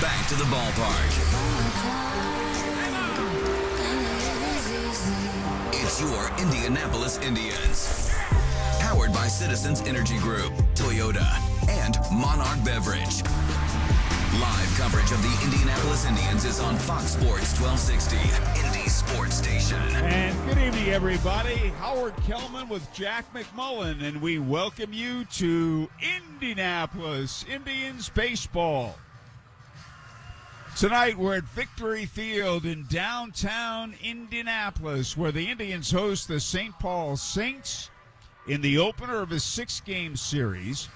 back to the ballpark. It's your Indianapolis Indians. Powered by Citizens Energy Group, Toyota, and Monarch Beverage. Live coverage of the Indianapolis Indians is on Fox Sports 1260, Indy Sports Station. And good evening, everybody. Howard Kellman with Jack McMullen, and we welcome you to Indianapolis Indians baseball. Tonight, we're at Victory Field in downtown Indianapolis, where the Indians host the St. Paul Saints in the opener of a 6-game series.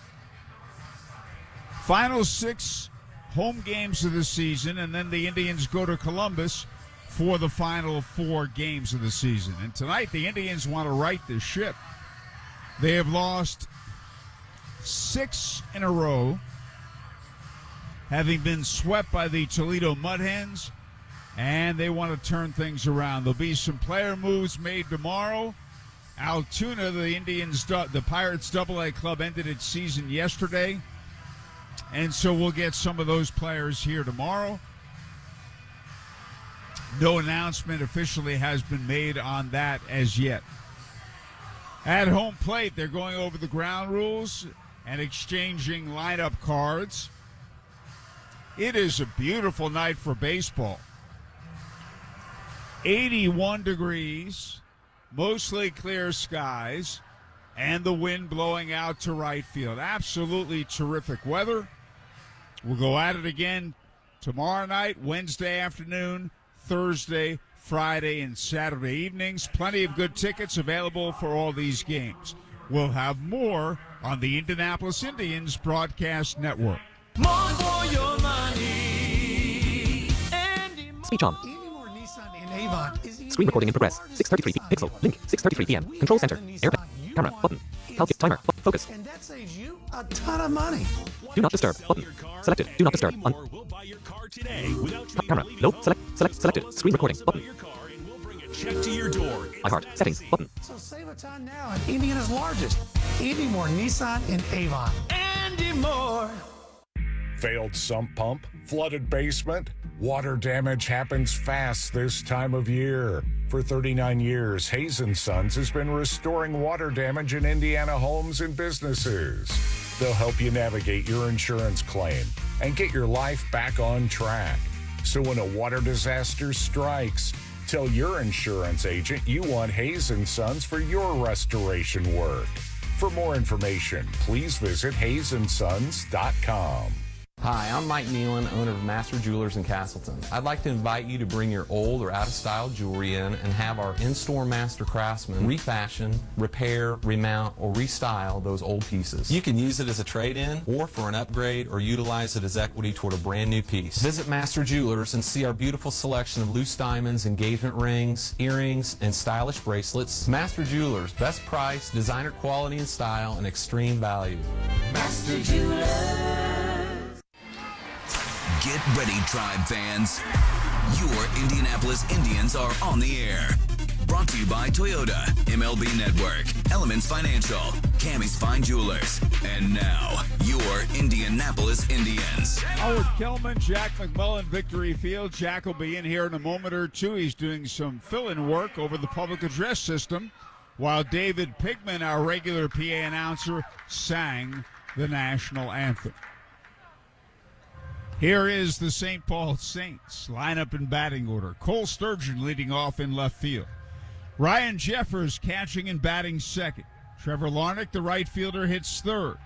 Final 6 home games of the season, and then the Indians go to Columbus for the final 4 games of the season. And tonight, the Indians want to right the ship. They have lost 6 in a row, having been swept by the Toledo Mud Hens, and they want to turn things around. There'll be some player moves made tomorrow. Altoona, the Pirates AA club, ended its season yesterday, and so we'll get some of those players here tomorrow. No announcement officially has been made on that as yet. At home plate, they're going over the ground rules and exchanging lineup cards. It is a beautiful night for baseball. 81 degrees, mostly clear skies, and the wind blowing out to right field. Absolutely terrific weather. We'll go at it again tomorrow night, Wednesday afternoon, Thursday, Friday, and Saturday evenings. Plenty of good tickets available for all these games. We'll have more on the Indianapolis Indians Broadcast Network. More for your money. Speech on. Screen recording in progress. 6:33 Pixel. Link. 6:33 p.m. Control center. AirPad. Camera. Button. Calculate timer. Focus. And that saves you a ton of money. Do not disturb. Button. Selected. Do not disturb. Camera. Low. Selected. Screen recording. Button. Check to your door. iHeart. Settings. Button. So save a ton now at Indiana's largest Andy Moore Nissan in Avon. Andy Moore. Failed sump pump? Flooded basement? Water damage happens fast this time of year. For 39 years, Hayes & Sons has been restoring water damage in Indiana homes and businesses. They'll help you navigate your insurance claim and get your life back on track. So when a water disaster strikes, tell your insurance agent you want Hayes & Sons for your restoration work. For more information, please visit hayesondsons.com. Hi, I'm Mike Nealon, owner of Master Jewelers in Castleton. I'd like to invite you to bring your old or out-of-style jewelry in and have our in-store master craftsmen refashion, repair, remount, or restyle those old pieces. You can use it as a trade-in or for an upgrade or utilize it as equity toward a brand new piece. Visit Master Jewelers and see our beautiful selection of loose diamonds, engagement rings, earrings, and stylish bracelets. Master Jewelers, best price, designer quality and style, and extreme value. Master Jewelers. Get ready, Tribe fans. Your Indianapolis Indians are on the air. Brought to you by Toyota, MLB Network, Elements Financial, Cammie's Fine Jewelers, and now, your Indianapolis Indians. Howard Kellman, Jack McMullen, Victory Field. Jack will be in here in a moment or two. He's doing some fill-in work over the public address system, while David Pigman, our regular PA announcer, sang the national anthem. Here is the St. Paul Saints lineup in batting order. Cole Sturgeon leading off in left field. Ryan Jeffers catching and batting second. Trevor Larnach, the right fielder, hits third.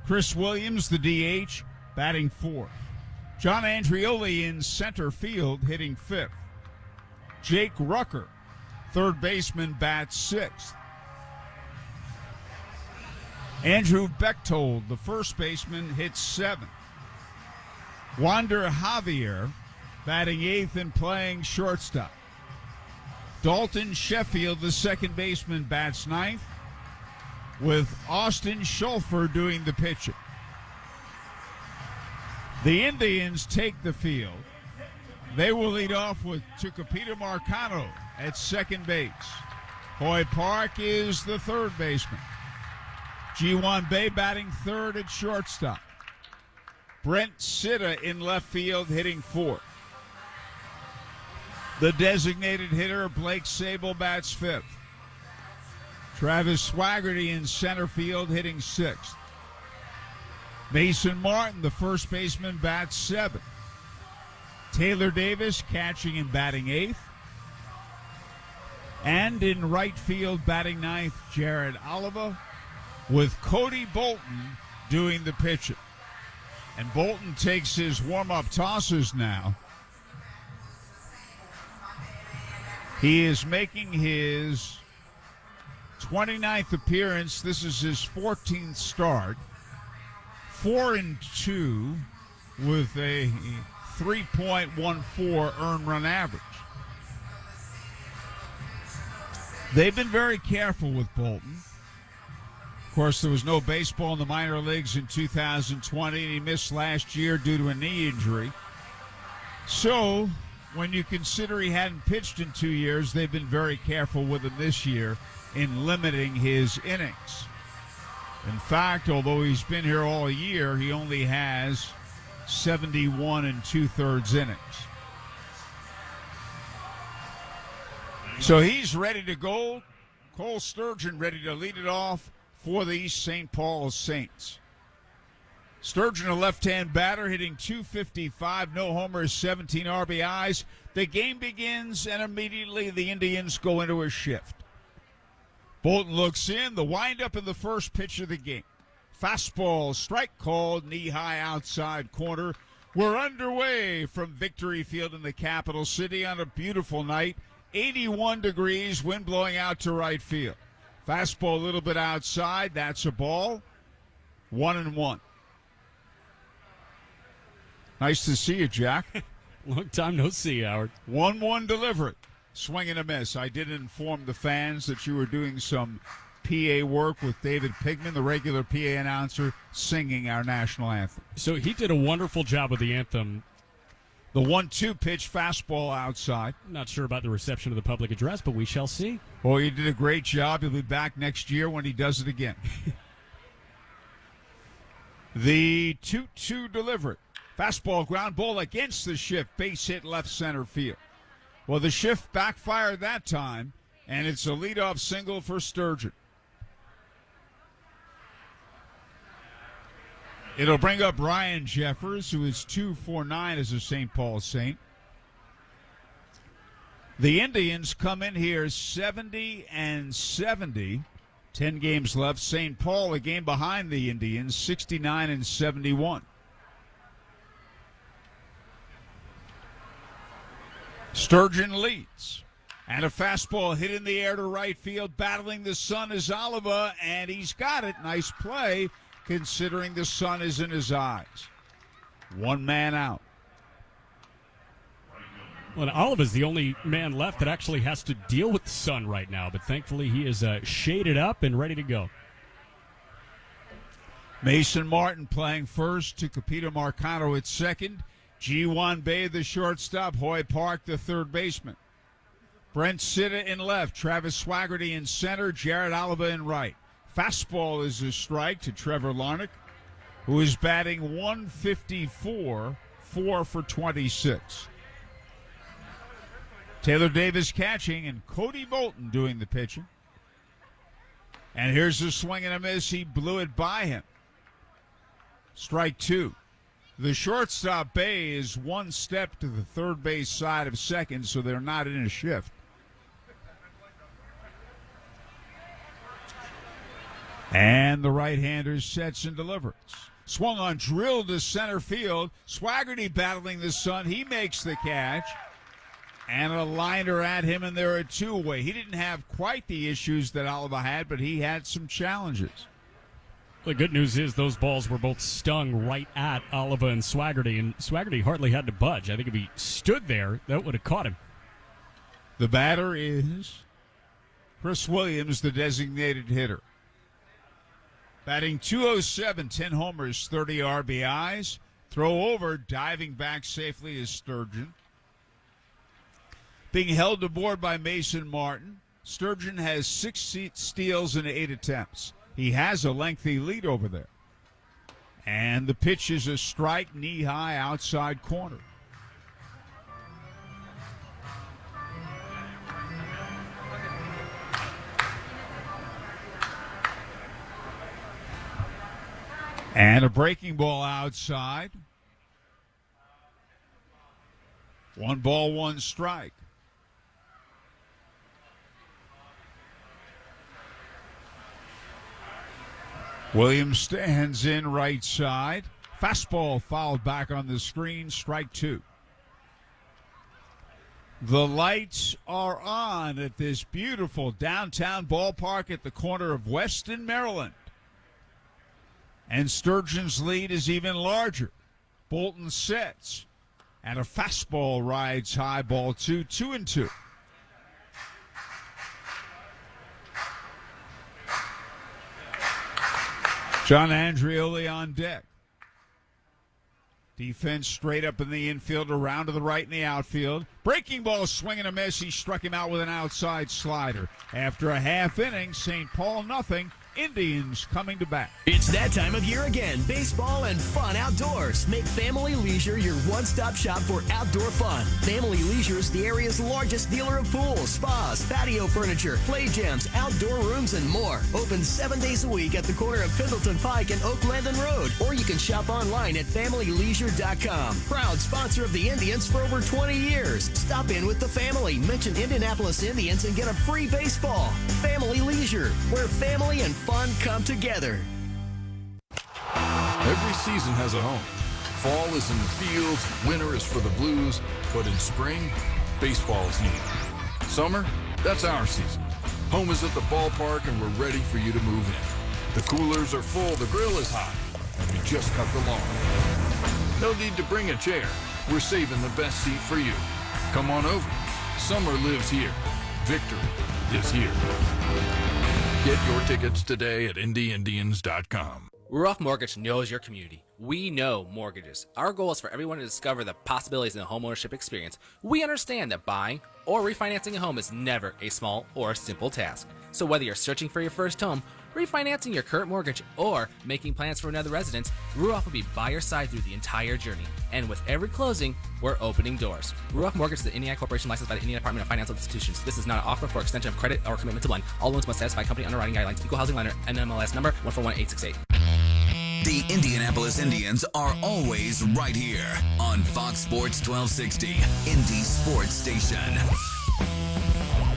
Chris Williams, the DH, batting fourth. John Andrioli in center field, hitting fifth. Jake Rucker, third baseman, bats sixth. Andrew Bechtold, the first baseman, hits seventh. Wander Javier, batting eighth and playing shortstop. Dalton Sheffield, the second baseman, bats ninth, with Austin Schulfer doing the pitching. The Indians take the field. They will lead off with Tucupita Marcano at second base. Hoy Park is the third baseman. Ji-Hwan Bae batting third at shortstop. Brent Sitta in left field hitting 4th. The designated hitter, Blake Sable, bats 5th. Travis Swaggerty in center field hitting 6th. Mason Martin, the first baseman, bats 7th. Taylor Davis catching and batting 8th. And in right field, batting 9th, Jared Oliva, with Cody Bolton doing the pitching. And Bolton takes his warm-up tosses now. He is making his 29th appearance. This is his 14th start. 4-2 with a 3.14 earned run average. They've been very careful with Bolton. Of course, there was no baseball in the minor leagues in 2020, and he missed last year due to a knee injury. So, when you consider he hadn't pitched in 2 years, they've been very careful with him this year in limiting his innings. In fact, although he's been here all year, he only has 71 2/3 innings. So he's ready to go. Cole Sturgeon ready to lead it off for the East St. Paul Saints. Sturgeon, a left-hand batter, hitting .255, no homers, 17 RBIs. The game begins, and immediately the Indians go into a shift. Bolton looks in, the windup in the first pitch of the game. Fastball, strike called, knee-high outside corner. We're underway from Victory Field in the capital city on a beautiful night. 81 degrees, wind blowing out to right field. Fastball a little bit outside, that's a ball. 1-1. Nice to see you, Jack. Long time no see, Howard. 1-1 delivery. Swing and a miss. I did inform the fans that you were doing some PA work with David Pigman, the regular PA announcer, singing our national anthem. So he did a wonderful job with the anthem. The 1-2 pitch, fastball outside. Not sure about the reception of the public address, but we shall see. Well, he did a great job. He'll be back next year when he does it again. The 2-2 delivery. Fastball, ground ball against the shift. Base hit left center field. Well, the shift backfired that time, and it's a leadoff single for Sturgeon. It'll bring up Ryan Jeffers, who is 2-for-9 as a St. Paul Saint. The Indians come in here 70-70. 10 games left. St. Paul, a game behind the Indians, 69-71. Sturgeon leads. And a fastball hit in the air to right field. Battling the sun is Oliva, and he's got it. Nice play, considering the sun is in his eyes. One man out. Well, Oliva's the only man left that actually has to deal with the sun right now, but thankfully he is shaded up and ready to go. Mason Martin playing first to Capito Marcano at second. G1 Bay, the shortstop. Hoy Park, the third baseman. Brent Sitta in left. Travis Swaggerty in center. Jared Oliva in right. Fastball is a strike to Trevor Larnach, who is batting 154, 4 for 26. Taylor Davis catching and Cody Bolton doing the pitching. And here's a swing and a miss. He blew it by him. Strike 2. The shortstop Bay is one step to the third base side of second, so they're not in a shift. And the right-hander sets and delivers. Swung on, drilled to center field. Swaggerty battling the sun. He makes the catch. And a liner at him, and they're a two-way. He didn't have quite the issues that Oliva had, but he had some challenges. The good news is those balls were both stung right at Oliva and Swaggerty hardly had to budge. I think if he stood there, that would have caught him. The batter is Chris Williams, the designated hitter. Batting .207, 10 homers, 30 RBIs. Throw over, diving back safely is Sturgeon. Being held to board by Mason Martin. Sturgeon has 6 steals in 8 attempts. He has a lengthy lead over there. And the pitch is a strike, knee-high, outside corner. And a breaking ball outside. 1 ball, 1 strike. Williams stands in right side. Fastball fouled back on the screen, strike 2. The lights are on at this beautiful downtown ballpark at the corner of Weston, Maryland. And Sturgeon's lead is even larger. Bolton sets. And a fastball rides high, ball 2, 2-2. John Andrioli on deck. Defense straight up in the infield, around to the right in the outfield. Breaking ball, swinging a miss. He struck him out with an outside slider. After a half inning, St. Paul nothing. Indians coming to bat. It's that time of year again. Baseball and fun outdoors. Make Family Leisure your one-stop shop for outdoor fun. Family Leisure is the area's largest dealer of pools, spas, patio furniture, play gyms, outdoor rooms, and more. Open 7 days a week at the corner of Pendleton Pike and Oak Landon Road. Or you can shop online at FamilyLeisure.com. Proud sponsor of the Indians for over 20 years. Stop in with the family. Mention Indianapolis Indians and get a free baseball. Family Leisure, where family and fun come together. Every season has a home. Fall is in the fields, winter is for the Blues, but in spring, baseball is needed. Summer, that's our season. Home is at the ballpark and we're ready for you to move in. The coolers are full, the grill is hot, and we just cut the lawn. No need to bring a chair. We're saving the best seat for you. Come on over. Summer lives here. Victory is here. Get your tickets today at IndyIndians.com. Ruoff Mortgage knows your community. We know mortgages. Our goal is for everyone to discover the possibilities in the homeownership experience. We understand that buying or refinancing a home is never a small or simple task. So whether you're searching for your first home, refinancing your current mortgage, or making plans for another residence, Ruoff will be by your side through the entire journey. And with every closing, we're opening doors. Ruoff Mortgage is the Indiana Corporation licensed by the Indiana Department of Financial Institutions. This is not an offer for extension of credit or commitment to lend. All loans must satisfy company underwriting guidelines. Equal housing lender, NMLS number 141868. The Indianapolis Indians are always right here on Fox Sports 1260, Indy Sports Station.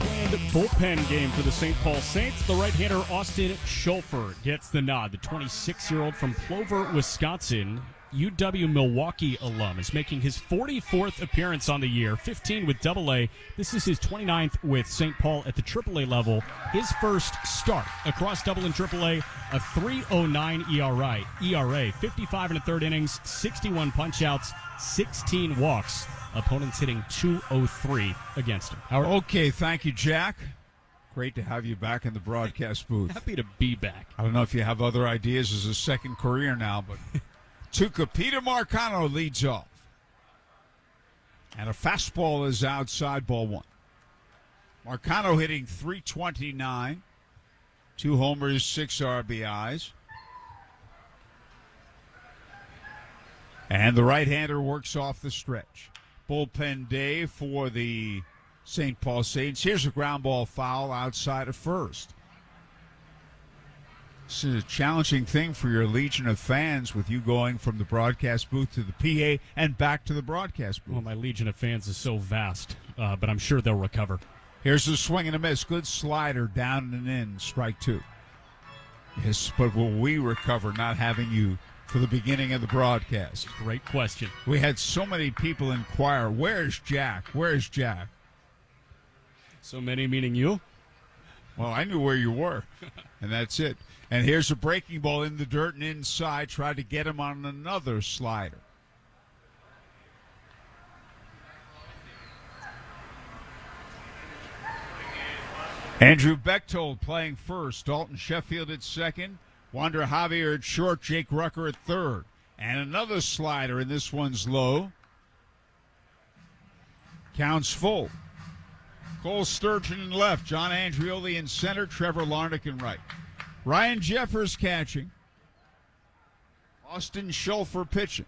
And bullpen game for the St. Paul Saints. The right-hander Austin Schulfer gets the nod. The 26-year-old from Plover, Wisconsin, UW-Milwaukee alum, is making his 44th appearance on the year, 15 with AA. This is his 29th with St. Paul at the AAA level. His first start across double and AAA, a 3.09 ERA, 55 in the third innings, 61 punch-outs, 16 walks. Opponents hitting 203 against him. Howard? Okay, thank you, Jack. Great to have you back in the broadcast booth. Happy to be back. I don't know if you have other ideas as a second career now, but Peter Marcano leads off. And a fastball is outside, ball 1. Marcano hitting .329, 2 homers, 6 RBIs. And the right-hander works off the stretch. Bullpen day for the St. Paul Saints. Here's a ground ball foul outside of first. This is a challenging thing for your legion of fans with you going from the broadcast booth to the PA and back to the broadcast booth. Well, my legion of fans is so vast, but I'm sure they'll recover. Here's a swing and a miss. Good slider down and in, strike 2. Yes, but will we recover not having you for the beginning of the broadcast? Great question. We had so many people inquire, where's Jack? Where's Jack? So many meaning you? Well, I knew where you were, and that's it. And here's a breaking ball in the dirt and inside. Tried to get him on another slider. Andrew Bechtold playing first. Dalton Sheffield at second. Wander Javier at short. Jake Rucker at third. And another slider, and this one's low. Counts full. Cole Sturgeon in left. John Andrioli in center. Trevor Larnach in right. Ryan Jeffers catching. Austin Schulfer pitching.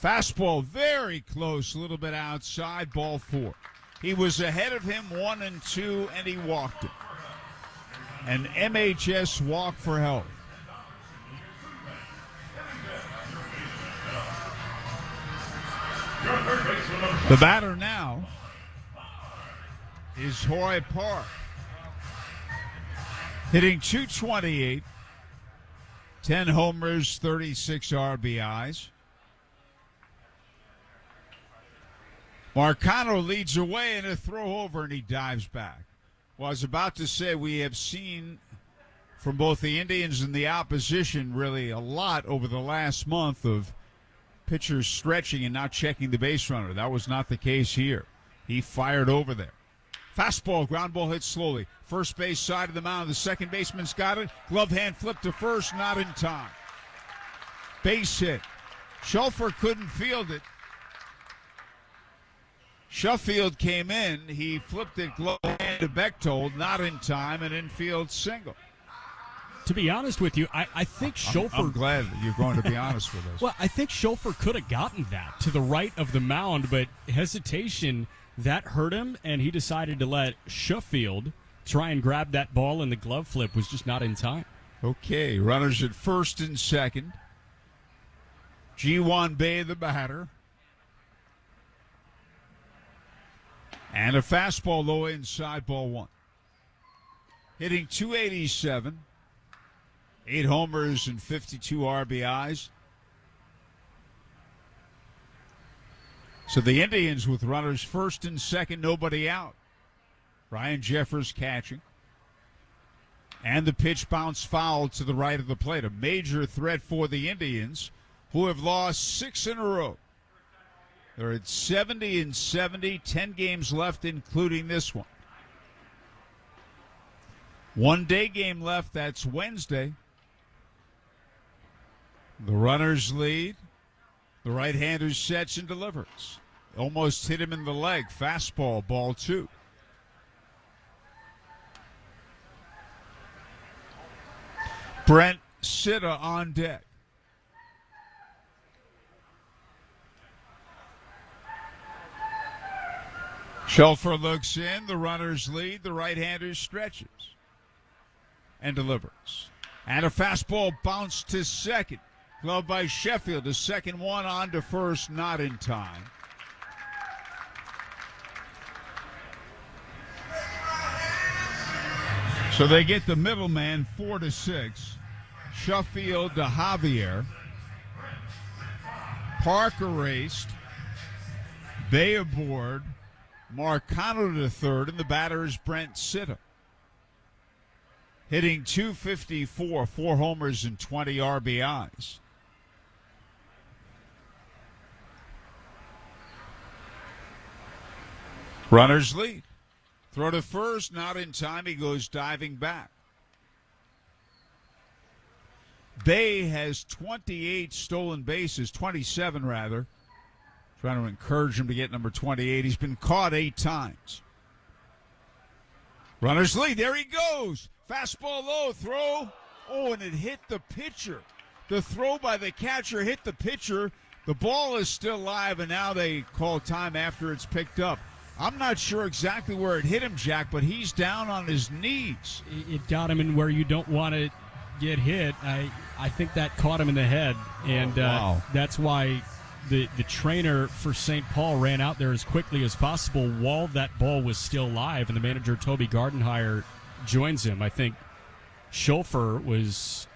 Fastball very close, a little bit outside, ball 4. He was ahead of him 1-2, and he walked it. An MHS walk for health. The batter now is Hoy Park, hitting .228, 10 homers, 36 RBIs. Marcano leads away in a throw over, and he dives back. Well, I was about to say we have seen from both the Indians and the opposition really a lot over the last month of pitchers stretching and not checking the base runner. That was not the case here. He fired over there. Fastball, ground ball hit slowly. First base side of the mound. The second baseman's got it. Glove hand flip to first, not in time. Base hit. Schulfer couldn't field it. Sheffield came in. He flipped it glove hand to Bechtold, not in time, an infield single. To be honest with you, I think Schulfer... I'm glad that you're going to be honest with us. Well, I think Schulfer could have gotten that to the right of the mound, but hesitation, that hurt him, and he decided to let Sheffield try and grab that ball, and the glove flip was just not in time. Okay, runners at first and second. Ji-Hwan Bae, the batter. And a fastball low inside, ball 1. Hitting .287, 8 homers and 52 RBIs. So the Indians with runners first and second, nobody out. Ryan Jeffers catching. And the pitch bounced foul to the right of the plate. A major threat for the Indians, who have lost 6 in a row. They're at 70-70, 10 games left, including this one. One-day game left, that's Wednesday. The runners lead. The right-hander sets and delivers. Almost hit him in the leg. Fastball, ball 2. Brent Sitta on deck. Schulfer looks in. The runners lead. The right-hander stretches and delivers. And a fastball bounced to second. Glove by Sheffield. The second one on to first, not in time. So they get the middleman 4-6. Sheffield to Javier. Park erased. Bay aboard. Marcano to third, and the batter is Brent Sitta. Hitting .254, 4 homers and 20 RBIs. Runners lead. Throw to first, not in time. He goes diving back. Bay has 28 stolen bases, 27 rather. Trying to encourage him to get number 28. He's been caught 8 times. Runners lead. There he goes. Fastball low. Throw. Oh, and it hit the pitcher. The throw by the catcher hit the pitcher. The ball is still live, and now they call time after it's picked up. I'm not sure exactly where it hit him, Jack, but he's down on his knees. It got him in where you don't want to get hit. I think that caught him in the head, and wow. That's why the trainer for St. Paul ran out there as quickly as possible while that ball was still live, and the manager, Toby Gardenhire, joins him. I think Schulfer was...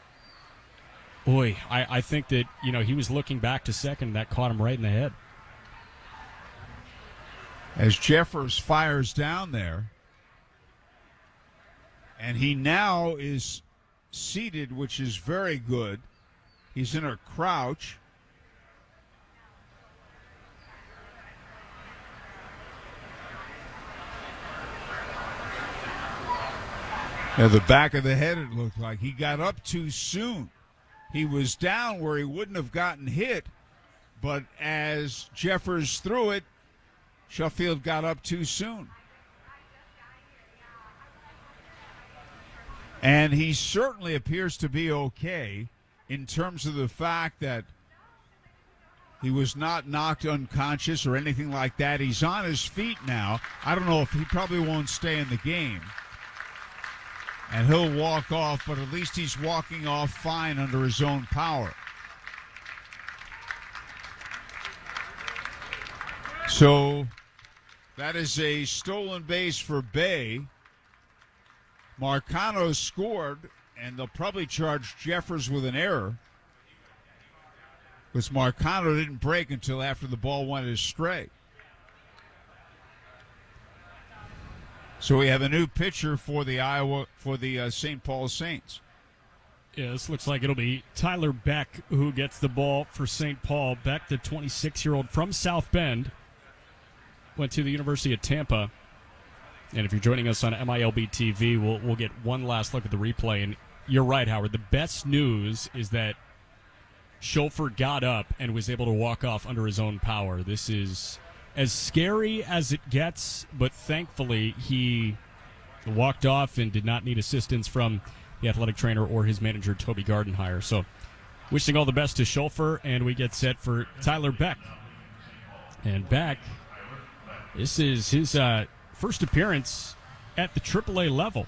Boy, I think that, he was looking back to second, and that caught him right in the head. As Jeffers fires down there, and he now is seated, which is very good. He's in a crouch. Now, the back of the head, it looked like. He got up too soon. He was down where he wouldn't have gotten hit, but as Jeffers threw it, Sheffield got up too soon. And he certainly appears to be okay. in terms of the fact that he was not knocked unconscious or anything like that. He's on his feet now. I don't know if he probably won't stay in the game. And he'll walk off, but at least he's walking off fine under his own power. So that is a stolen base for Bay. Marcano scored, and they'll probably charge Jeffers with an error because Marcano didn't break until after the ball went astray. So we have a new pitcher for the St. Paul Saints. Yeah, this looks like it'll be Tyler Beck who gets the ball for St. Paul. Beck, the 26-year-old from South Bend, went to the University of Tampa. And if you're joining us on MILB TV, we'll get one last look at the replay. And you're right, Howard. The best news is that Schulfer got up and was able to walk off under his own power. This is as scary as it gets, but thankfully he walked off and did not need assistance from the athletic trainer or his manager, Toby Gardenhire. So wishing all the best to Schulfer, and we get set for Tyler Beck. And Beck, this is his first appearance at the AAA level.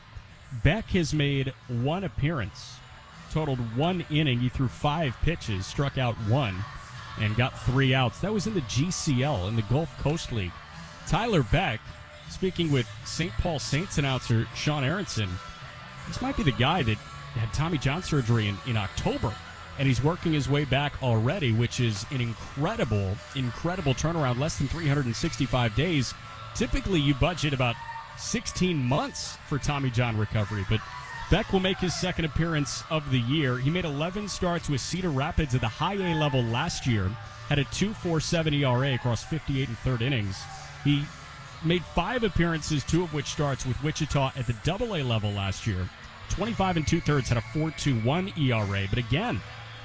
Beck has made one appearance, totaled one inning. He threw 5 pitches, struck out 1, and got 3 outs. That was in the GCL, in the Gulf Coast League. Tyler Beck, speaking with St. Paul Saints announcer Sean Aronson, this might be the guy that had Tommy John surgery in October, and he's working his way back already, which is an incredible turnaround, less than 365 days. Typically, you budget about 16 months for Tommy John recovery, but Beck will make his second appearance of the year. He made 11 starts with Cedar Rapids at the high A level last year, had a 2.47 ERA across 58 and third innings. He made 5 appearances, 2 of which starts with Wichita at the Double A level last year. 25 and 2/3, had a 4.21 ERA. But again,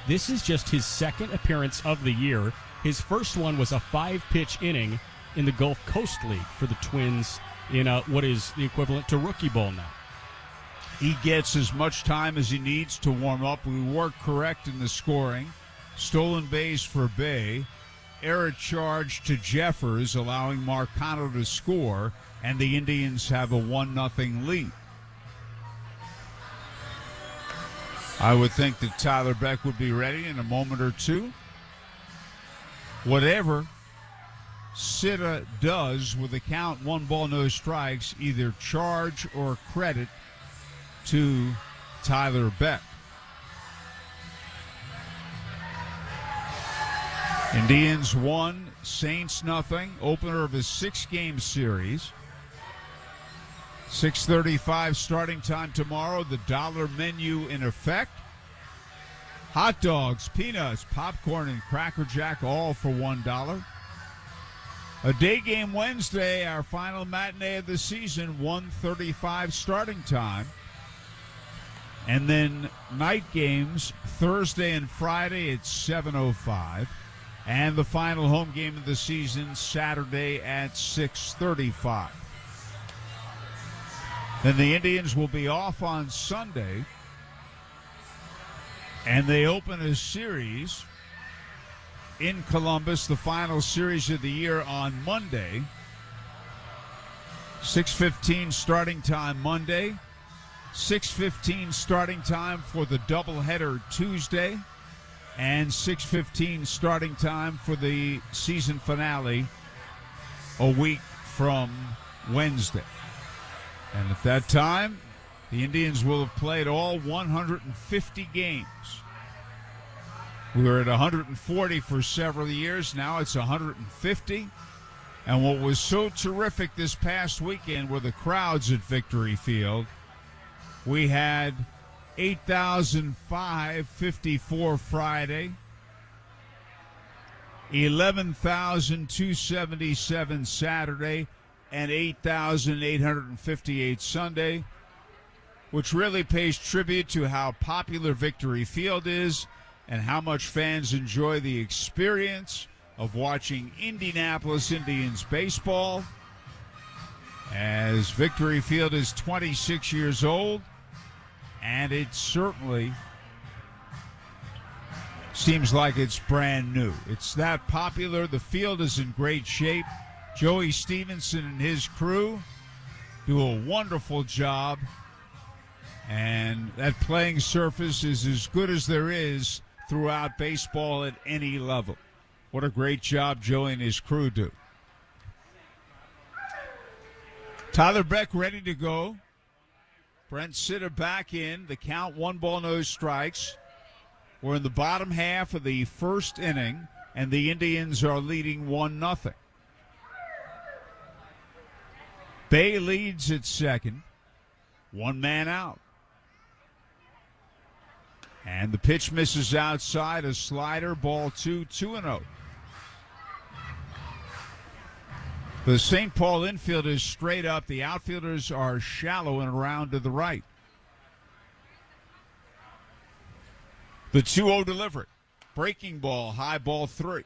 this is just his second appearance of the year. His first one was a 5-pitch inning in the Gulf Coast League for the Twins in what is the equivalent to Rookie Bowl now. He gets as much time as he needs to warm up. We were correct in the scoring. Stolen base for Bay. Error charge to Jeffers, allowing Marcano to score, and the Indians have a 1-0 lead. I would think that Tyler Beck would be ready in a moment or two. Whatever Sitta does with the count 1 ball, no strikes, either charge or credit to Tyler Beck. Indians 1, Saints 0. Opener of a 6-game series. 6:35 starting time tomorrow. The dollar menu in effect. Hot dogs, peanuts, popcorn, and Cracker Jack, all for $1. A day game Wednesday, our final matinee of the season, 1:35 starting time. And then night games Thursday and Friday at 7:05. And the final home game of the season Saturday at 6:35. Then the Indians will be off on Sunday. And they open a series in Columbus, the final series of the year, on Monday. 6:15 starting time Monday. 6:15 starting time for the doubleheader Tuesday. And 6:15 starting time for the season finale a week from Wednesday. And at that time, the Indians will have played all 150 games. We were at 140 for several years. Now it's 150. And what was so terrific this past weekend were the crowds at Victory Field. We had 8,554 Friday, 11,277 Saturday, and 8,858 Sunday, which really pays tribute to how popular Victory Field is and how much fans enjoy the experience of watching Indianapolis Indians baseball. As Victory Field is 26 years old, and it certainly seems like it's brand new. It's that popular. The field is in great shape. Joey Stevenson and his crew do a wonderful job. And that playing surface is as good as there is throughout baseball at any level. What a great job Joey and his crew do. Tyler Beck ready to go. Brent Sitter back in. The count, 1 ball, no strikes. We're in the bottom half of the first inning, and the Indians are leading 1-0. Bay leads at second. 1 man out. And the pitch misses outside, a slider, ball 2, 2-0. The St. Paul infield is straight up. The outfielders are shallow and around to the right. The 2-0 delivery. Breaking ball, high ball 3.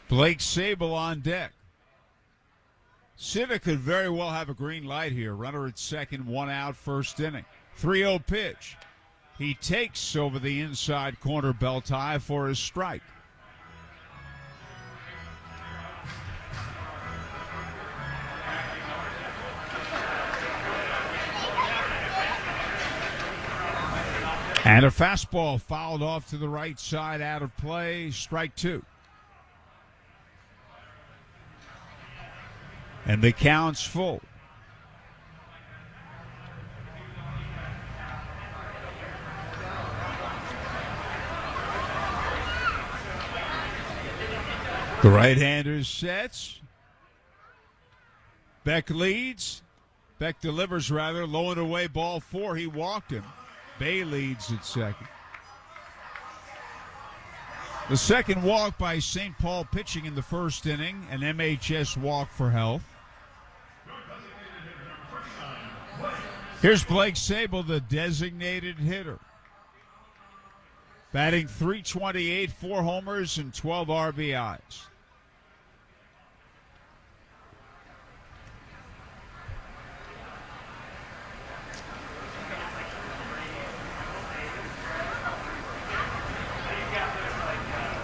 Blake Sable on deck. Sitta could very well have a green light here. Runner at second, 1 out, first inning. 3-0 pitch. He takes over the inside corner belt high for his strike. And a fastball fouled off to the right side, out of play, strike 2. And the count's full. The right-hander sets. Beck leads. Beck delivers, rather. Low and away, ball 4. He walked him. Bay leads at second. The second walk by St. Paul pitching in the first inning. An MHS walk for health. Here's Blake Sable, the designated hitter. Batting .328, 4 homers, and 12 RBIs.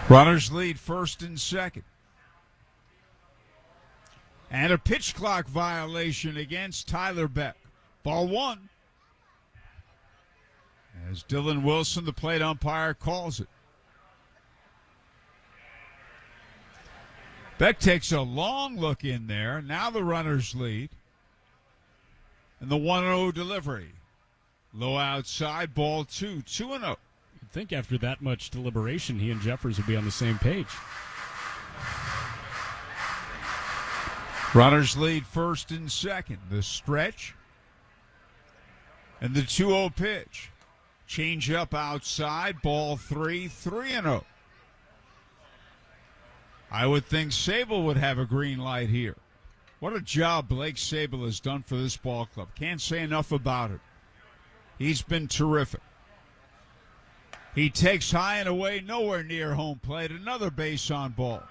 Runners lead first and second. And a pitch clock violation against Tyler Beck. Ball 1. As Dylan Wilson, the plate umpire, calls it. Beck takes a long look in there. Now the runners lead. And the 1-0 delivery. Low outside, ball 2, 2-0. You'd think after that much deliberation, he and Jeffers would be on the same page. Runners lead first and second. The stretch. And the 2-0 pitch. Change up outside, ball 3, 3-0. I would think Sable would have a green light here. What a job Blake Sable has done for this ball club. Can't say enough about it. He's been terrific. He takes high and away, nowhere near home plate. Another base on balls.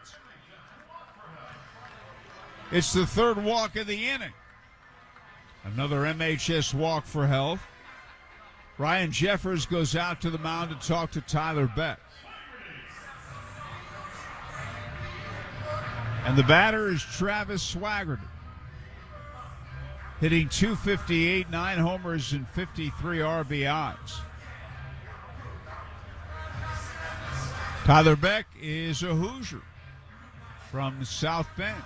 It's the third walk of the inning. Another MHS walk for health. Ryan Jeffers goes out to the mound to talk to Tyler Beck. And the batter is Travis Swaggerty, hitting .258, 9 homers and 53 RBIs. Tyler Beck is a Hoosier from South Bend.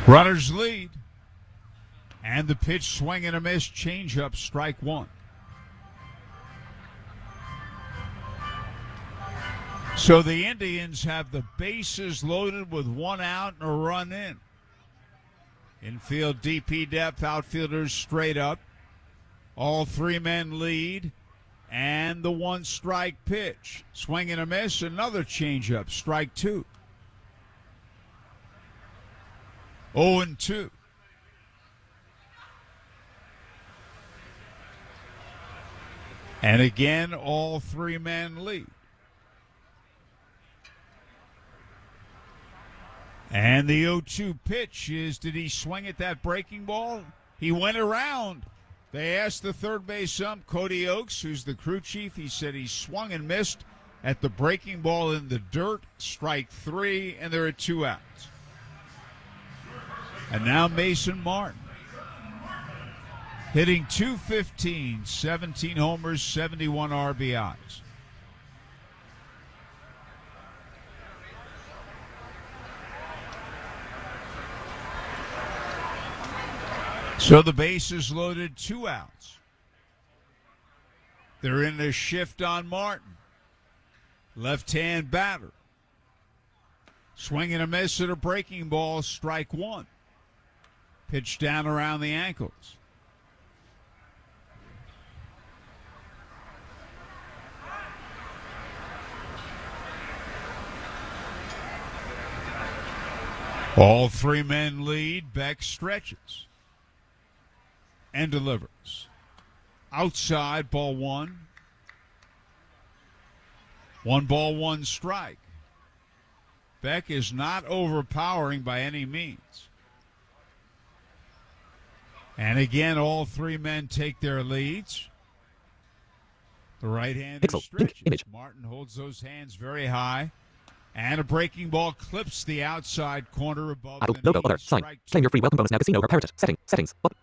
Runners lead. And the pitch, swing and a miss, changeup, strike 1. So the Indians have the bases loaded with 1 out and a run in. Infield DP depth, outfielders straight up. All 3 men lead. And the 1-strike pitch. Swing and a miss, another changeup, strike 2. 0-2. And again, all 3 men lead. And the 0-2 pitch is, did he swing at that breaking ball? He went around. They asked the third base ump, Cody Oakes, who's the crew chief. He said he swung and missed at the breaking ball in the dirt. Strike 3, and there are 2 outs. And now Mason Martin, hitting .215, 17 homers, 71 RBIs. So the bases loaded, 2 outs. They're in the shift on Martin. Left-hand batter. Swing and a miss at a breaking ball, strike 1. Pitch down around the ankles. All 3 men lead. Beck stretches and delivers. Outside, ball 1. 1 ball, 1 strike. Beck is not overpowering by any means. And again, all 3 men take their leads. The right-hander stretches. Martin holds those hands very high. And a breaking ball clips the outside corner above the logo, knee. other, sign. Claim your free welcome bonus now. Casino or pirate it. Settings, button.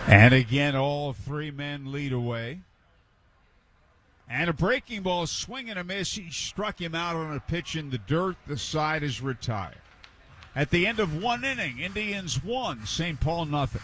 And again, all 3 men lead away. And a breaking ball, swing and a miss. He struck him out on a pitch in the dirt. The side is retired. At the end of 1 inning, Indians 1, St. Paul nothing.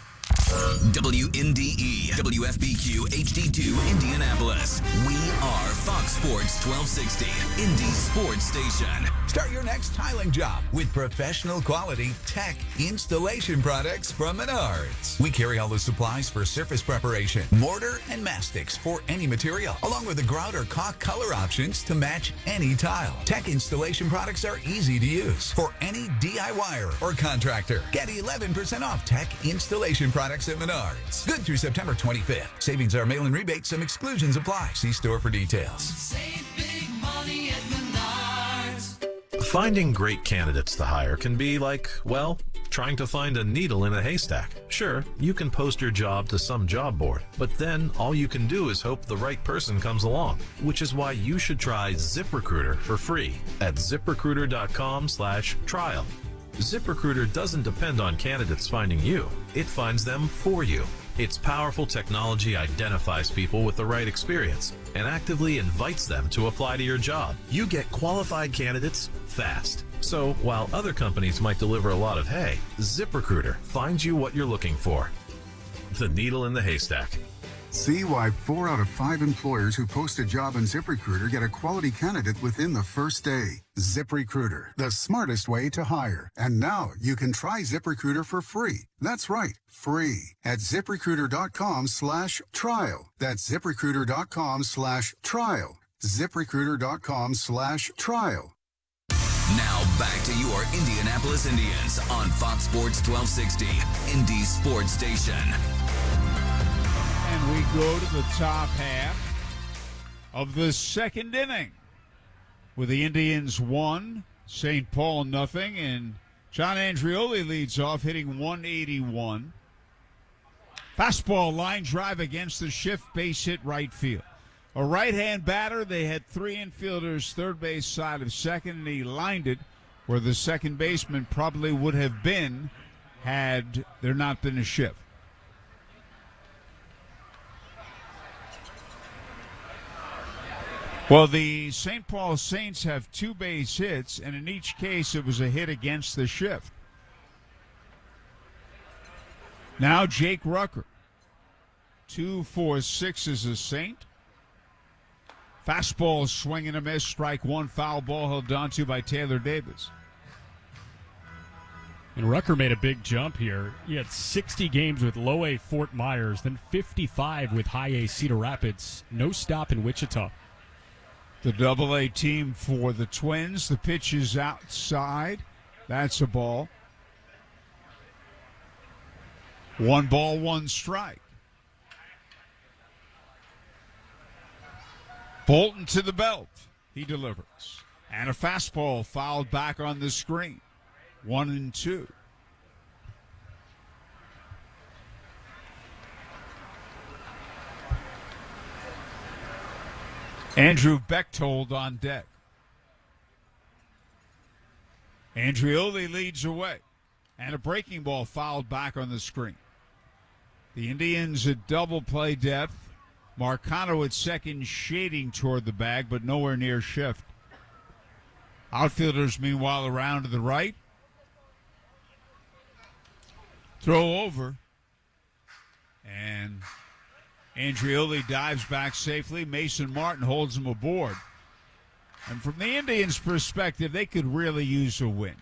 WNDE, WFBQ, HD2, Indianapolis. We are Fox Sports 1260, Indy Sports Station. Start your next tiling job with professional quality tech installation products from Menards. We carry all the supplies for surface preparation, mortar, and mastics for any material, along with the grout or caulk color options to match any tile. Tech installation products are easy to use for any DIYer or contractor. Get 11% off tech installation products at Menards. Good through September 25th. Savings are mail-in rebates. Some exclusions apply. See store for details. Save big money at Menards. Finding great candidates to hire can be like, well, trying to find a needle in a haystack. Sure, you can post your job to some job board, but then all you can do is hope the right person comes along, which is why you should try ZipRecruiter for free at ZipRecruiter.com/trial. ZipRecruiter doesn't depend on candidates finding you. It finds them for you. Its powerful technology identifies people with the right experience and actively invites them to apply to your job. You get qualified candidates fast. So while other companies might deliver a lot of hay, ZipRecruiter finds you what you're looking for. The needle in the haystack. See why 4 out of 5 employers who post a job on ZipRecruiter get a quality candidate within the first day. ZipRecruiter, the smartest way to hire. And now you can try ZipRecruiter for free. That's right, free at ZipRecruiter.com/trial. That's ZipRecruiter.com/trial. ZipRecruiter.com/trial. Now back to your Indianapolis Indians on Fox Sports 1260, Indy Sports Station. And we go to the top half of the 2nd inning with the Indians 1, St. Paul nothing, and John Andrioli leads off hitting .181. Fastball line drive against the shift, base hit right field. A right-hand batter, they had 3 infielders, third base side of second, and he lined it where the second baseman probably would have been had there not been a shift. Well, the St. Paul Saints have 2 base hits, and in each case it was a hit against the shift. Now Jake Rucker, 2 for 6 is a Saint. Fastball swing and a miss, strike 1, foul ball held onto by Taylor Davis. And Rucker made a big jump here. He had 60 games with low A Fort Myers, then 55 with high A Cedar Rapids. No stop in Wichita. The Double-A team for the Twins. The pitch is outside. That's a ball. One ball, one strike. Bolton to the belt. He delivers. And a fastball fouled back on the screen. 1-2. Andrew Bechtold on deck. Andrioli leads away. And a breaking ball fouled back on the screen. The Indians at double play depth. Marcano at second, shading toward the bag, but nowhere near shift. Outfielders, meanwhile, around to the right. Throw over. And Andrioli dives back safely. Mason Martin holds him aboard. And from the Indians' perspective, they could really use a win.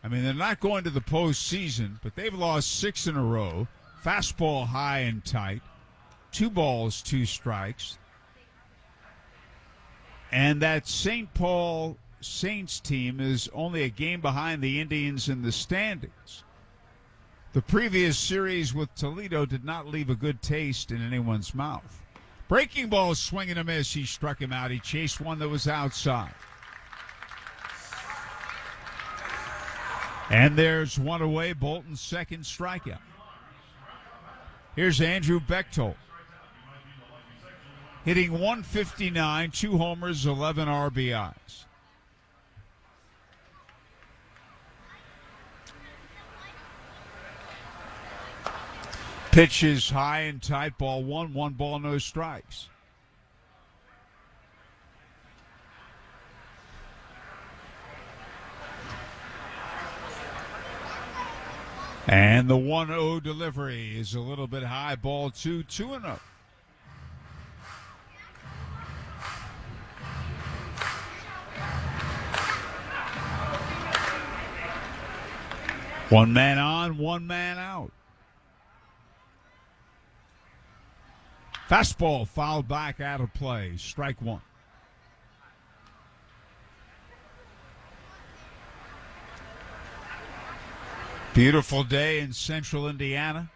I mean, they're not going to the postseason, but they've lost 6 in a row. Fastball high and tight. 2 balls, 2 strikes. And that St. Paul Saints team is only a game behind the Indians in the standings. The previous series with Toledo did not leave a good taste in anyone's mouth. Breaking ball, swing and a miss. He struck him out. He chased one that was outside. And there's one away. Bolton's second strikeout. Here's Andrew Bechtold. Hitting 159, 2 homers, 11 RBIs. Pitch is high and tight, ball 1 ball, no strikes. And the 1-0 delivery is a little bit high, ball 2, 2-0. One man on, one man out. Fastball fouled back out of play. Strike 1. Beautiful day in central Indiana.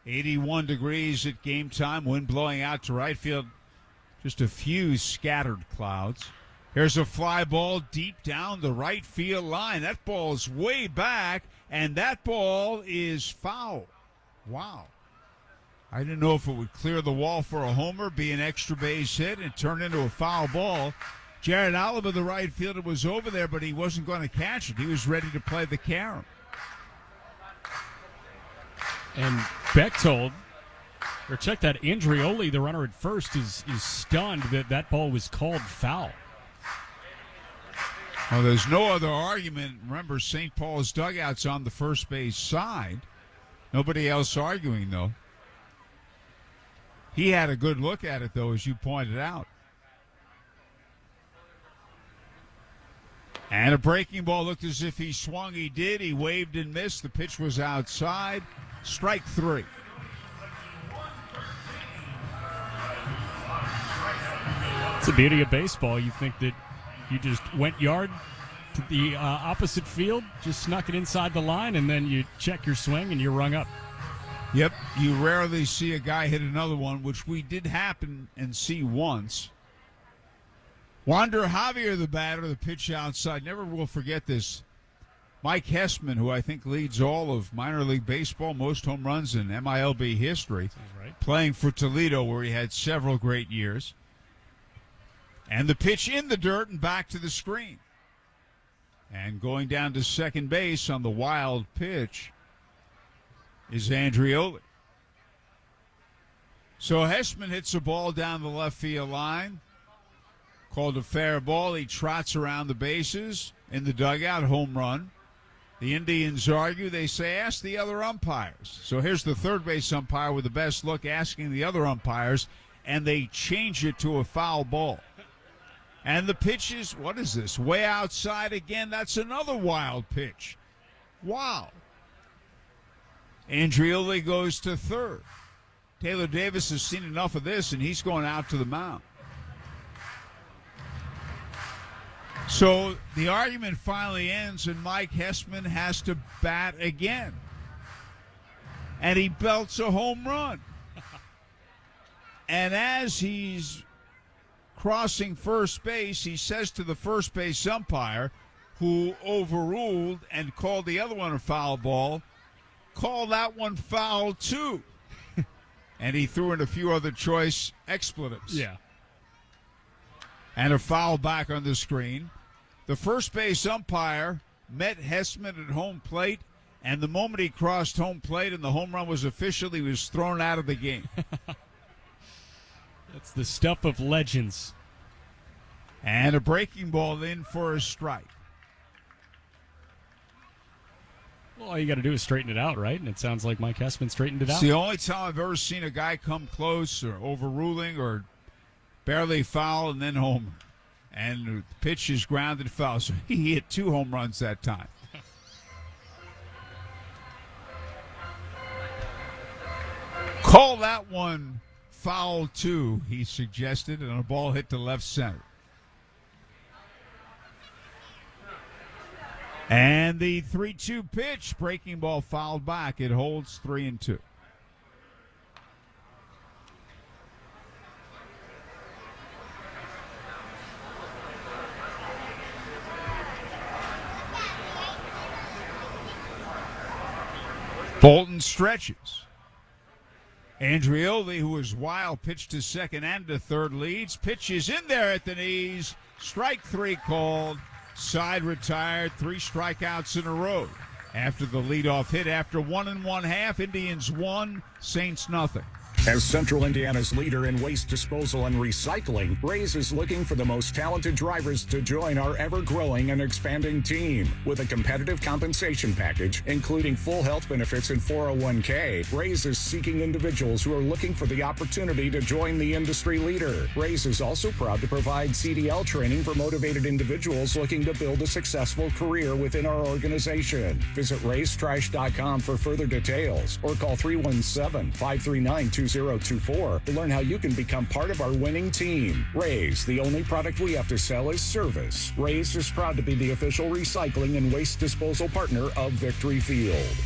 81 degrees at game time. Wind blowing out to right field. Just a few scattered clouds. Here's a fly ball deep down the right field line. That ball's way back, and that ball is foul. Wow. I didn't know if it would clear the wall for a homer, be an extra base hit, and turn into a foul ball. Jared Oliver, the right fielder, was over there, but he wasn't going to catch it. He was ready to play the carom. And Bechtold, or check that, Andrioli, the runner at first, is stunned that that ball was called foul. Well, there's no other argument. Remember, St. Paul's dugout's on the first base side. Nobody else arguing, though. He had a good look at it, though, as you pointed out. And a breaking ball looked as if he swung. He did. He waved and missed. The pitch was outside. Strike 3. It's the beauty of baseball. You think that you just went yard to the opposite field, just snuck it inside the line, and then you check your swing and you're rung up. Yep, you rarely see a guy hit another one, which we did happen and see once. Wander Javier, the batter, the pitch outside. Never will forget this. Mike Hessman, who I think leads all of minor league baseball, most home runs in MILB history, right, playing for Toledo, where he had several great years. And the pitch in the dirt and back to the screen. And going down to second base on the wild pitch is Andrioli. So Hessman hits a ball down the left field line. Called a fair ball. He trots around the bases in the dugout, home run. The Indians argue. They say, ask the other umpires. So here's the third base umpire with the best look asking the other umpires, and they change it to a foul ball. And the pitch is, what is this, way outside again? That's another wild pitch. Wow. Andrioli goes to third. Taylor Davis has seen enough of this, and he's going out to the mound. So the argument finally ends, and Mike Hessman has to bat again. and he belts a home run. And as he's crossing first base, he says to the first base umpire, who overruled and called the other one a foul ball, call that one foul too. And he threw in a few other choice expletives. Yeah. And a foul back on the screen. The first base umpire met Hessman at home plate, and the moment he crossed home plate and the home run was official, he was thrown out of the game. That's the stuff of legends. And a breaking ball in for a strike. Well, all you got to do is straighten it out, right? And it sounds like Mike Hessman straightened it out. It's the only time I've ever seen a guy come close or overruling or barely foul and then homer. And the pitch is grounded foul. So he hit 2 home runs that time. Call that one foul too, he suggested, and a ball hit to left center. And the 3-2 pitch, breaking ball fouled back. It holds 3-2. Bolton stretches. Andrioli, who was wild, pitched to second and to third, leads. Pitch is in there at the knees. Strike 3 called. Side retired. 3 strikeouts in a row. After the leadoff hit, after 1 1/2, Indians 1, Saints nothing. As Central Indiana's leader in waste disposal and recycling, Rays is looking for the most talented drivers to join our ever-growing and expanding team. With a competitive compensation package, including full health benefits and 401k, Rays is seeking individuals who are looking for the opportunity to join the industry leader. Rays is also proud to provide CDL training for motivated individuals looking to build a successful career within our organization. Visit raystrash.com for further details or call 317-539-2024 to learn how you can become part of our winning team. Rays, the only product we have to sell is service. Rays is proud to be the official recycling and waste disposal partner of Victory Field.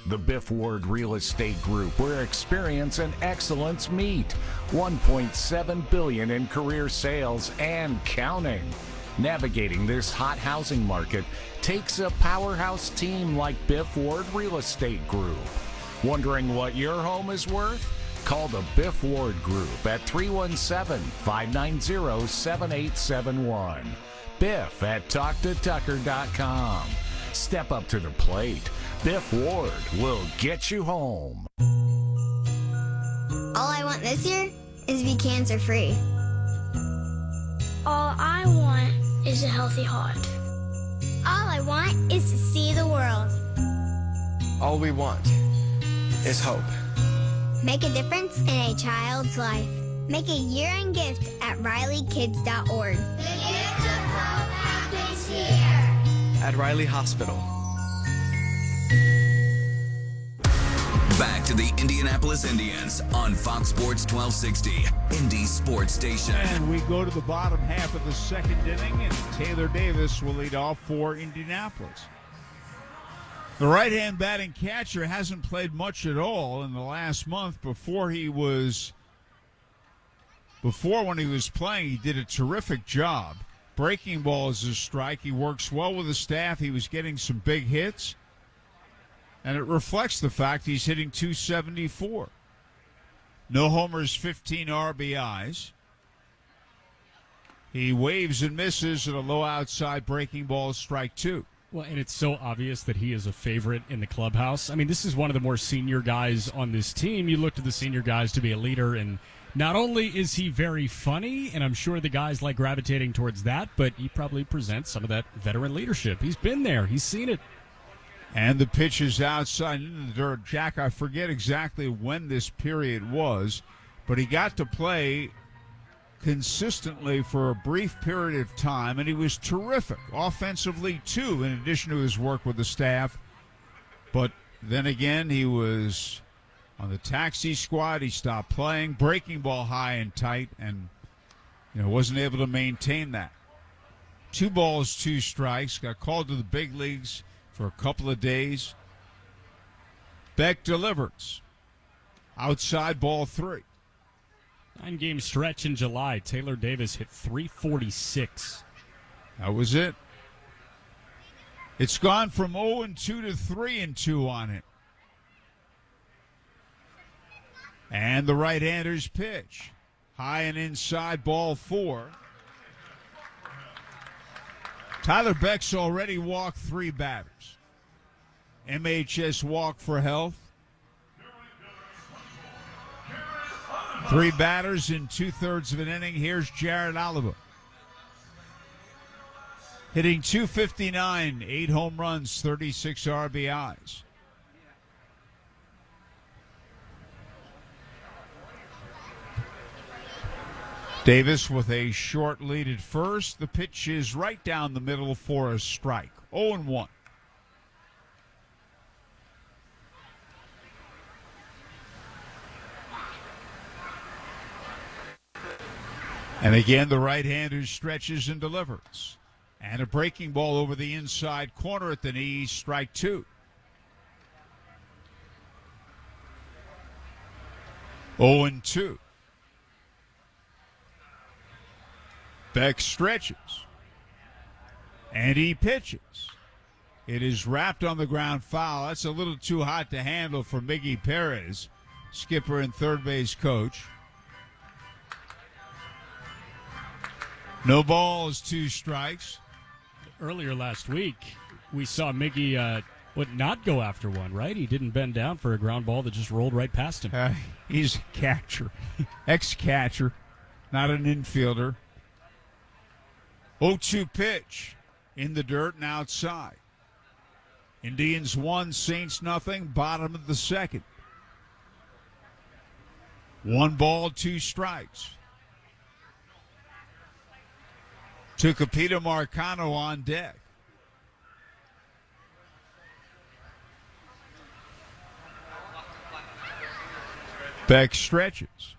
The Biff Ward Real Estate Group, where experience and excellence meet. $1.7 billion in career sales and counting. Navigating this hot housing market takes a powerhouse team like Biff Ward Real Estate Group. Wondering what your home is worth? Call the Biff Ward Group at 317-590-7871. Biff at TalkToTucker.com. Step up to the plate. Biff Ward will get you home. All I want this year is to be cancer-free. All I want is a healthy heart. All I want is to see the world. All we want is hope. Make a difference in a child's life. Make a year-end gift at RileyKids.org. The gift of hope happens here. At Riley Hospital. Back to the Indianapolis Indians on Fox Sports 1260, Indy Sports Station. And we go to the bottom half of the second inning, and Taylor Davis will lead off for Indianapolis. The right-hand batting catcher hasn't played much at all in the last month. Before when he was playing, he did a terrific job. Breaking ball is his strike. He works well with the staff. He was getting some big hits. And it reflects the fact he's hitting .274. No homers, 15 RBIs. He waves and misses at a low outside breaking ball, strike 2. Well, and it's so obvious that he is a favorite in the clubhouse. I mean, this is one of the more senior guys on this team. You look to the senior guys to be a leader, and not only is he very funny, and I'm sure the guys like gravitating towards that, but he probably presents some of that veteran leadership. He's been there. He's seen it. And the pitch is outside into the dirt. Jack, I forget exactly when this period was, but he got to play consistently for a brief period of time, and he was terrific offensively too, in addition to his work with the staff. But then again, he was on the taxi squad. He stopped playing, breaking ball high and tight, and wasn't able to maintain that. 2 balls, 2 strikes. Got called to the big leagues for a couple of days. Beck delivers. Outside ball 3. 9-game stretch in July. Taylor Davis hit .346. That was it. It's gone from 0-2 to 3-2 on him. And the right-hander's pitch. High and inside, ball 4. Tyler Beck's already walked 3 batters. MHS walk for health. 3 batters in 2/3 of an inning. Here's Jared Oliva. Hitting .259, 8 home runs, 36 RBIs. Davis with a short lead at first. The pitch is right down the middle for a strike. 0-1. And again, the right-hander stretches and delivers. And a breaking ball over the inside corner at the knee, strike 2. 0-2. Beck stretches. And he pitches. It is wrapped on the ground foul. That's a little too hot to handle for Miggy Perez, skipper and third base coach. No balls, 2 strikes. Earlier last week, we saw Miggy not go after one, right? He didn't bend down for a ground ball that just rolled right past him. He's a catcher, ex-catcher, not an infielder. 0-2 pitch in the dirt and outside. Indians 1, Saints nothing, bottom of the 2nd. 1 ball, 2 strikes. Tucupita Marcano on deck. Beck stretches.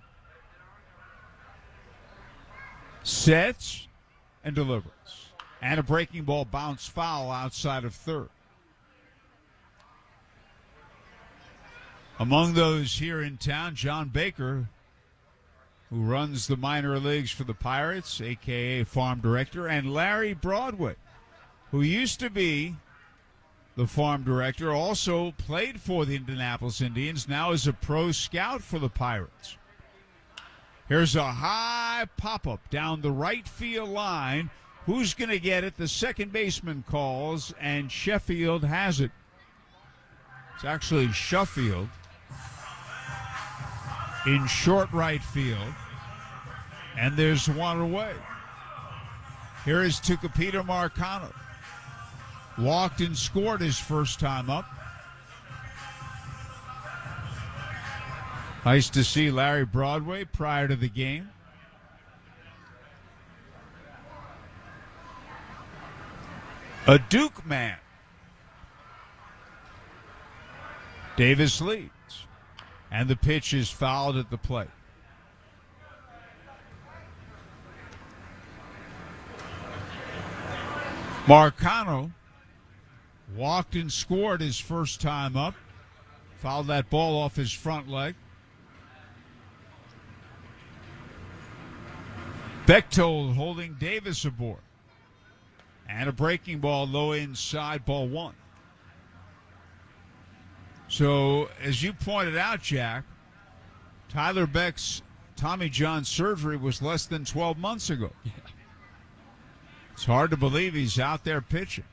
Sets and delivers. And a breaking ball bounce foul outside of third. Among those here in town, John Baker, who runs the minor leagues for the Pirates, a.k.a. farm director, and Larry Broadway, who used to be the farm director, also played for the Indianapolis Indians, now is a pro scout for the Pirates. Here's a high pop-up down the right field line. Who's going to get it? The second baseman calls, and Sheffield has it. It's actually Sheffield in short right field. And there's one away. Here is Tucupita Marcano. Walked and scored his first time up. Nice to see Larry Broadway prior to the game. A Duke man. Davis leads. And the pitch is fouled at the plate. Marcano walked and scored his first time up. Fouled that ball off his front leg. Bechtold holding Davis aboard. And a breaking ball low inside, ball 1. So, as you pointed out, Jack, Tyler Beck's Tommy John surgery was less than 12 months ago. Yeah. It's hard to believe he's out there pitching.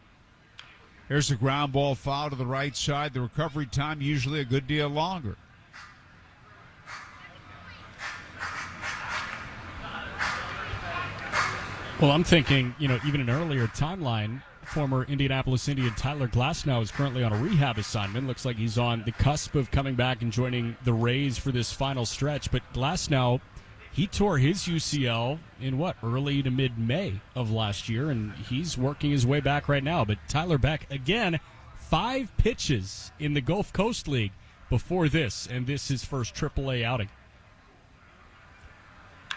Here's a ground ball foul to the right side. The recovery time usually a good deal longer. Well, I'm thinking, even an earlier timeline, former Indianapolis Indian Tyler Glasnow is currently on a rehab assignment. Looks like he's on the cusp of coming back and joining the Rays for this final stretch. But Glasnow, he tore his UCL in early to mid-May of last year, and he's working his way back right now. But Tyler Beck, again, 5 pitches in the Gulf Coast League before this, and this his first AAA outing.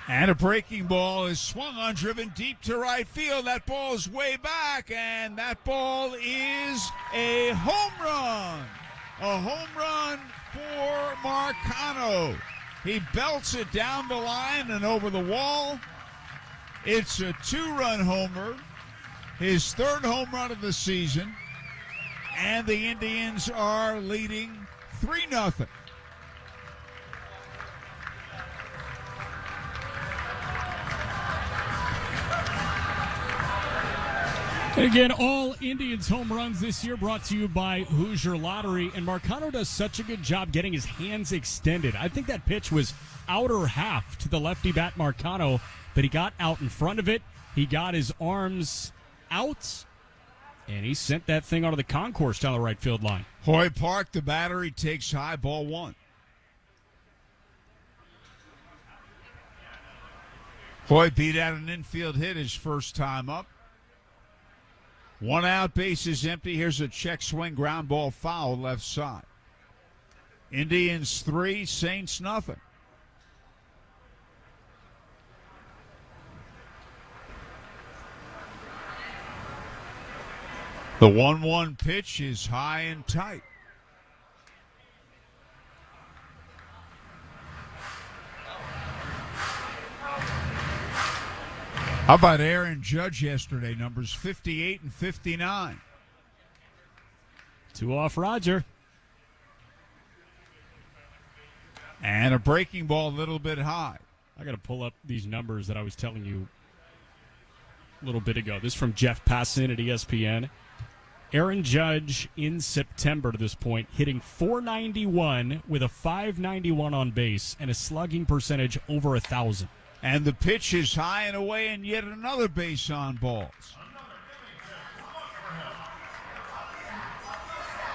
And a breaking ball is swung on, driven deep to right field. That ball is way back, and that ball is a home run. A home run for Marcano. He belts it down the line and over the wall. It's a 2-run homer, his 3rd home run of the season, and the Indians are leading 3-0. And again, all Indians home runs this year brought to you by Hoosier Lottery. And Marcano does such a good job getting his hands extended. I think that pitch was outer half to the lefty bat Marcano, but he got out in front of it. He got his arms out, and he sent that thing onto the concourse down the right field line. Hoy Park, the battery, takes high, ball 1. Hoy beat out an infield hit his first time up. 1 out, base is empty. Here's a check swing, ground ball foul left side. Indians 3, Saints nothing. The 1-1 pitch is high and tight. How about Aaron Judge yesterday? Numbers 58 and 59. 2 off Roger. And a breaking ball a little bit high. I got to pull up these numbers that I was telling you a little bit ago. This is from Jeff Passan at ESPN. Aaron Judge in September to this point, hitting .491 with a .591 on base and a slugging percentage over 1,000. And the pitch is high and away, and yet another base on balls.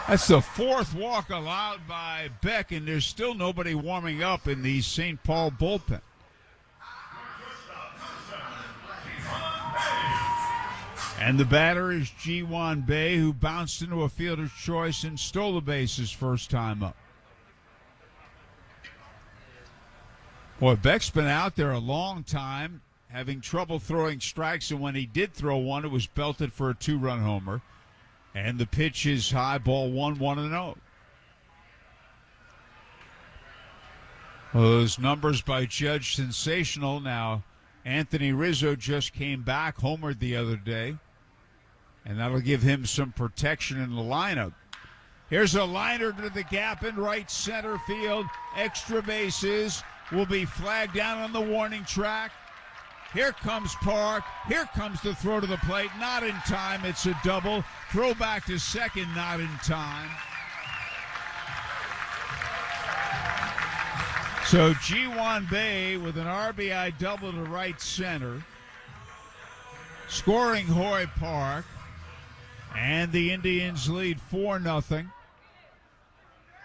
That's the 4th walk allowed by Beck, and there's still nobody warming up in the St. Paul bullpen. And the batter is Ji-Hwan Bae, who bounced into a fielder's choice and stole the base his first time up. Boy, Beck's been out there a long time, having trouble throwing strikes, and when he did throw one, it was belted for a 2-run homer. And the pitch is high, ball 1, 1-0. Well, those numbers by Judge, sensational. Now, Anthony Rizzo just came back, homered the other day, and that'll give him some protection in the lineup. Here's a liner to the gap in right center field. Extra bases. Will be flagged down on the warning track. Here comes Park. Here comes the throw to the plate. Not in time. It's a double. Throw back to second. Not in time. So Ji-Hwan Bae with an RBI double to right center. Scoring Hoy Park. And the Indians lead 4-0.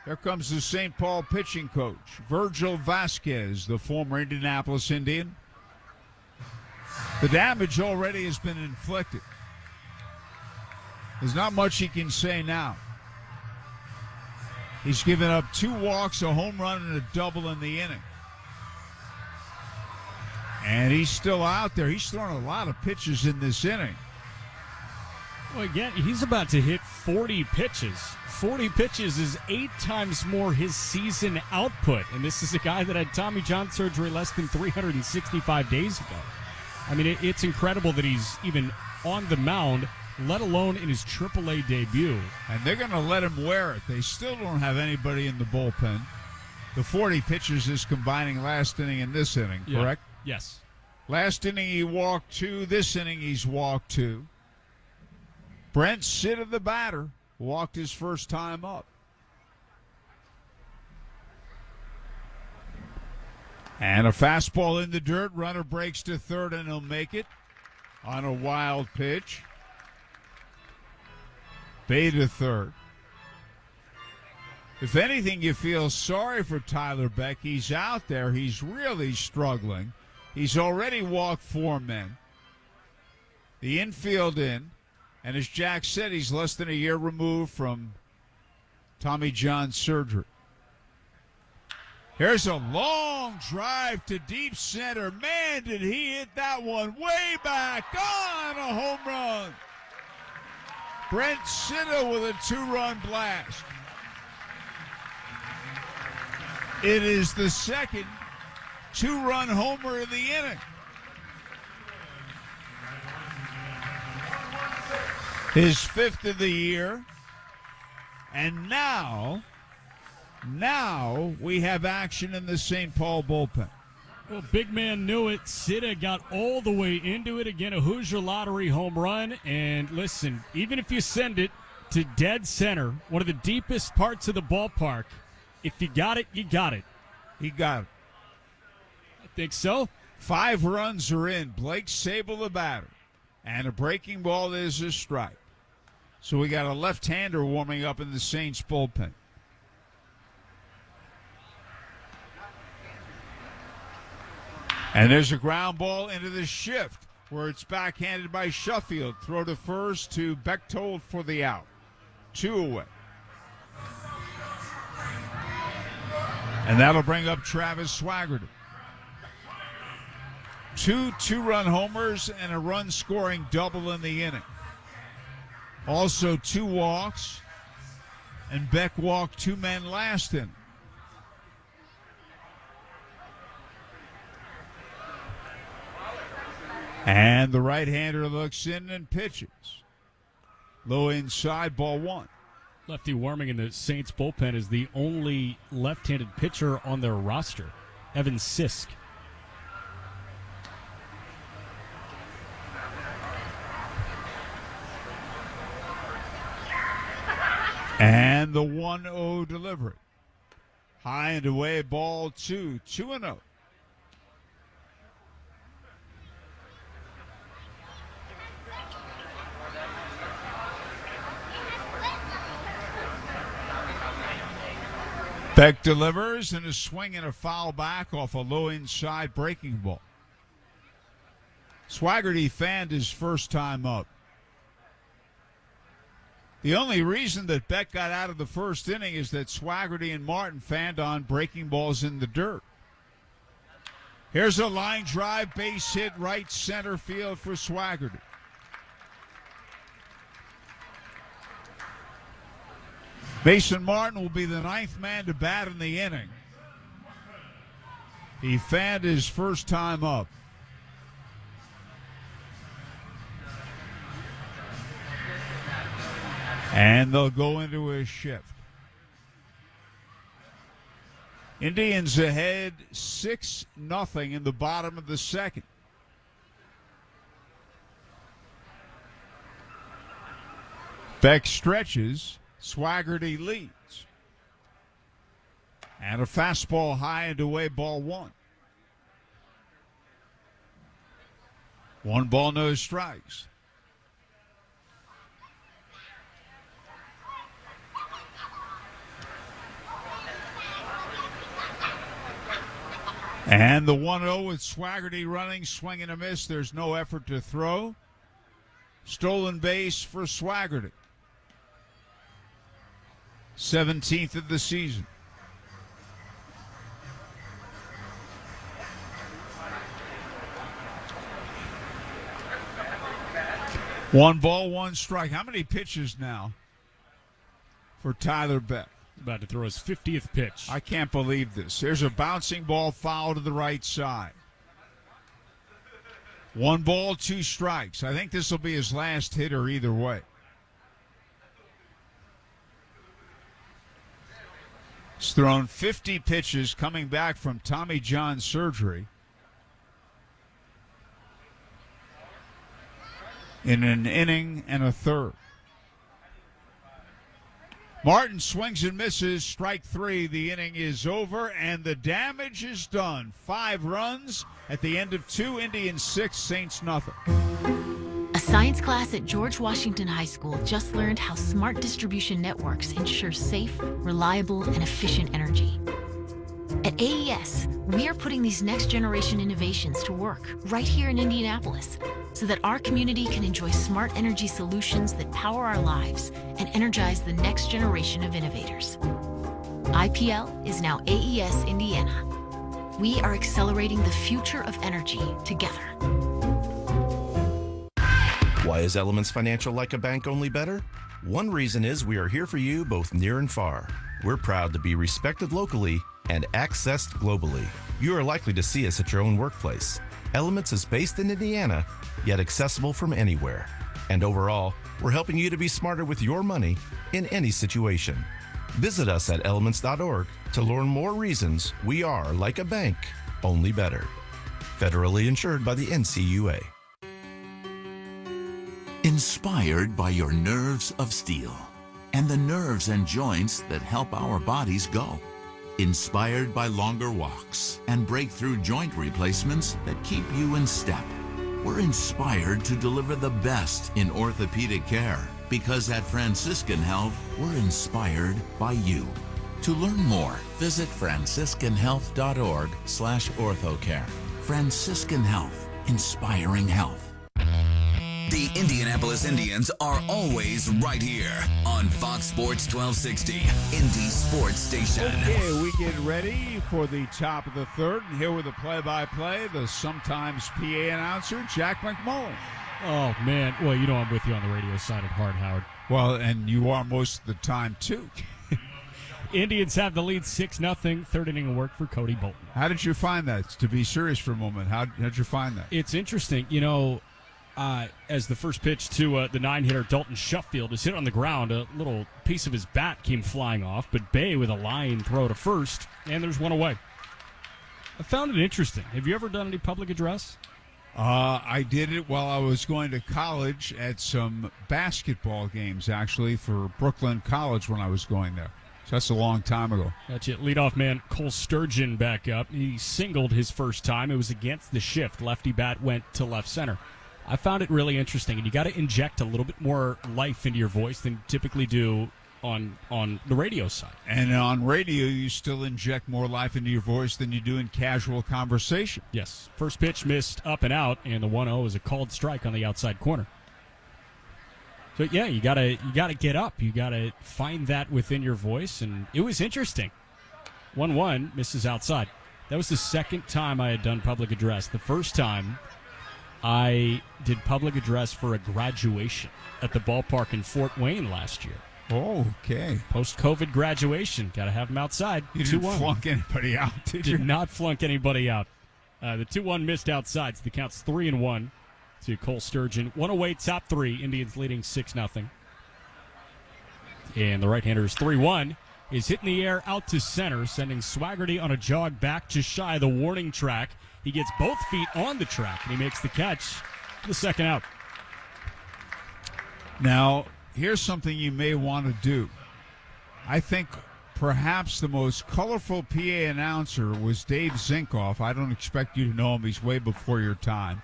Here comes the St. Paul pitching coach, Virgil Vasquez, the former Indianapolis Indian. The damage already has been inflicted. There's not much he can say now. He's given up 2 walks, a home run, and a double in the inning. And he's still out there. He's thrown a lot of pitches in this inning. Well, again, he's about to hit 40 pitches. 40 pitches is 8 times more his season output. And this is a guy that had Tommy John surgery less than 365 days ago. I mean, it's incredible that he's even on the mound, let alone in his AAA debut. And they're going to let him wear it. They still don't have anybody in the bullpen. The 40 pitches is combining last inning and this inning, correct? Yes. Last inning he walked 2. This inning he's walked 2. Brent Sitta, the batter, walked his first time up. And a fastball in the dirt. Runner breaks to third, and he'll make it on a wild pitch. Bae to third. If anything, you feel sorry for Tyler Beck. He's out there. He's really struggling. He's already walked 4 men. The infield in. And as Jack said, he's less than a year removed from Tommy John surgery. Here's a long drive to deep center. Man, did he hit that one way back. On a home run. Brent Sitta with a 2-run blast. It is the second two-run homer of the inning. His fifth of the year. And now we have action in the St. Paul bullpen. Well, big man knew it. Sitta got all the way into it. Again, a Hoosier Lottery home run. And listen, even if you send it to dead center, one of the deepest parts of the ballpark, if you got it, you got it. He got it. I think so. 5 runs are in. Blake Sable the batter. And a breaking ball is a strike. So we got a left-hander warming up in the Saints bullpen. And there's a ground ball into the shift where it's backhanded by Sheffield. Throw to first to Bechtold for the out. 2 away. And that'll bring up Travis Swaggerty. 2 two-run homers and a run-scoring double in the inning. Also 2 walks, and Beck walked 2 men last inning. And the right-hander looks in and pitches. Low inside, ball 1. Lefty warming in the Saints bullpen is the only left-handed pitcher on their roster, Evan Sisk. And the 1-0 delivery. High and away, ball 2. 2-0. Beck delivers and a swing and a foul back off a low inside breaking ball. Swaggerty fanned his first time up. The only reason that Beck got out of the first inning is that Swaggerty and Martin fanned on breaking balls in the dirt. Here's a line drive, base hit, right center field for Swaggerty. Mason Martin will be the 9th man to bat in the inning. He fanned his first time up. And they'll go into a shift. Indians ahead 6-0 in the bottom of the second. Beck stretches. Swaggerty leads. And a fastball high and away, ball 1. 1 ball, no strikes. And the 1-0 with Swaggerty running, swing and a miss. There's no effort to throw. Stolen base for Swaggerty. 17th of the season. One ball, 1 strike. How many pitches now for Tyler Beck? About to throw his 50th pitch. I can't believe this. There's a bouncing ball foul to the right side. 1 ball, 2 strikes. I think this will be his last hitter either way. He's thrown 50 pitches coming back from Tommy John surgery in an inning and a third. Martin swings and misses, strike 3. The inning is over, and the damage is done. 5 runs at the end of 2, Indians 6, Saints nothing. A science class at George Washington High School just learned how smart distribution networks ensure safe, reliable, and efficient energy. At AES, we are putting these next-generation innovations to work right here in Indianapolis so that our community can enjoy smart energy solutions that power our lives and energize the next generation of innovators. IPL is now AES Indiana. We are accelerating the future of energy together. Why is Elements Financial like a bank, only better? One reason is we are here for you both near and far. We're proud to be respected locally and accessed globally. You are likely to see us at your own workplace. Elements is based in Indiana, yet accessible from anywhere. And overall, we're helping you to be smarter with your money in any situation. Visit us at elements.org to learn more reasons we are like a bank, only better. Federally insured by the NCUA. Inspired by your nerves of steel and the nerves and joints that help our bodies go. Inspired by longer walks and breakthrough joint replacements that keep you in step. We're inspired to deliver the best in orthopedic care because at Franciscan Health, we're inspired by you. To learn more, visit franciscanhealth.org/orthocare. Franciscan Health, inspiring health. The Indianapolis Indians are always right here on Fox Sports 1260, Indy Sports Station. Okay, we get ready for the top of the third. And here with the play-by-play, the sometimes PA announcer, Jack McMullen. Oh, man. Well, you know I'm with you on the radio side at heart, Howard. Well, and you are most of the time, too. Indians have the lead 6-0, third inning of work for Cody Bolton. How did you find that? To be serious for a moment, how did you find that? It's interesting. You know, as the first pitch to the 9-hitter Dalton Shuffield is hit on the ground, a little piece of his bat came flying off, but Bay with a line throw to first, and there's one away. I found it interesting. Have you ever done any public address? I did it while I was going to college at some basketball games, actually, for Brooklyn College when I was going there. So that's a long time ago. That's it. Leadoff man Cole Sturgeon back up. He singled his first time. It was against the shift. Lefty bat went to left center. I found it really interesting, and you got to inject a little bit more life into your voice than you typically do on the radio side. And on radio, you still inject more life into your voice than you do in casual conversation. Yes. First pitch missed up and out, and the 1-0 is a called strike on the outside corner. So yeah, you gotta get up. You gotta find that within your voice, and it was interesting. 1-1 misses outside. That was the second time I had done public address. The first time I did public address for a graduation at the ballpark in Fort Wayne last year. Oh, okay. Post-COVID graduation. Got to have them outside. You didn't flunk anybody out, did you? Did not flunk anybody out. The 2-1 missed outside, so the count's 3-1 to Cole Sturgeon. One away, top three. Indians leading 6-0. And the right-hander is 3-1. Is hit in the air out to center, sending Swaggerty on a jog back to shy the warning track. He gets both feet on the track, and he makes the catch for the second out. Now, here's something you may want to do. I think perhaps the most colorful PA announcer was Dave Zinkoff. I don't expect you to know him. He's way before your time.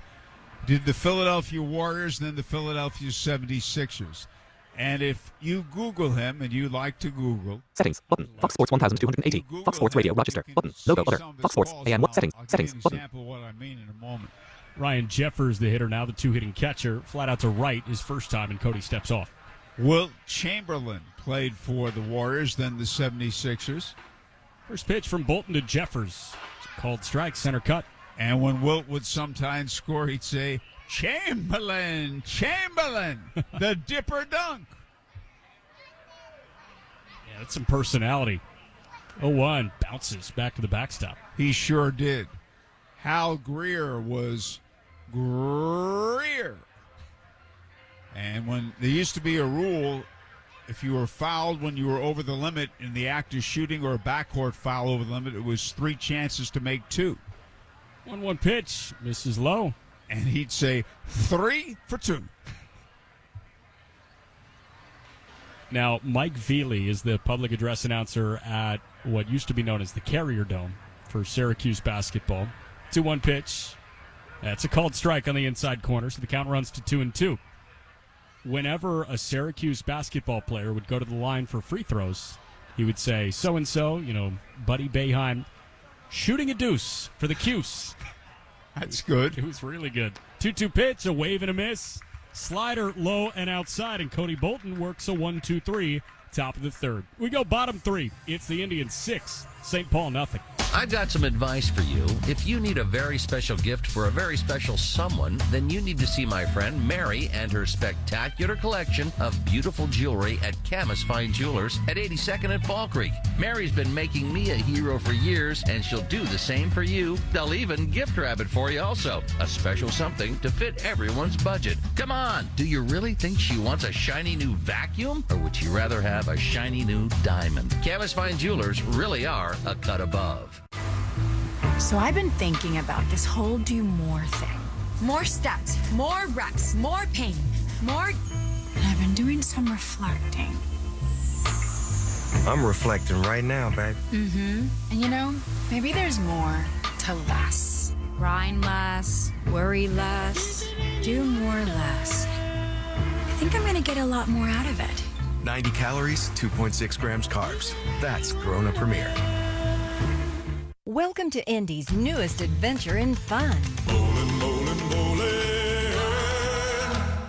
Did the Philadelphia Warriors and then the Philadelphia 76ers. And if you Google him, and you like to Google... Settings, button, Fox Sports 1280, Fox Sports Radio, Rochester, button, logo, other, Fox Sports, AM, settings, settings, button. I'll give you an example of what I mean in a moment. Ryan Jeffers, the hitter, now the two-hitting catcher, flat out to right, his first time, and Cody steps off. Wilt Chamberlain played for the Warriors, then the 76ers. First pitch from Bolton to Jeffers. Called strike, center cut. And when Wilt would sometimes score, he'd say, Chamberlain, Chamberlain, the dipper dunk. Yeah, that's some personality. 0-1, bounces back to the backstop. He sure did. Hal Greer was Greer. And when there used to be a rule, if you were fouled when you were over the limit in the act of shooting or a backcourt foul over the limit, it was 3 chances to make 2. 1-1 pitch, misses low. And he'd say 3 for 2. Now, Mike Veely is the public address announcer at what used to be known as the Carrier Dome for Syracuse basketball. 2-1 pitch. That's a called strike on the inside corner, so the count runs to 2-2. Whenever a Syracuse basketball player would go to the line for free throws, he would say, so-and-so, Buddy Boeheim, shooting a deuce for the Cuse. That's good. It was really good. 2-2 pitch, a wave and a miss. Slider low and outside, and Cody Bolton works a 1-2-3, top of the third. We go bottom 3. It's the Indians 6, St. Paul nothing. I've got some advice for you. If you need a very special gift for a very special someone, then you need to see my friend Mary and her spectacular collection of beautiful jewelry at Camus Fine Jewelers at 82nd and Fall Creek. Mary's been making me a hero for years, and she'll do the same for you. They'll even gift wrap it for you also. A special something to fit everyone's budget. Come on, do you really think she wants a shiny new vacuum? Or would you rather have a shiny new diamond? Camus Fine Jewelers really are a cut above. So I've been thinking about this whole do more thing. More steps, more reps, more pain, more... And I've been doing some reflecting. I'm reflecting right now, babe. Mm-hmm. And you know, maybe there's more to less. Grind less, worry less, do more less. I think I'm gonna get a lot more out of it. 90 calories, 2.6 grams carbs. That's Corona Premier. Welcome to Indy's newest adventure in fun.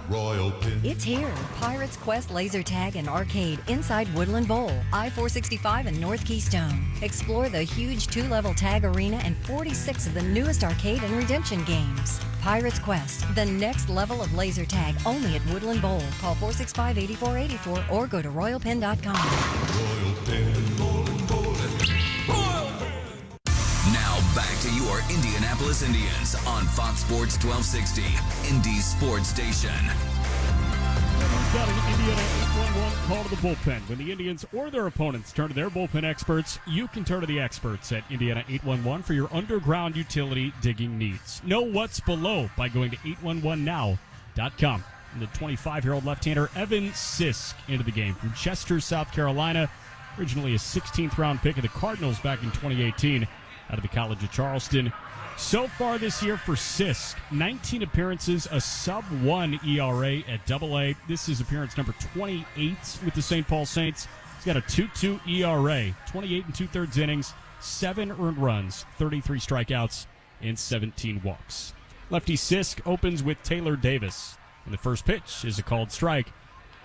Royal Pin. It's here, Pirates Quest Laser Tag and Arcade inside Woodland Bowl, I-465 and North Keystone. Explore the huge 2-level tag arena and 46 of the newest arcade and redemption games. Pirates Quest, the next level of laser tag, only at Woodland Bowl. Call 465-8484 or go to royalpin.com. Royal Pin, bowling, bowling. Now back to your Indianapolis Indians on Fox Sports 1260, Indy's sports station. We've got an Indiana 811 call to the bullpen. When the Indians or their opponents turn to their bullpen experts, you can turn to the experts at Indiana 811 for your underground utility digging needs. Know what's below by going to 811now.com. And the 25-year-old left-hander Evan Sisk into the game from Chester, South Carolina. Originally a 16th round pick of the Cardinals back in 2018 out of the College of Charleston. So far this year for Sisk, 19 appearances, a sub-1 ERA at AA. This is appearance number 28 with the St. Paul Saints. He's got a 2.2 ERA, 28 and 2/3 innings, 7 earned runs, 33 strikeouts, and 17 walks. Lefty Sisk opens with Taylor Davis. And the first pitch is a called strike.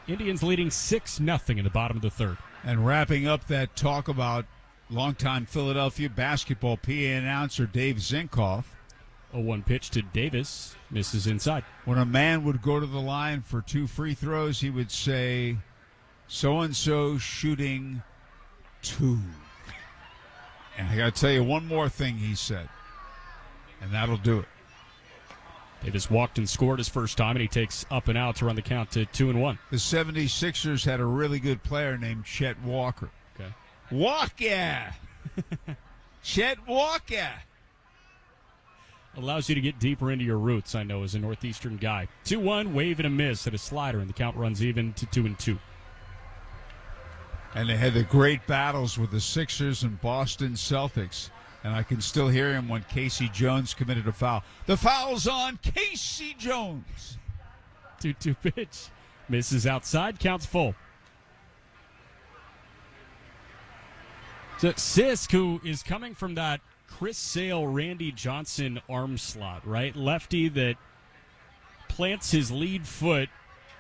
Indians leading 6-0 in the bottom of the third. And wrapping up that talk about longtime Philadelphia basketball PA announcer Dave Zinkoff. A 1 pitch to Davis, misses inside. When a man would go to the line for 2 free throws, he would say, so-and-so shooting 2. And I got to tell you one more thing he said, and that'll do it. Davis walked and scored his first time, and he takes up and out to run the count to 2-1. The 76ers had a really good player named Chet Walker. Okay. Walker! Chet Walker! Allows you to get deeper into your roots, I know, as a Northeastern guy. 2-1, wave and a miss at a slider, and the count runs even to 2-2. And they had the great battles with the Sixers and Boston Celtics. And I can still hear him when Casey Jones committed a foul. The foul's on Casey Jones. 2-2 pitch. Misses outside, counts full. So Sisk, who is coming from that Chris Sale, Randy Johnson arm slot, right? Lefty that plants his lead foot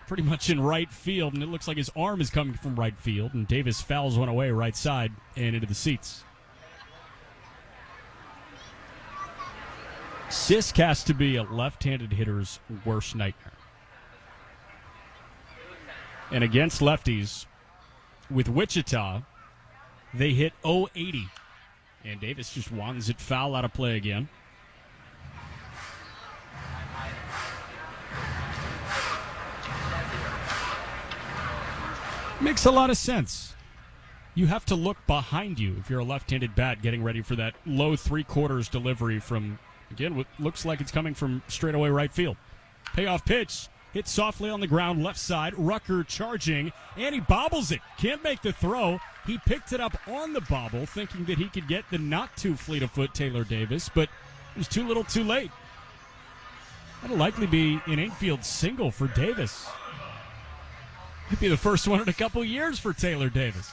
pretty much in right field, and it looks like his arm is coming from right field, and Davis fouls one away right side and into the seats. Sisk has to be a left-handed hitter's worst nightmare. And against lefties, with Wichita, they hit .080. And Davis just wands it foul out of play again. Makes a lot of sense. You have to look behind you if you're a left-handed bat getting ready for that low three-quarters delivery from, again, what looks like it's coming from straightaway right field. Payoff pitch, hit softly on the ground, left side. Rucker charging, and he bobbles it. Can't make the throw. He picked it up on the bobble, thinking that he could get the not too fleet of foot Taylor Davis, but it was too little too late. That'll likely be an infield single for Davis. Might be the first one in a couple years for Taylor Davis.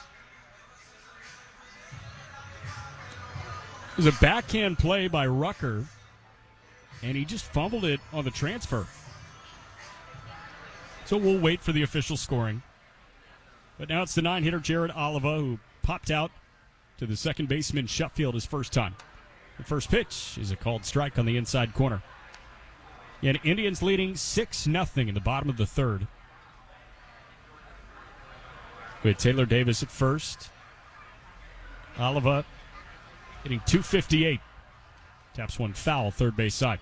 It was a backhand play by Rucker, and he just fumbled it on the transfer. So we'll wait for the official scoring. But now it's the 9-hitter Jared Oliva who popped out to the second baseman, Sheffield, his first time. The first pitch is a called strike on the inside corner. And Indians leading 6-0 in the bottom of the third. With Taylor Davis at first. Oliva hitting .258. Taps one foul, third base side.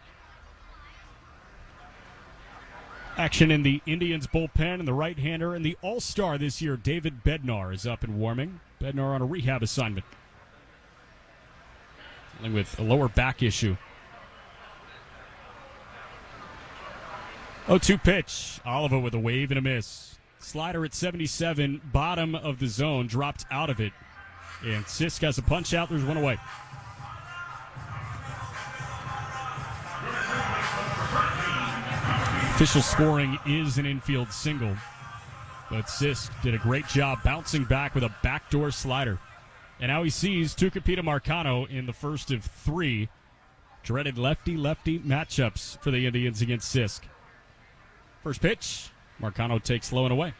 Action in the Indians bullpen, and the right-hander and the all-star this year, David Bednar, is up and warming. Bednar on a rehab assignment. Dealing with a lower back issue. 0-2 pitch. Oliva with a wave and a miss. Slider at 77, bottom of the zone, dropped out of it. And Sisk has a punch out. There's one away. Official scoring is an infield single. But Sisk did a great job bouncing back with a backdoor slider. And now he sees Tucupita Marcano in the first of three dreaded lefty-lefty matchups for the Indians against Sisk. First pitch, Marcano takes low and away.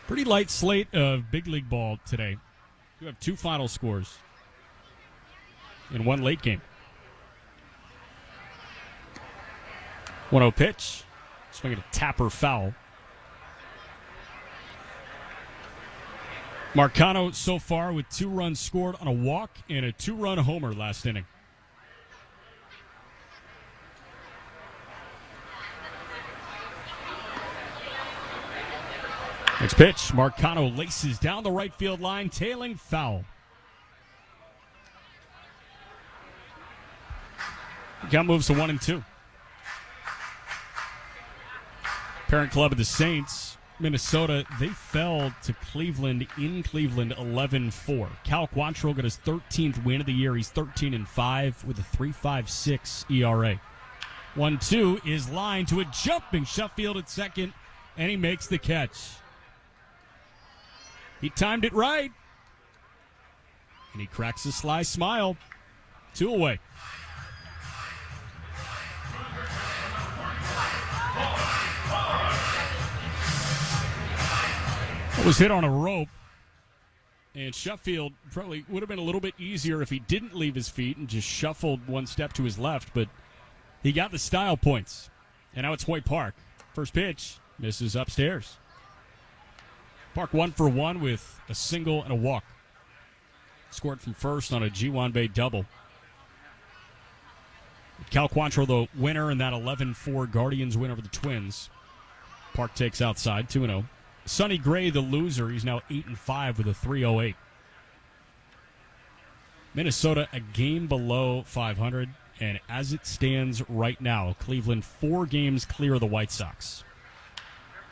Pretty light slate of big league ball today. You have two final scores in one late game. 1-0 pitch. Swinging a tapper foul. Marcano so far with 2 runs scored on a walk and a 2-run homer last inning. Next pitch, Marcano laces down the right field line, tailing foul. The count moves to 1-2. Parent club of the Saints, Minnesota, they fell to Cleveland in Cleveland 11-4. Cal Quantrill got his 13th win of the year. He's 13-5 with a 3.56 ERA. 1-2 is lined to a jumping Sheffield at second, and he makes the catch. He timed it right, and he cracks a sly smile. 2 away. Was hit on a rope, and Sheffield probably would have been a little bit easier if he didn't leave his feet and just shuffled one step to his left, but he got the style points. And now it's Hoyt Park. First pitch, misses upstairs. Park 1 for 1 with a single and a walk. Scored from first on a G1 double. Cal Quantrill, the winner in that 11-4 Guardians win over the Twins. Park takes outside, 2-0. Sonny Gray, the loser, he's now 8-5 with a 3.08. Minnesota a game below 500, and as it stands right now, Cleveland 4 games clear of the White Sox.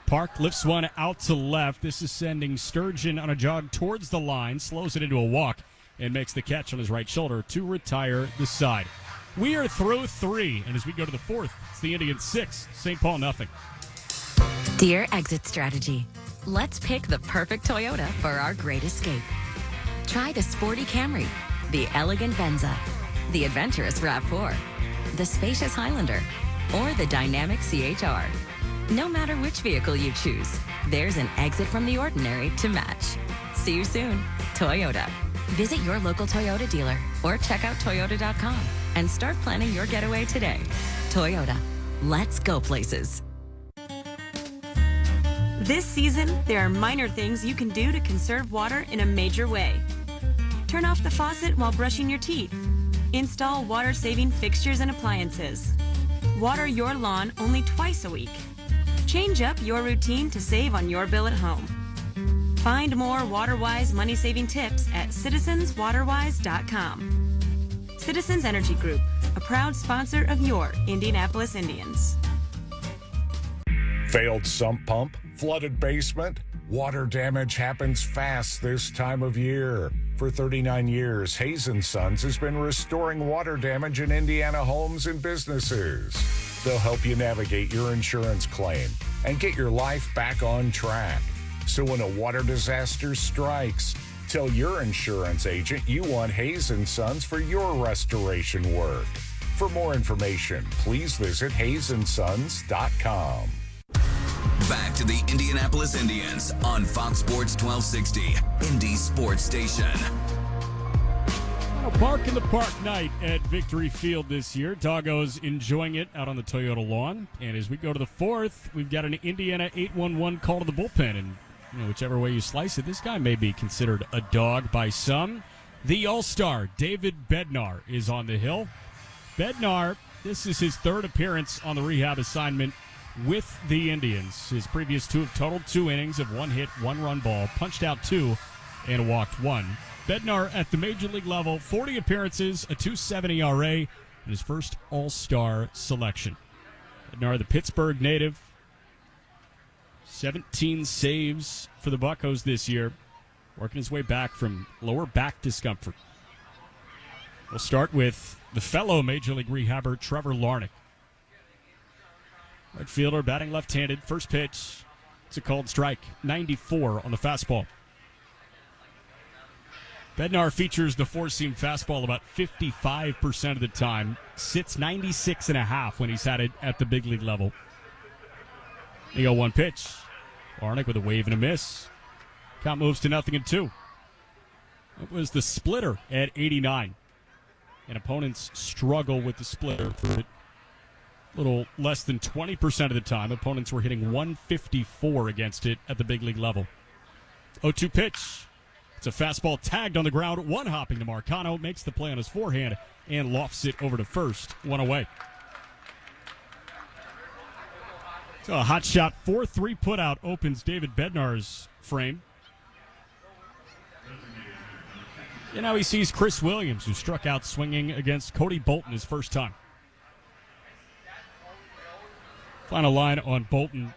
Park lifts one out to left. This is sending Sturgeon on a jog towards the line, slows it into a walk, and makes the catch on his right shoulder to retire the side. We are through 3, and as we go to the 4th, it's the Indians 6, St. Paul nothing. Dear Exit Strategy, let's pick the perfect Toyota for our great escape. Try the sporty Camry, the elegant Venza, the adventurous RAV4, the spacious Highlander, or the dynamic CHR. No matter which vehicle you choose, there's an exit from the ordinary to match. See you soon, Toyota. Visit your local Toyota dealer or check out Toyota.com and start planning your getaway today. Toyota, let's go places. This season, there are minor things you can do to conserve water in a major way. Turn off the faucet while brushing your teeth. Install water-saving fixtures and appliances. Water your lawn only twice a week. Change up your routine to save on your bill at home. Find more water-wise money-saving tips at citizenswaterwise.com. Citizens Energy Group, a proud sponsor of your Indianapolis Indians. Failed sump pump? Flooded basement? Water damage happens fast this time of year. For 39 years, Hayes & Sons has been restoring water damage in Indiana homes and businesses. They'll help you navigate your insurance claim and get your life back on track. So when a water disaster strikes, tell your insurance agent you want Hayes & Sons for your restoration work. For more information, please visit HayesandSons.com. Back to the Indianapolis Indians on Fox Sports 1260, Indy Sports Station. A Bark in the Park night at Victory Field this year. Doggos enjoying it out on the Toyota lawn. And as we go to the fourth, we've got an Indiana 8-1-1 call to the bullpen. And whichever way you slice it, this guy may be considered a dog by some. The All-Star, David Bednar, is on the hill. Bednar, this is his third appearance on the rehab assignment with the Indians. His previous two have totaled 2 innings of 1 hit, 1 run ball, punched out 2, and walked 1. Bednar at the major league level, 40 appearances, a 2.70 ERA, and his first All-Star selection. Bednar, the Pittsburgh native, 17 saves for the Buccos this year, working his way back from lower back discomfort. We'll start with the fellow Major League rehabber, Trevor Larnach. Right fielder, batting left-handed, first pitch. It's a called strike, 94 on the fastball. Bednar features the four-seam fastball about 55% of the time. Sits 96.5 when he's had it at the big league level. The 0-1 pitch. Larnach with a wave and a miss. Count moves to 0-2. It was the splitter at 89. And opponents struggle with the splitter for a little less than 20% of the time. Opponents were hitting 154 against it at the big league level. 0-2 pitch. It's a fastball tagged on the ground, one hopping to Marcano, makes the play on his forehand, and lofts it over to first, 1 away. So a hot shot 4-3 putout opens David Bednar's frame. And now he sees Chris Williams, who struck out swinging against Cody Bolton his first time. Final line on Bolton.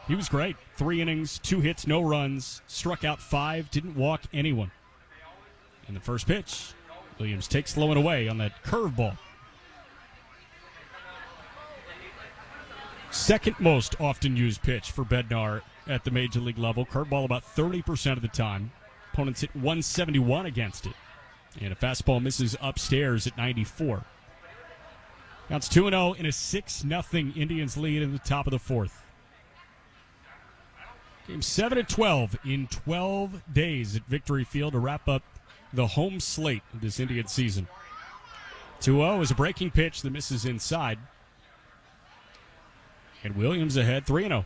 He was great. 3 innings, 2 hits, no runs, struck out 5, didn't walk anyone. In the first pitch, Williams takes low and away on that curveball. Second most often used pitch for Bednar at the major league level. Curveball about 30% of the time. Opponents hit 171 against it. And a fastball misses upstairs at 94. Counts 2-0 in a 6-0 Indians lead in the top of the fourth. Game 7-12 in 12 days at Victory Field to wrap up the home slate of this Indian season. 2-0 is a breaking pitch that misses inside. And Williams ahead 3-0.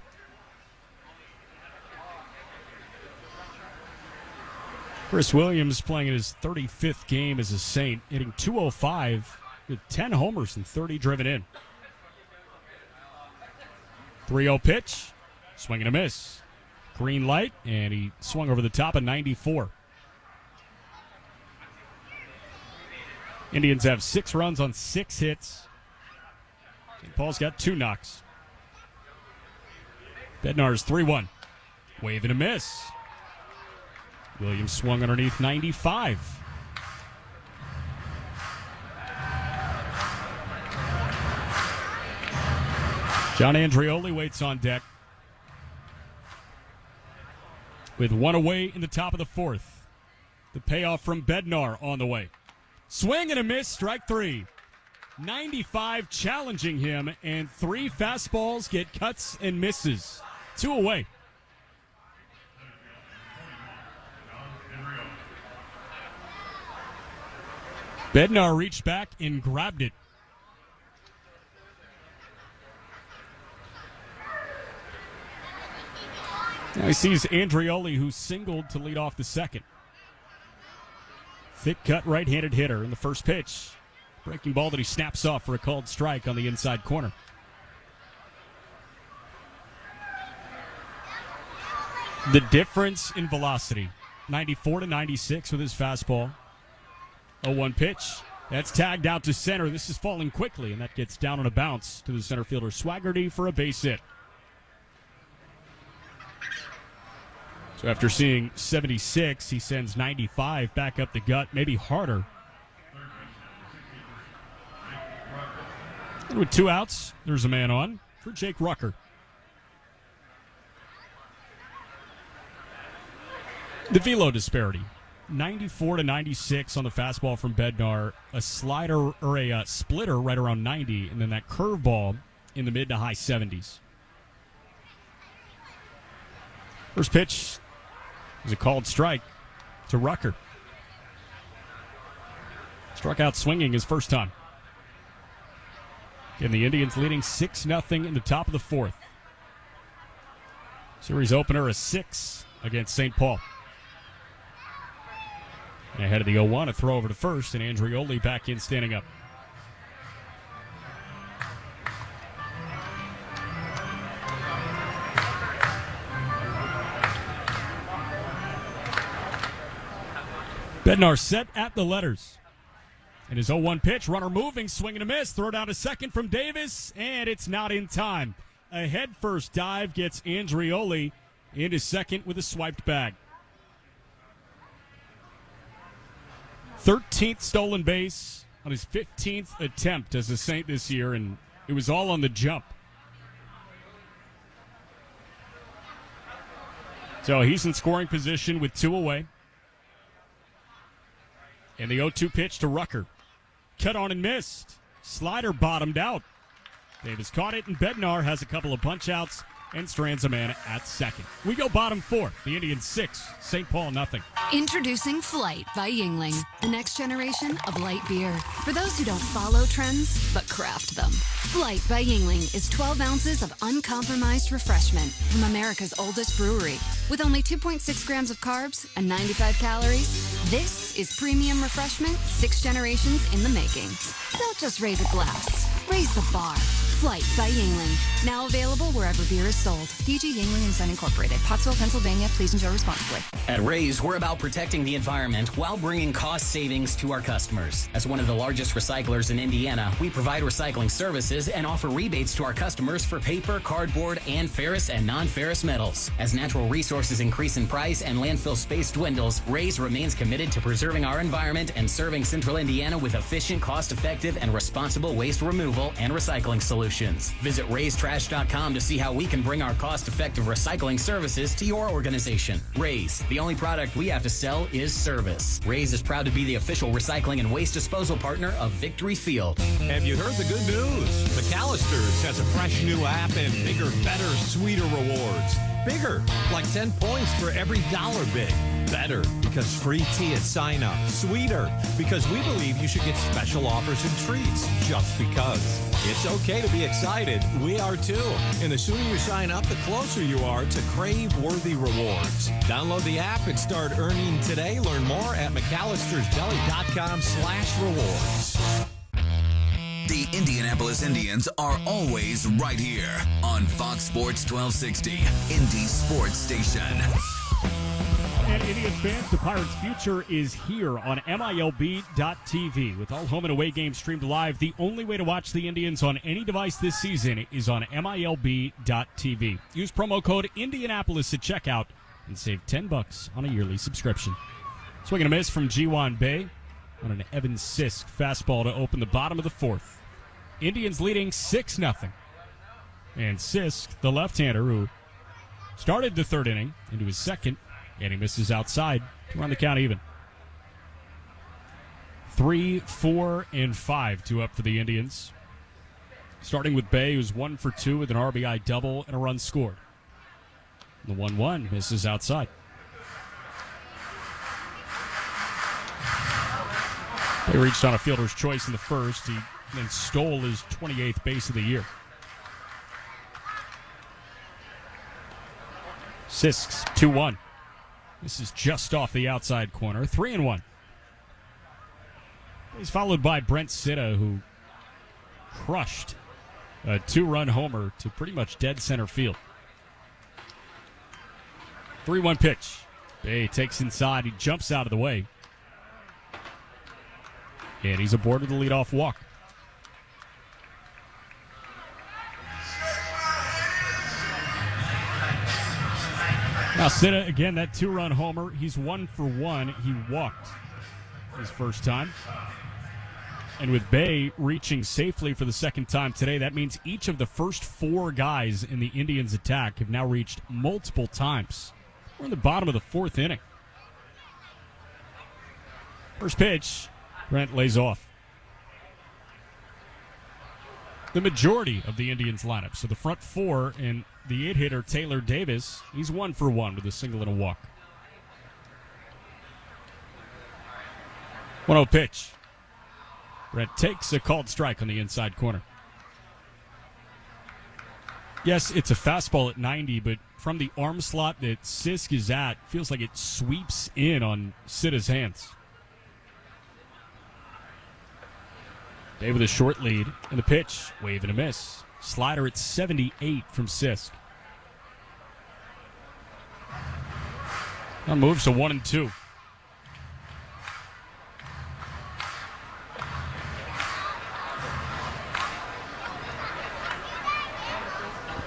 Chris Williams playing in his 35th game as a Saint, hitting .205 with 10 homers and 30 driven in. 3-0 pitch, swing and a miss. Green light, and he swung over the top of 94. Indians have 6 runs on 6 hits. St. Paul's got 2 knocks. Bednar's 3-1. Wave and a miss. Williams swung underneath 95. John Andreoli waits on deck. With 1 away in the top of the fourth. The payoff from Bednar on the way. Swing and a miss, strike 3. 95 challenging him, and 3 fastballs get cuts and misses. 2 away. Bednar reached back and grabbed it. Now he sees Andreoli, who singled to lead off the second. Thick cut right-handed hitter in the first pitch. Breaking ball that he snaps off for a called strike on the inside corner. The difference in velocity. 94 to 96 with his fastball. 0-1 pitch. That's tagged out to center. This is falling quickly, and that gets down on a bounce to the center fielder Swaggerty for a base hit. So after seeing 76, he sends 95 back up the gut, maybe harder. And with 2 outs, there's a man on for Jake Rucker. The velo disparity. 94 to 96 on the fastball from Bednar, a slider or a splitter right around 90, and then that curveball in the mid to high 70s. First pitch is a called strike to Rucker. Struck out swinging his first time. And the Indians leading 6-0 in the top of the fourth. Series opener a 6 against St. Paul. And ahead of the 0-1, a throw over to first, and Andrioli back in standing up. Bednar set at the letters. And his 0-1 pitch, runner moving, swing and a miss. Throw down to second from Davis, and it's not in time. A head-first dive gets Andrioli into second with a swiped bag. 13th stolen base on his 15th attempt as a Saint this year, and it was all on the jump. So he's in scoring position with 2 away. And the 0-2 pitch to Rucker. Cut on and missed. Slider bottomed out. Davis caught it, and Bednar has a couple of punch-outs and strands a man at second. We go bottom 4. The Indians 6, St. Paul nothing. Introducing Flight by Yingling, the next generation of light beer. For those who don't follow trends, but craft them. Flight by Yingling is 12 ounces of uncompromised refreshment from America's oldest brewery. With only 2.6 grams of carbs and 95 calories, this is premium refreshment 6 generations in the making. Don't just raise a glass, raise the bar. Flight by Yingling. Now available wherever beer is sold. DG Yingling and Son Incorporated. Pottsville, Pennsylvania. Please enjoy responsibly. At Raise, we're about protecting the environment while bringing cost savings to our customers. As one of the largest recyclers in Indiana, we provide recycling services and offer rebates to our customers for paper, cardboard, and ferrous and non-ferrous metals. As natural resources increase in price and landfill space dwindles, Raise remains committed to preserving our environment and serving Central Indiana with efficient, cost-effective, and responsible waste removal and recycling solutions. Visit raisetrash.com to see how we can bring our cost-effective recycling services to your organization. Raise, the only product we have to sell is service. Raise is proud to be the official recycling and waste disposal partner of Victory Field. Have you heard the good news? McAllister's has a fresh new app and bigger, better, sweeter rewards. Bigger, like 10 points for every dollar bid. Better, because free tea at sign up. Sweeter, because we believe you should get special offers and treats just because. It's okay to be excited. We are too. And the sooner you sign up, the closer you are to crave-worthy rewards. Download the app and start earning today. Learn more at McAllistersDeli.com/rewards. The Indianapolis Indians are always right here on Fox Sports 1260, Indy Sports Station. And Indians fans, the Pirates' future is here on MILB.TV. With all home and away games streamed live, the only way to watch the Indians on any device this season is on MILB.TV. Use promo code Indianapolis at checkout and save $10 on a yearly subscription. Swing and a miss from Ji-Wan Bae on an Evan Sisk fastball to open the bottom of the fourth. Indians leading 6-0. And Sisk, the left-hander who started the third inning into his second, and he misses outside to run the count even. 3, 4, and 5 to up for the Indians. Starting with Bae, who's 1 for 2 with an RBI double and a run scored. The 1-1 misses outside. They reached on a fielder's choice in the first. He then stole his 28th base of the year. Sisk's 2-1. This is just off the outside corner. 3-1. He's followed by Brent Sitta, who crushed a 2-run homer to pretty much dead center field. 3-1 pitch. Bae takes inside. He jumps out of the way. And he's aboard with the leadoff walk. Now, Sitta, again, that 2-run homer. He's 1 for 1. He walked his first time. And with Bae reaching safely for the second time today, that means each of the first 4 guys in the Indians' attack have now reached multiple times. We're in the bottom of the fourth inning. First pitch, Brent lays off. the majority of the Indians lineup. So the front four and the 8-hitter Taylor Davis, he's 1 for 1 with a single and a walk. 1-0 pitch. Brett takes a called strike on the inside corner. Yes, it's a fastball at 90, but from the arm slot that Sisk is at, feels like it sweeps in on Sitta's hands. Day with a short lead, and the pitch, wave and a miss. Slider at 78 from Sisk. Now moves to 1-2.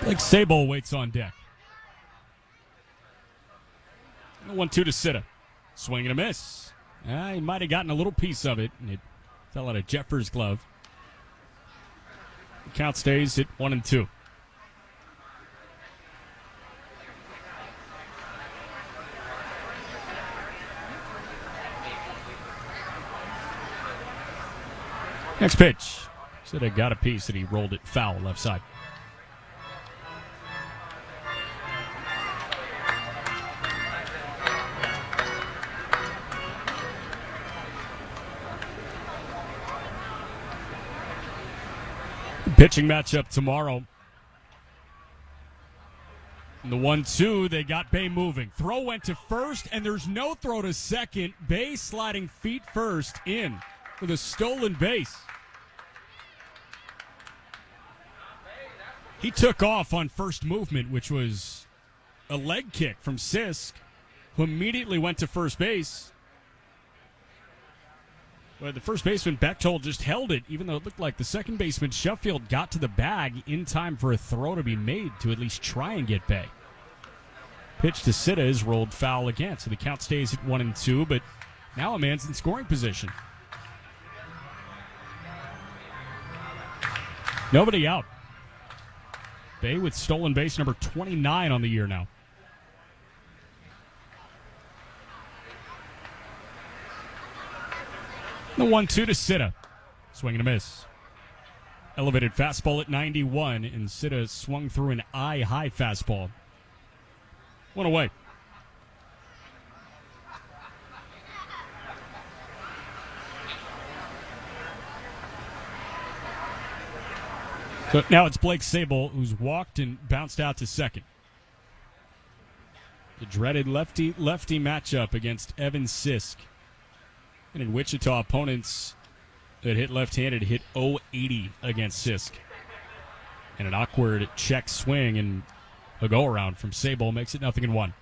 Blake Sable waits on deck. 1-2 to Sitta. Swing and a miss. He might have gotten a little piece of it, and it fell out of Jeffers' glove. The count stays at 1-2. Next pitch. Sitta got a piece, and he rolled it foul left side. Pitching matchup tomorrow. In the 1-2, they got Bay moving. Throw went to first, and there's no throw to second. Bay sliding feet first in with a stolen base. He took off on first movement, which was a leg kick from Sisk, who immediately went to first base. But the first baseman, Bechtold, just held it, even though it looked like the second baseman, Sheffield, got to the bag in time for a throw to be made to at least try and get Bay. Pitch to Sitta is rolled foul again, so the count stays at 1-2, but now a man's in scoring position. Nobody out. Bay with stolen base number 29 on the year now. The 1-2 to Sitta. Swing and a miss. Elevated fastball at 91, and Sitta swung through an eye-high fastball. One away. So now it's Blake Sable, who's walked and bounced out to second. The dreaded lefty-lefty matchup against Evan Sisk. And in Wichita, opponents that hit left-handed hit 0-80 against Sisk. And an awkward check swing and a go-around from Sable makes it 0-1.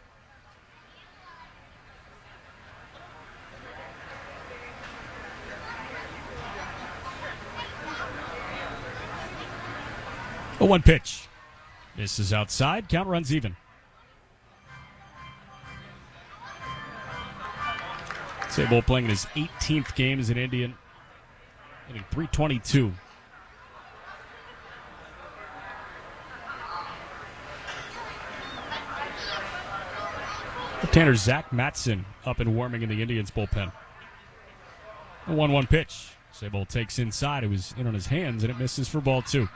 A 1 pitch. This is outside. Count runs even. Sable playing in his 18th game as an Indian, hitting .322. Left-hander Zach Matson up and warming in the Indians bullpen. A 1-1 pitch. Sable takes inside. It was in on his hands, and it misses for ball 2.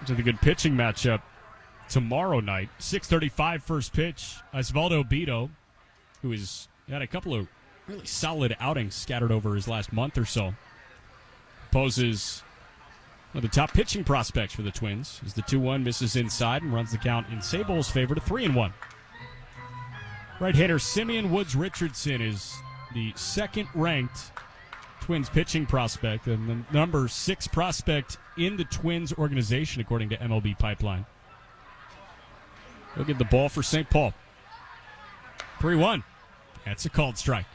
To the good pitching matchup tomorrow night. 6:35 first pitch. Osvaldo Bido, who has had a couple of really solid outings scattered over his last month or so, poses one of the top pitching prospects for the Twins. As the 2-1 misses inside and runs the count in Sable's favor to 3-1. Right-hander Simeon Woods Richardson is the second-ranked Twins pitching prospect and the number 6 prospect in the Twins organization, according to MLB Pipeline. He'll get the ball for St. Paul. 3-1. That's a called strike.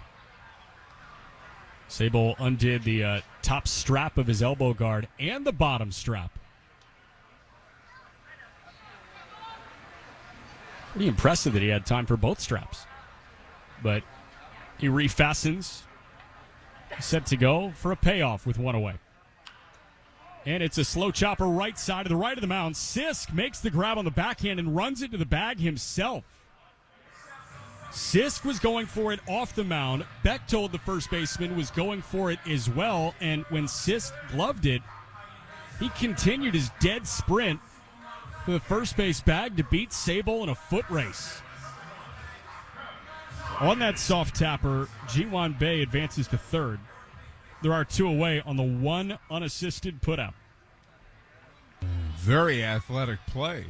Sable undid the top strap of his elbow guard and the bottom strap. Pretty impressive that he had time for both straps. But he refastens. Set to go for a payoff with 1 away. And it's a slow chopper right side of the mound. Sisk makes the grab on the backhand and runs it to the bag himself. Sisk was going for it off the mound. Bechtold, the first baseman, was going for it as well. And when Sisk gloved it, he continued his dead sprint to the first base bag to beat Sable in a foot race. On that soft tapper, Ji-Hwan Bae advances to third. There are 2 away on the one unassisted putout. Very athletic play.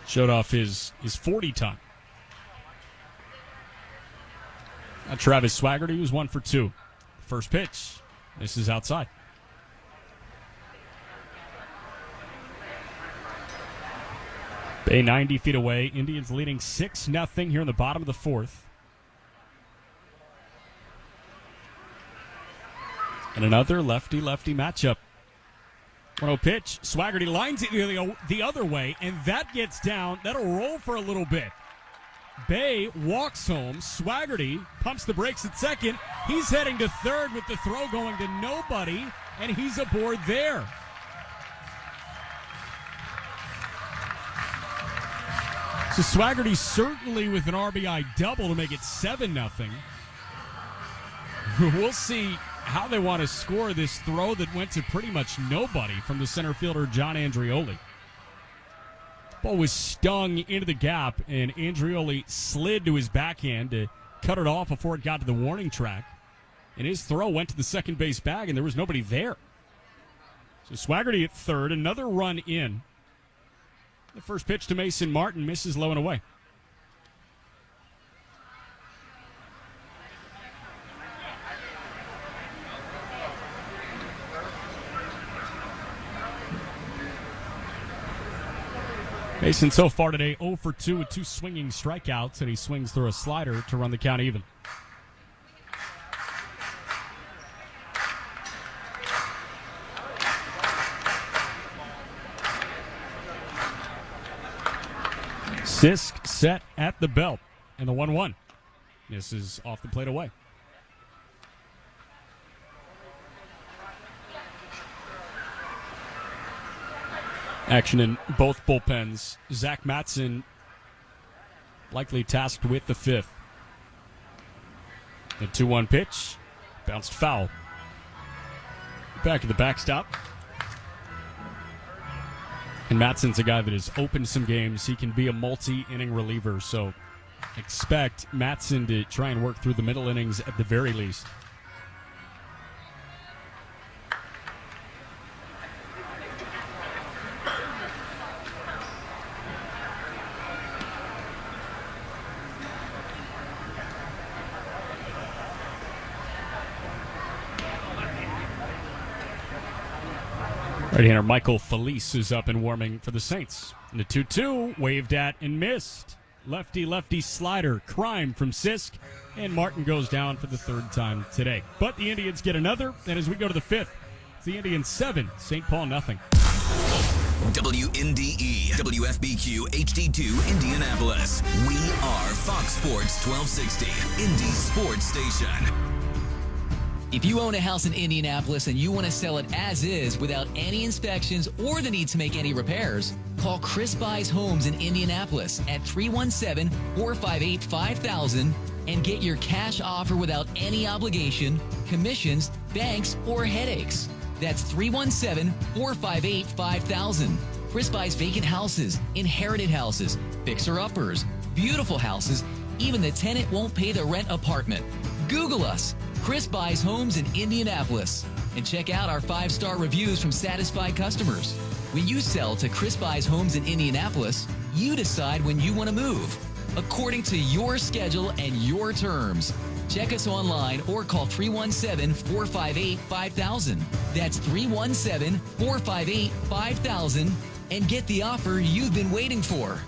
Showed off his 40 time. Travis Swaggerty was 1 for 2. First pitch. This is outside. Bay 90 feet away. Indians leading 6-0 here in the bottom of the fourth. And another lefty-lefty matchup. 1-0 pitch. Swaggerty lines it the other way, and that gets down. That'll roll for a little bit. Bay walks home. Swaggerty pumps the brakes at second. He's heading to third with the throw going to nobody, and he's aboard there. So Swaggerty certainly with an RBI double to make it 7-0. We'll see how they want to score this throw that went to pretty much nobody from the center fielder, John Andrioli. Ball was stung into the gap, and Andrioli slid to his backhand to cut it off before it got to the warning track. And his throw went to the second base bag, and there was nobody there. So Swaggerty at third, another run in. The first pitch to Mason Martin misses low and away. Mason so far today 0 for 2 with 2 swinging strikeouts, and he swings through a slider to run the count even. Sisk set at the belt, and the 1-1. This is off the plate away. Action in both bullpens. Zach Matson likely tasked with the fifth. The 2-1 pitch. Bounced foul. Back at the backstop. And Matson's a guy that has opened some games. He can be a multi-inning reliever, so expect Matson to try and work through the middle innings at the very least. Right-hander Michael Felice is up and warming for the Saints. And the 2-2 waved at and missed. Lefty slider, crime from Sisk, and Martin goes down for the third time today. But the Indians get another, and as we go to the fifth, it's the Indians 7, St. Paul nothing. WNDE, WFBQ, HD2, Indianapolis. We are Fox Sports 1260, Indy Sports Station. If you own a house in Indianapolis and you want to sell it as is without any inspections or the need to make any repairs, call Chris Buys Homes in Indianapolis at 317-458-5000 and get your cash offer without any obligation, commissions, banks, or headaches. That's 317-458-5000. Chris buys vacant houses, inherited houses, fixer-uppers, beautiful houses, even the tenant won't pay the rent apartment. Google us. Chris Buys Homes in Indianapolis. And check out our 5-star reviews from satisfied customers. When you sell to Chris Buys Homes in Indianapolis, you decide when you want to move, according to your schedule and your terms. Check us online or call 317-458-5000. That's 317-458-5000 and get the offer you've been waiting for.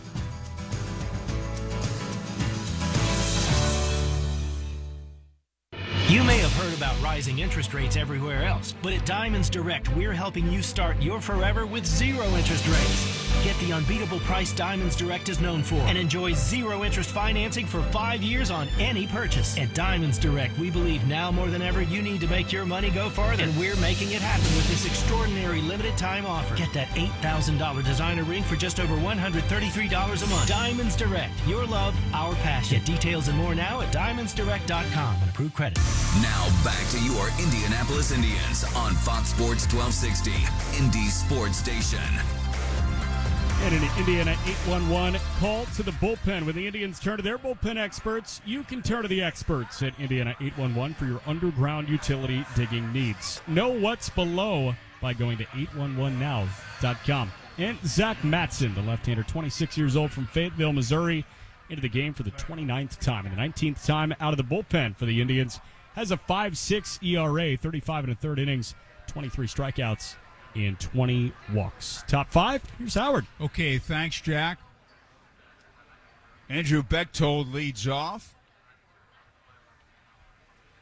You may have heard about rising interest rates everywhere else, but at Diamonds Direct, we're helping you start your forever with 0 interest rates. Get the unbeatable price Diamonds Direct is known for and enjoy zero interest financing for 5 years on any purchase. At Diamonds Direct, we believe now more than ever you need to make your money go farther, and we're making it happen with this extraordinary limited time offer. Get that $8,000 designer ring for just over $133 a month. Diamonds Direct, your love, our passion. Get details and more now at diamondsdirect.com and approved credit. Now back to your Indianapolis Indians on Fox Sports 1260, Indy's sports station. And an Indiana 811 call to the bullpen. When the Indians turn to their bullpen experts, you can turn to the experts at Indiana 811 for your underground utility digging needs. Know what's below by going to 811now.com. And Zach Matson, the left-hander, 26 years old from Fayetteville, Missouri, into the game for the 29th time and the 19th time out of the bullpen for the Indians. Has a 5.6 ERA, 35 and a third innings, 23 strikeouts in 20 walks. Top 5, here's Howard. Okay, thanks, Jack. Andrew Bechtold leads off.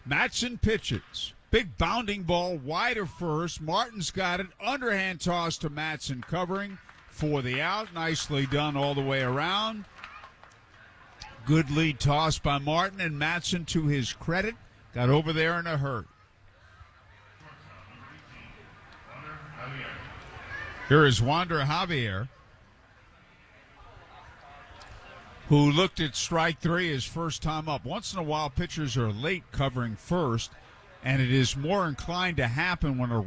Matson pitches. Big bounding ball, wide of first. Martin's got it. Underhand toss to Matson, covering for the out. Nicely done all the way around. Good lead toss by Martin, and Matson, to his credit, got over there in a hurry. Here is Wander Javier, who looked at strike 3 his first time up. Once in a while, pitchers are late covering first, and it is more inclined to happen when a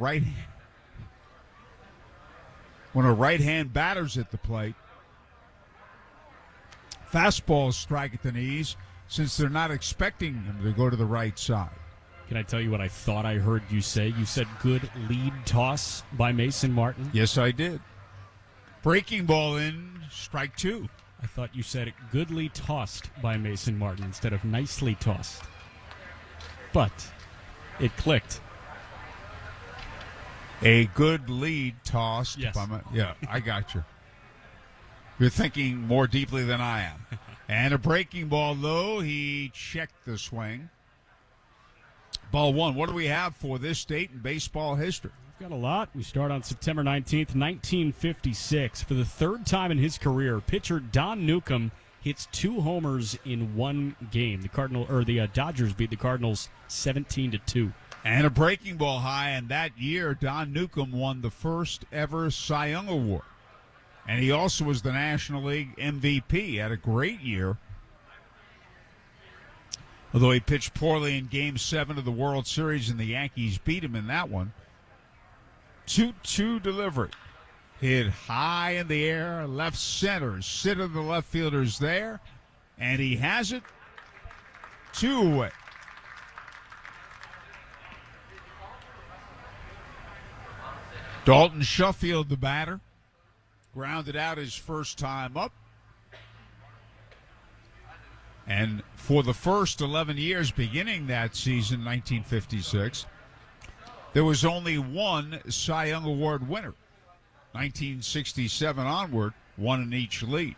right-hand batter's at the plate. Fastballs strike at the knees since they're not expecting him to go to the right side. Can I tell you what I thought I heard you say? You said good lead toss by Mason Martin. Yes, I did. Breaking ball in, strike 2. I thought you said goodly tossed by Mason Martin instead of nicely tossed. But it clicked. A good lead tossed. Yes. Yeah, I got you. You're thinking more deeply than I am. And a breaking ball low. He checked the swing. Ball 1. What do we have for this date in baseball history? We've got a lot. We start on September 19th, 1956. For the third time in his career, pitcher Don Newcomb hits 2 homers in one game. The Dodgers beat the Cardinals 17-2. And a breaking ball high, and that year Don Newcomb won the first ever Cy Young Award. And he also was the National League MVP. Had a great year. Although he pitched poorly in Game 7 of the World Series, and the Yankees beat him in that one. 2-2 delivery. Hit high in the air, left center. Sitter, the left fielder's there. And he has it 2 away. Dalton Shuffield, the batter, grounded out his first time up. And for the first 11 years beginning that season, 1956, there was only one Cy Young Award winner. 1967 onward, one in each league.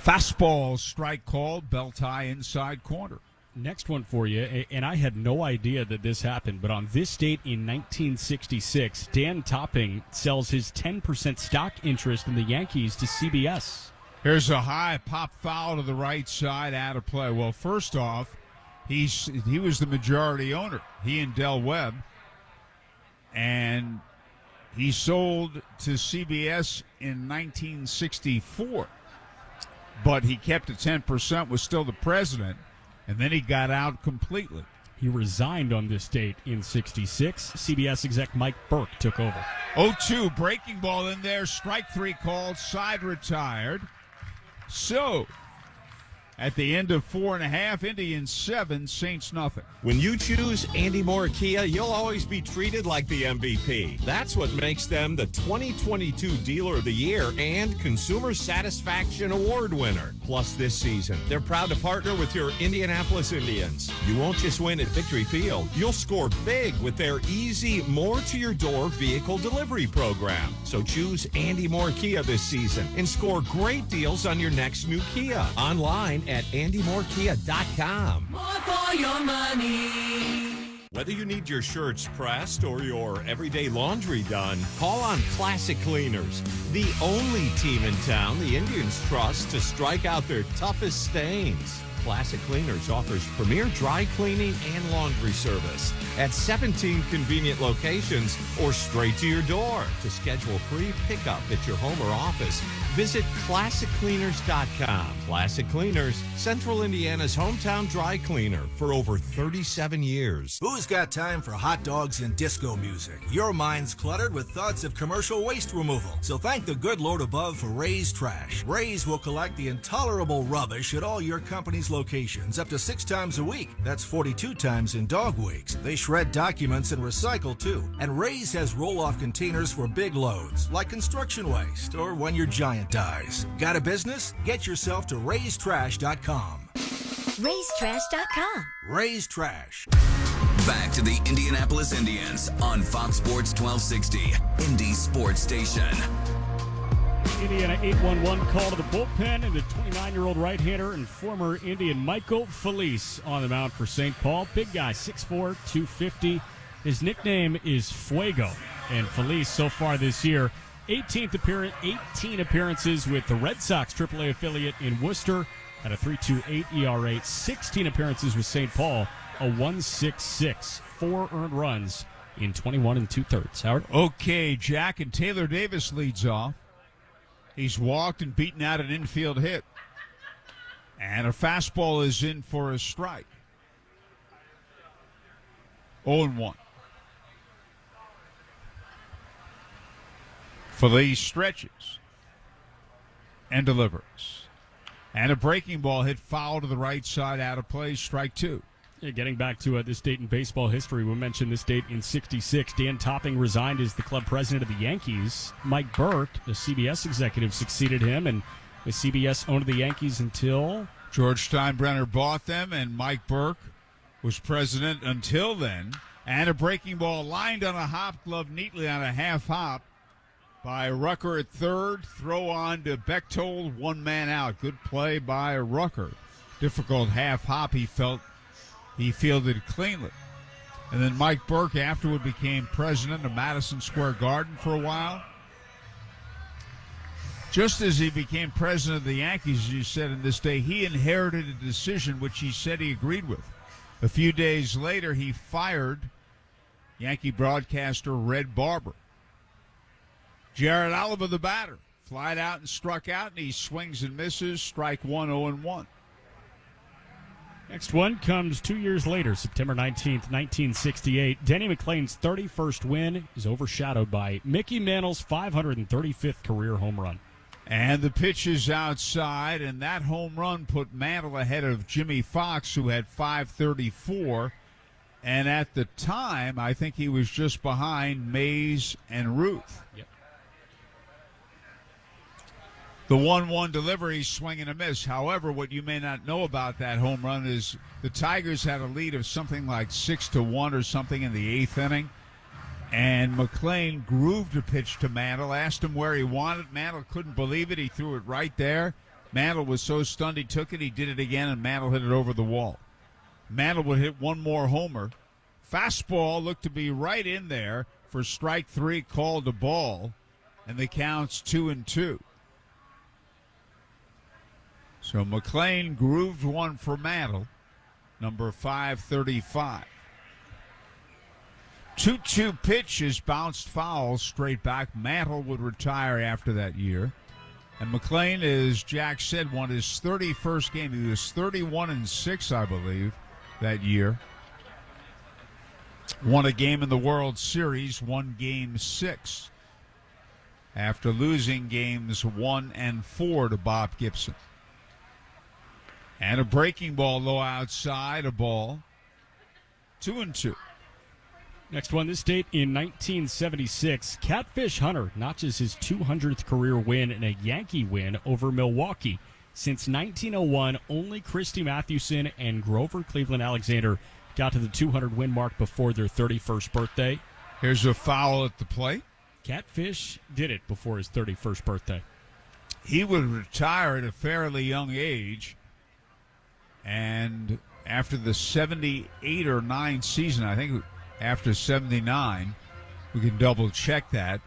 Fastball strike called, belt high inside corner. Next one for you, and I had no idea that this happened, but on this date in 1966, Dan Topping sells his 10% stock interest in the Yankees to CBS. Here's a high pop foul to the right side, out of play. Well, first off, he was the majority owner, he and Del Webb, and he sold to CBS in 1964, but he kept the 10%, was still the president, and then he got out completely. He resigned on this date in 66. CBS exec Mike Burke took over. 0-2, breaking ball in there, strike 3 called, side retired. So, at the end of 4.5, Indians 7, Saints nothing. When you choose Andy Moore Kia, you'll always be treated like the MVP. That's what makes them the 2022 Dealer of the Year and Consumer Satisfaction Award winner. Plus, this season, they're proud to partner with your Indianapolis Indians. You won't just win at Victory Field. You'll score big with their easy, more-to-your-door vehicle delivery program. So choose Andy Moore Kia this season and score great deals on your next new Kia. Online at andymorekia.com. More for your money. Whether you need your shirts pressed or your everyday laundry done, call on Classic Cleaners, the only team in town the Indians trust to strike out their toughest stains. Classic Cleaners offers premier dry cleaning and laundry service at 17 convenient locations or straight to your door. To schedule free pickup at your home or office, visit ClassicCleaners.com. Classic Cleaners, Central Indiana's hometown dry cleaner for over 37 years. Who's got time for hot dogs and disco music? Your mind's cluttered with thoughts of commercial waste removal. So thank the good Lord above for Ray's Trash. Ray's will collect the intolerable rubbish at all your company's locations up to 6 times a week. That's 42 times in dog weeks. They shred documents and recycle too. And Ray's has roll-off containers for big loads, like construction waste or when your giant dies. Got a business? Get yourself to raystrash.com. Raystrash.com. Ray's Trash. Back to the Indianapolis Indians on Fox Sports 1260, Indy Sports Station. Indiana 8-1-1 call to the bullpen, and the 29-year-old right-hander and former Indian Michael Felice on the mound for St. Paul. Big guy, 6'4", 250. His nickname is Fuego. And Felice, so far this year, 18 appearances with the Red Sox AAA affiliate in Worcester at a 3.28 ERA, 16 appearances with St. Paul, a 1.66, 4 earned runs in 21 2/3. Howard? Okay, Jack, and Taylor Davis leads off. He's walked and beaten out an infield hit. And a fastball is in for a strike. 0-1. Felice stretches and delivers. And a breaking ball hit foul to the right side, out of play, strike 2. Yeah, getting back to this date in baseball history, we mentioned this date in '66. Dan Topping resigned as the club president of the Yankees. Mike Burke, the CBS executive, succeeded him, and with CBS owned the Yankees until George Steinbrenner bought them, and Mike Burke was president until then. And a breaking ball lined on a hop glove neatly on a half hop by Rucker at third. Throw on to Bechtold, 1 man out. Good play by Rucker. Difficult half hop, he felt. He fielded cleanly. And then Mike Burke afterward became president of Madison Square Garden for a while. Just as he became president of the Yankees, as you said in this day, he inherited a decision which he said he agreed with. A few days later, he fired Yankee broadcaster Red Barber. Jared Oliver, the batter, flied out and struck out, and he swings and misses. Strike 1, 0-1. Next one comes 2 years later, September 19th, 1968. Denny McLain's 31st win is overshadowed by Mickey Mantle's 535th career home run. And the pitch is outside, and that home run put Mantle ahead of Jimmy Fox, who had 534. And at the time, I think he was just behind Mays and Ruth. Yep. The 1-1 delivery, swing and a miss. However, what you may not know about that home run is the Tigers had a lead of something like 6-1 or something in the 8th inning. And McLain grooved a pitch to Mantle, asked him where he wanted. Mantle couldn't believe it. He threw it right there. Mantle was so stunned he took it. He did it again, and Mantle hit it over the wall. Mantle would hit one more homer. Fastball looked to be right in there for strike 3, called a ball, and the count's 2-2. So McLain grooved one for Mantle, number 535. 2-2 pitch is bounced foul straight back. Mantle would retire after that year. And McLain, as Jack said, won his 31st game. He was 31-6, I believe, that year. Won a game in the World Series, won Game 6, after losing games 1 and 4 to Bob Gibson. And a breaking ball low outside, a ball. 2-2. Next one, this date in 1976. Catfish Hunter notches his 200th career win and a Yankee win over Milwaukee. Since 1901, only Christy Mathewson and Grover Cleveland Alexander got to the 200 win mark before their 31st birthday. Here's a foul at the plate. Catfish did it before his 31st birthday. He would retire at a fairly young age. And after the 78 or 9 season. I think after 79, we can double check that.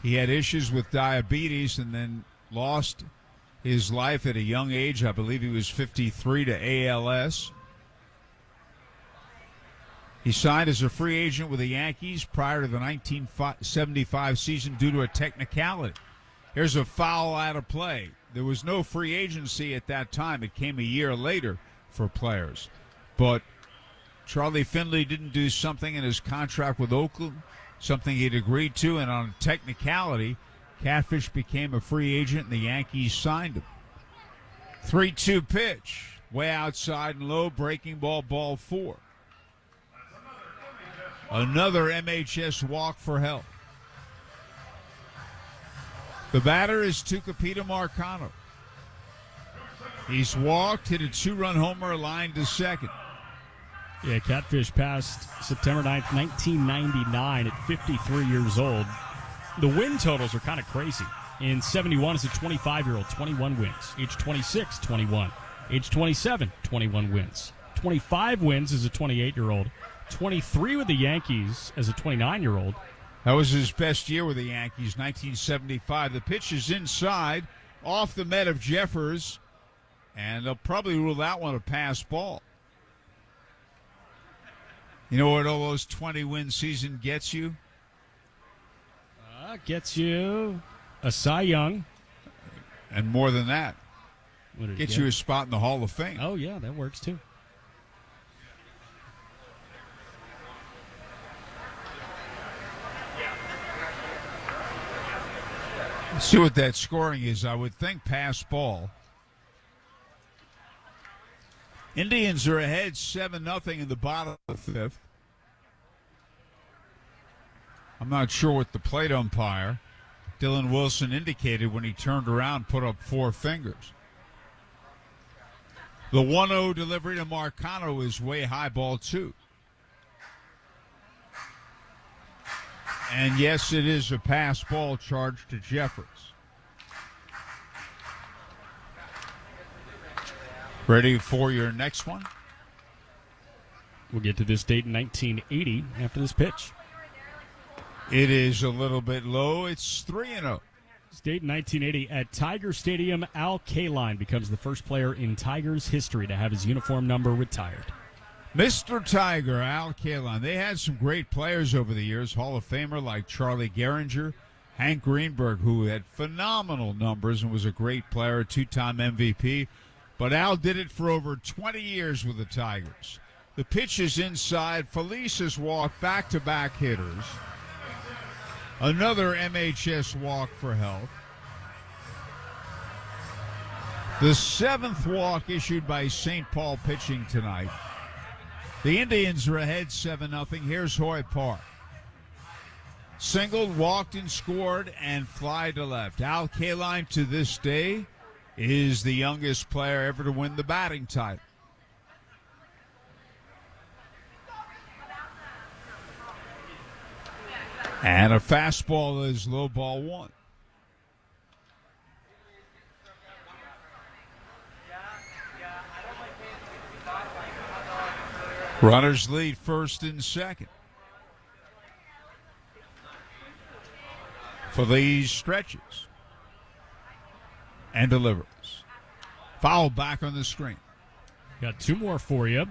He had issues with diabetes and then lost his life at a young age. I believe he was 53 to ALS. He signed as a free agent with the Yankees prior to the 1975 season due to a technicality. Here's a foul out of play. There was no free agency at that time. It came a year later for players. But Charlie Finley didn't do something in his contract with Oakland, something he'd agreed to, and on technicality, Catfish became a free agent and the Yankees signed him. 3-2 pitch, way outside and low, breaking ball, ball 4. Another MHS walk for help. The batter is Tucupita Marcano. He's walked, hit a 2-run homer, lined to second. Yeah, Catfish passed September 9th, 1999 at 53 years old. The win totals are kind of crazy. In 71 as a 25-year-old, 21 wins. Age 26, 21. Age 27, 21 wins. 25 wins as a 28-year-old. 23 with the Yankees as a 29-year-old. That was his best year with the Yankees, 1975. The pitch is inside, off the met of Jeffers, and they'll probably rule that one a pass ball. You know what all those 20-win season gets you? Gets you a Cy Young. And more than that. Gets you a spot in the Hall of Fame. Oh, yeah, that works too. Let's see what that scoring is. I would think pass ball. Indians are ahead 7-0 in the bottom of the 5th. I'm not sure what the plate umpire, Dylan Wilson, indicated when he turned around, put up 4 fingers. The 1-0 delivery to Marcano is way high, ball 2. And yes, it is a pass ball charge to Jeffers. Ready for your next one? We'll get to this date in 1980 after this pitch. It is a little bit low. It's 3-0. This date in 1980 at Tiger Stadium, Al Kaline becomes the first player in Tigers history to have his uniform number retired. Mr. Tiger, Al Kaline. They had some great players over the years, Hall of Famer like Charlie Gehringer, Hank Greenberg, who had phenomenal numbers and was a great player, a 2-time MVP. But Al did it for over 20 years with the Tigers. The pitch is inside. Felice has walked back-to-back hitters. Another MHS walk for help. The 7th walk issued by St. Paul pitching tonight. The Indians are ahead 7-0. Here's Hoy Park. Singled, walked and scored, and fly to left. Al Kaline to this day is the youngest player ever to win the batting title. And a fastball is low, ball 1. Runners lead first and second. For these stretches. And delivers. Foul back on the screen. Got 2 more for you.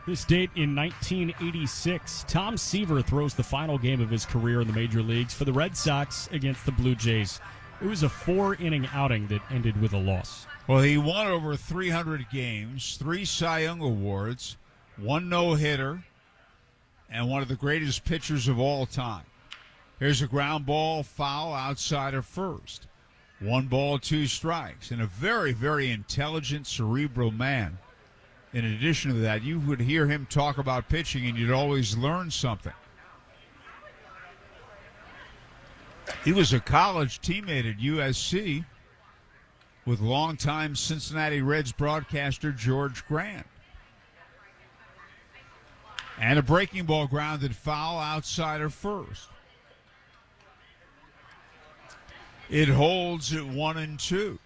This date in 1986, Tom Seaver throws the final game of his career in the major leagues for the Red Sox against the Blue Jays. It was a 4-inning outing that ended with a loss. Well, he won over 300 games, 3 Cy Young Awards, 1 no-hitter, and one of the greatest pitchers of all time. Here's a ground ball, foul outside of first. 1 ball, 2 strikes, and a very, very intelligent, cerebral man. In addition to that, you would hear him talk about pitching, and you'd always learn something. He was a college teammate at USC with longtime Cincinnati Reds broadcaster George Grant. And a breaking ball grounded foul outside of first. It holds at 1-2.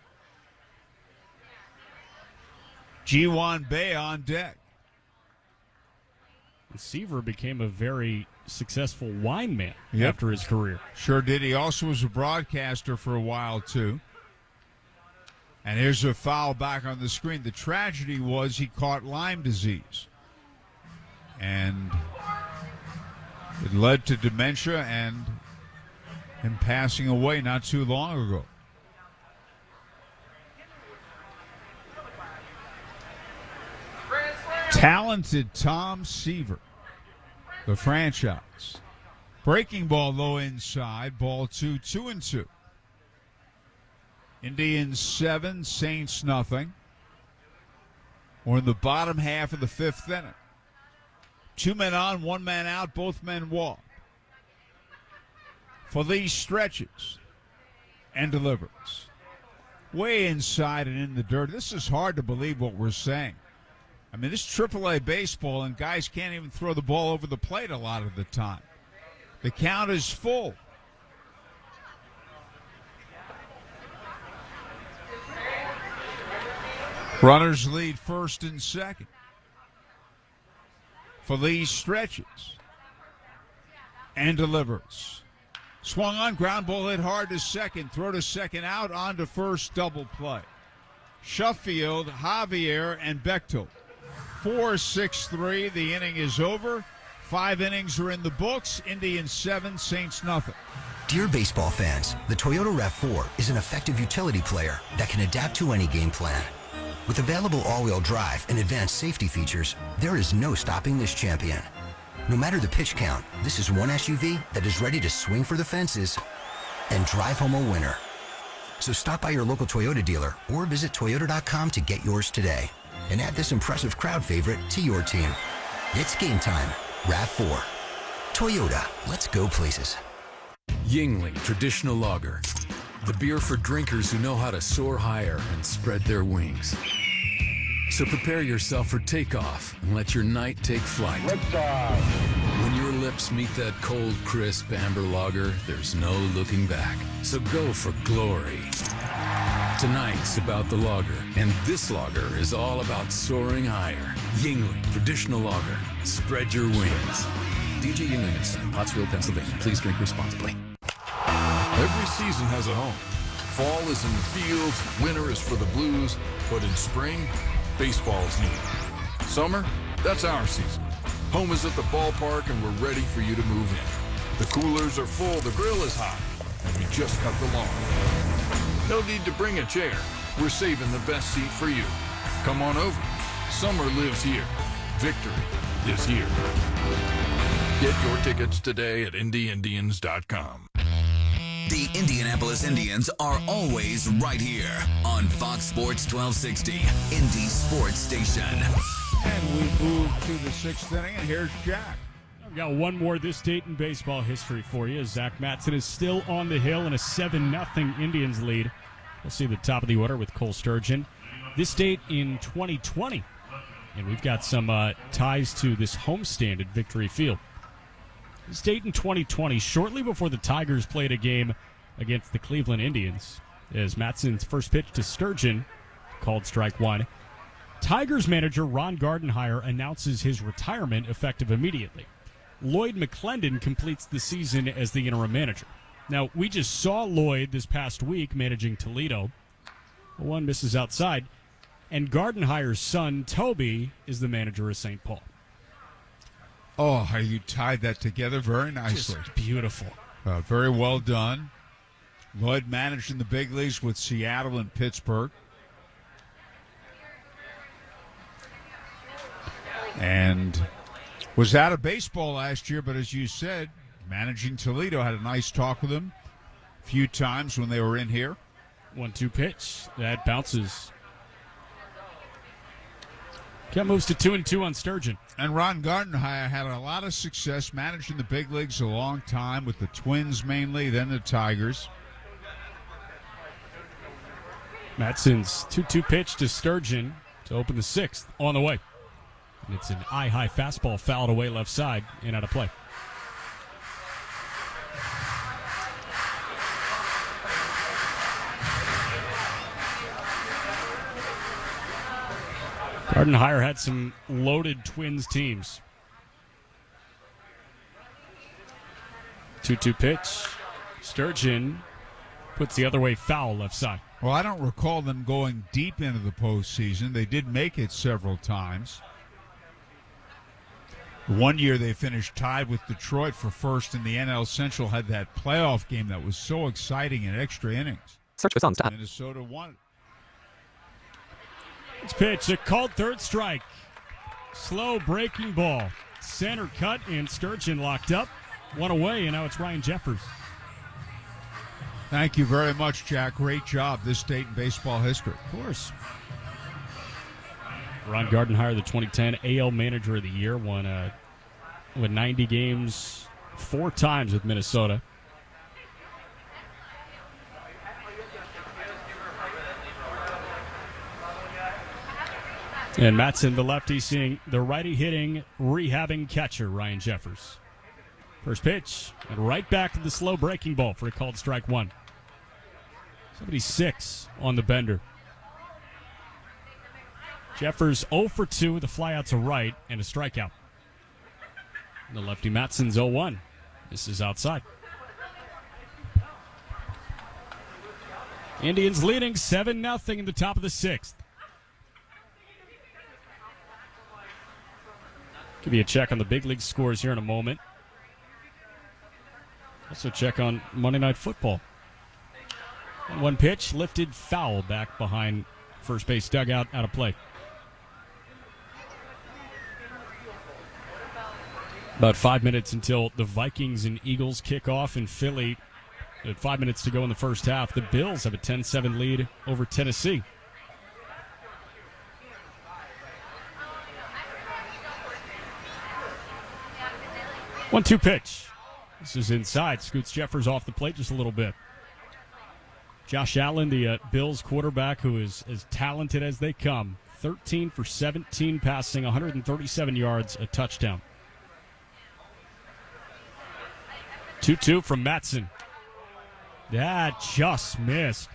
Ji-Hwan Bae on deck. Seaver became a very successful wine man Yep. after his career. Sure did. He also was a broadcaster for a while, too. And here's a foul back on the screen. The tragedy was he caught Lyme disease. And it led to dementia and him passing away not too long ago. Talented Tom Seaver, the franchise. Breaking ball low inside, ball 2-2. Indians 7, Saints nothing. We're in the bottom half of the fifth inning. 2 men on, 1 man out, both men walk. Feliz stretches and delivers. Way inside and in the dirt. This is hard to believe what we're saying. I mean, this AAA baseball, and guys can't even throw the ball over the plate a lot of the time. The count is full. Runners lead first and second. Feliz stretches and delivers. Swung on, ground ball hit hard to second. Throw to second out, on to first, double play. Sheffield, Javier, and Bechtel. 4-6-3. The inning is over. 5 innings are in the books. Indians 7, Saints nothing. Dear baseball fans, the Toyota RAV4 is an effective utility player that can adapt to any game plan. With available all-wheel drive and advanced safety features, there is no stopping this champion. No matter the pitch count, this is one SUV that is ready to swing for the fences and drive home a winner. So stop by your local Toyota dealer or visit Toyota.com to get yours today and add this impressive crowd favorite to your team. It's game time. RAV4. Toyota, let's go places. Yingling Traditional Lager. The beer for drinkers who know how to soar higher and spread their wings. So prepare yourself for takeoff and let your night take flight. When your lips meet that cold, crisp amber lager, there's no looking back. So go for glory. Tonight's about the lager, and this lager is all about soaring higher. Yingling Traditional Lager. Spread your wings. DJ Yingling and Son, Pottsville, Pennsylvania. Please drink responsibly. Every season has a home. Fall is in the fields, winter is for the Blues, but in spring, baseball is needed. Summer, that's our season. Home is at the ballpark and we're ready for you to move in. The coolers are full, the grill is hot, and we just cut the lawn. No need to bring a chair. We're saving the best seat for you. Come on over. Summer lives here. Victory is here. Get your tickets today at IndyIndians.com. The Indianapolis Indians are always right here on Fox Sports 1260, Indy Sports Station. And we move to the 6th inning, and here's Jack. I've got one more this date in baseball history for you. Zach Matson is still on the hill in a 7-0 Indians lead. We'll see the top of the order with Cole Sturgeon. This date in 2020. And we've got some ties to this homestand at Victory Field. This date in 2020, shortly before the Tigers played a game against the Cleveland Indians, as Matson's first pitch to Sturgeon, called strike one, Tigers manager Ron Gardenhire announces his retirement effective immediately. Lloyd McClendon completes the season as the interim manager. Now, we just saw Lloyd this past week managing Toledo. One misses outside. And Gardenhire's son, Toby, is the manager of St. Paul. Oh, how you tied that together very nicely. Just beautiful. Very well done. Lloyd managed in the big leagues with Seattle and Pittsburgh. And was out of baseball last year, but as you said, managing Toledo, had a nice talk with him a few times when they were in here. 1-2 pitch. That bounces. Cat moves to 2-2 on Sturgeon. And Ron Gardenhire had a lot of success, managed in the big leagues a long time with the Twins mainly, then the Tigers. Matson's 2-2 pitch to Sturgeon to open the 6th on the way. And it's an eye-high fastball fouled away left side and out of play. Gardenhire had some loaded Twins teams. 2-2 pitch. Sturgeon puts the other way, foul left side. Well, I don't recall them going deep into the postseason. They did make it several times. One year they finished tied with Detroit for first in the NL Central, had that playoff game that was so exciting in extra innings. Search for songs. Minnesota won. It's pitch, a called third strike. Slow breaking ball. Center cut, and Sturgeon locked up. One away, and now it's Ryan Jeffers. Thank you very much, Jack. Great job. This date in baseball history. Of course. Ron Gardenhire, the 2010 AL Manager of the Year, won 90 games 4 times with Minnesota. And Matson, the lefty, seeing the righty hitting, rehabbing catcher, Ryan Jeffers. First pitch, and right back to the slow breaking ball for a called strike one. 76 on the bender. Jeffers 0 for 2 with a flyout to right and a strikeout. And the lefty Matson's 0-1. This is outside. Indians leading 7-0 in the top of the 6th. Give you a check on the big league scores here in a moment. Also check on Monday Night Football. And one pitch, lifted foul back behind first base dugout, out of play. About 5 minutes until the Vikings and Eagles kick off in Philly. At 5 minutes to go in the first half, the Bills have a 10-7 lead over Tennessee. One-two pitch. This is inside. Scoots Jeffers off the plate just a little bit. Josh Allen, the Bills quarterback, who is as talented as they come. 13 for 17 passing, 137 yards, a touchdown. 2-2 from Matson. That just missed.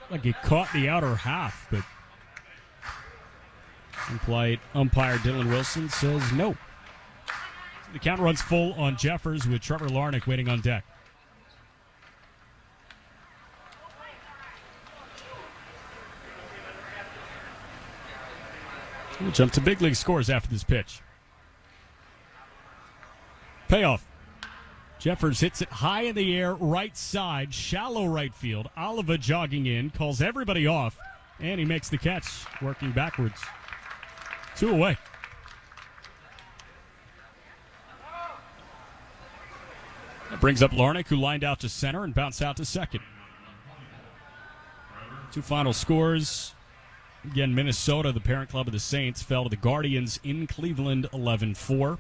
Like it caught the outer half, but umpire Dylan Wilson says no. The count runs full on Jeffers with Trevor Larnach waiting on deck. We'll jump to big league scores after this pitch. Payoff. Jeffers hits it high in the air, right side, shallow right field. Oliva jogging in, calls everybody off, and he makes the catch, working backwards. 2 away. That brings up Larnach, who lined out to center and bounced out to second. 2 final scores. Again, Minnesota, the parent club of the Saints, fell to the Guardians in Cleveland 11-4.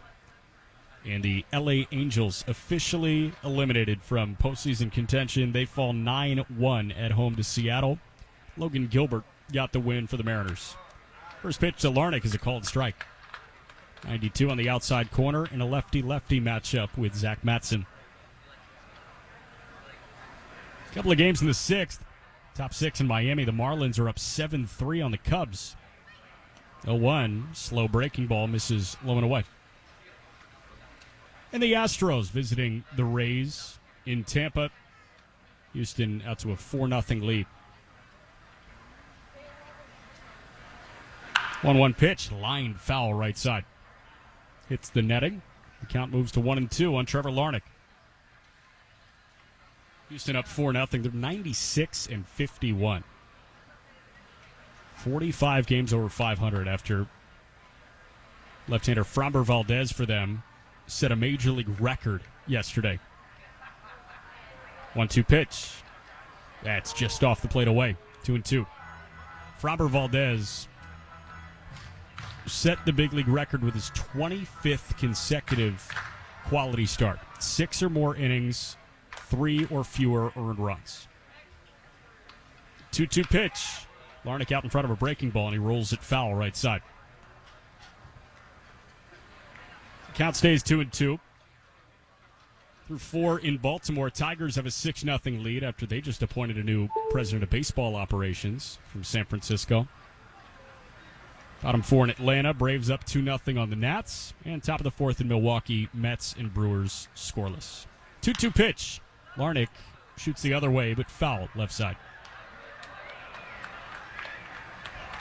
And the LA Angels officially eliminated from postseason contention. They fall 9-1 at home to Seattle. Logan Gilbert got the win for the Mariners. First pitch to Larnach is a called strike. 92 on the outside corner in a lefty-lefty matchup with Zach Matson. A couple of games in the 6th. Top 6 in Miami. The Marlins are up 7-3 on the Cubs. 0-1. Slow breaking ball misses low and away. And the Astros visiting the Rays in Tampa. Houston out to a 4-0 lead. 1-1 pitch. Lined foul right side. Hits the netting. The count moves to 1-2 on Trevor Larnach. Houston up 4-0. They're 96-51. 45 games over 500 after left-hander Framber Valdez for them set a major league record yesterday. 1-2 pitch. That's just off the plate away. 2-2. Framber Valdez set the big league record with his 25th consecutive quality start. 6 or more innings, 3 or fewer earned runs. 2-2 pitch. Larnach out in front of a breaking ball, and he rolls it foul right side. Count stays 2-2. Through 4 in Baltimore, Tigers have a 6-0 lead after they just appointed a new president of baseball operations from San Francisco. Bottom 4 in Atlanta, Braves up 2-0 on the Nats. And top of the 4th in Milwaukee, Mets and Brewers scoreless. 2-2 pitch. Larnach shoots the other way, but foul left side.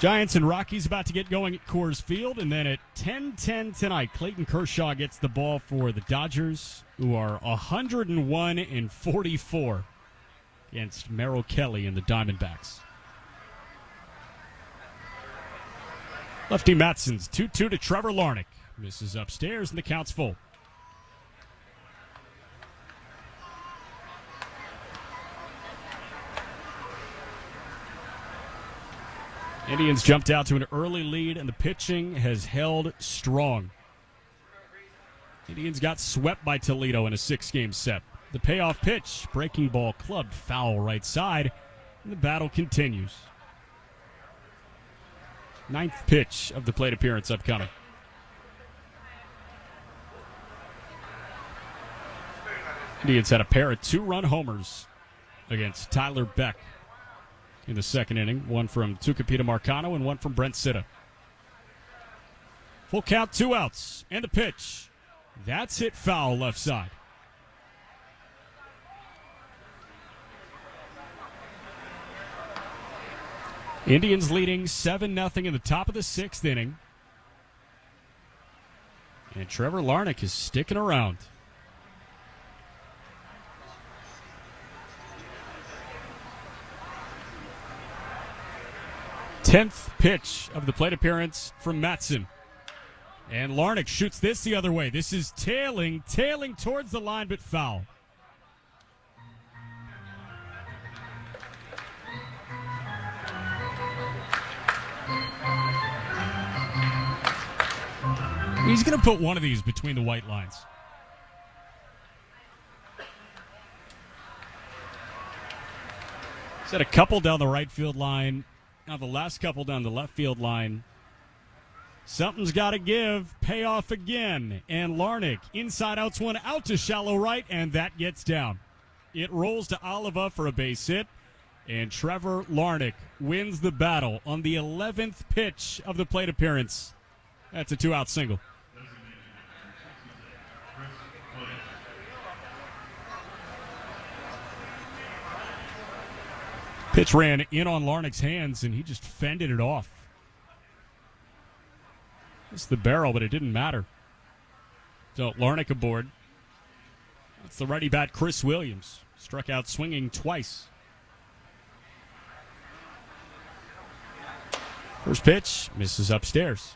Giants and Rockies about to get going at Coors Field, and then at 10:10 tonight, Clayton Kershaw gets the ball for the Dodgers, who are 101-44 against Merrill Kelly and the Diamondbacks. Lefty Matson's 2-2 to Trevor Larnach. Misses upstairs, and the count's full. Indians jumped out to an early lead, and the pitching has held strong. Indians got swept by Toledo in a 6-game set. The payoff pitch, breaking ball clubbed foul right side, and the battle continues. 9th pitch of the plate appearance upcoming. Indians had a pair of 2-run homers against Tyler Beck in the second inning. One from Tucupita Marcano and one from Brent Sitta. Full count, 2 outs. And the pitch. That's hit foul left side. Indians leading 7-0 in the top of the 6th inning. And Trevor Larnach is sticking around. Tenth pitch of the plate appearance from Matson. And Larnach shoots this the other way. This is tailing towards the line, but foul. He's going to put one of these between the white lines. He's had a couple down the right field line. Now the last couple down the left field line. Something's got to give. Payoff again. And Larnach, inside outs one, out to shallow right, and that gets down. It rolls to Oliva for a base hit, and Trevor Larnach wins the battle on the 11th pitch of the plate appearance. That's a 2-out single. Pitch ran in on Larnach's hands, and he just fended it off. It's the barrel, but it didn't matter. So Larnach aboard. That's the righty bat Chris Williams. Struck out swinging twice. First pitch, misses upstairs.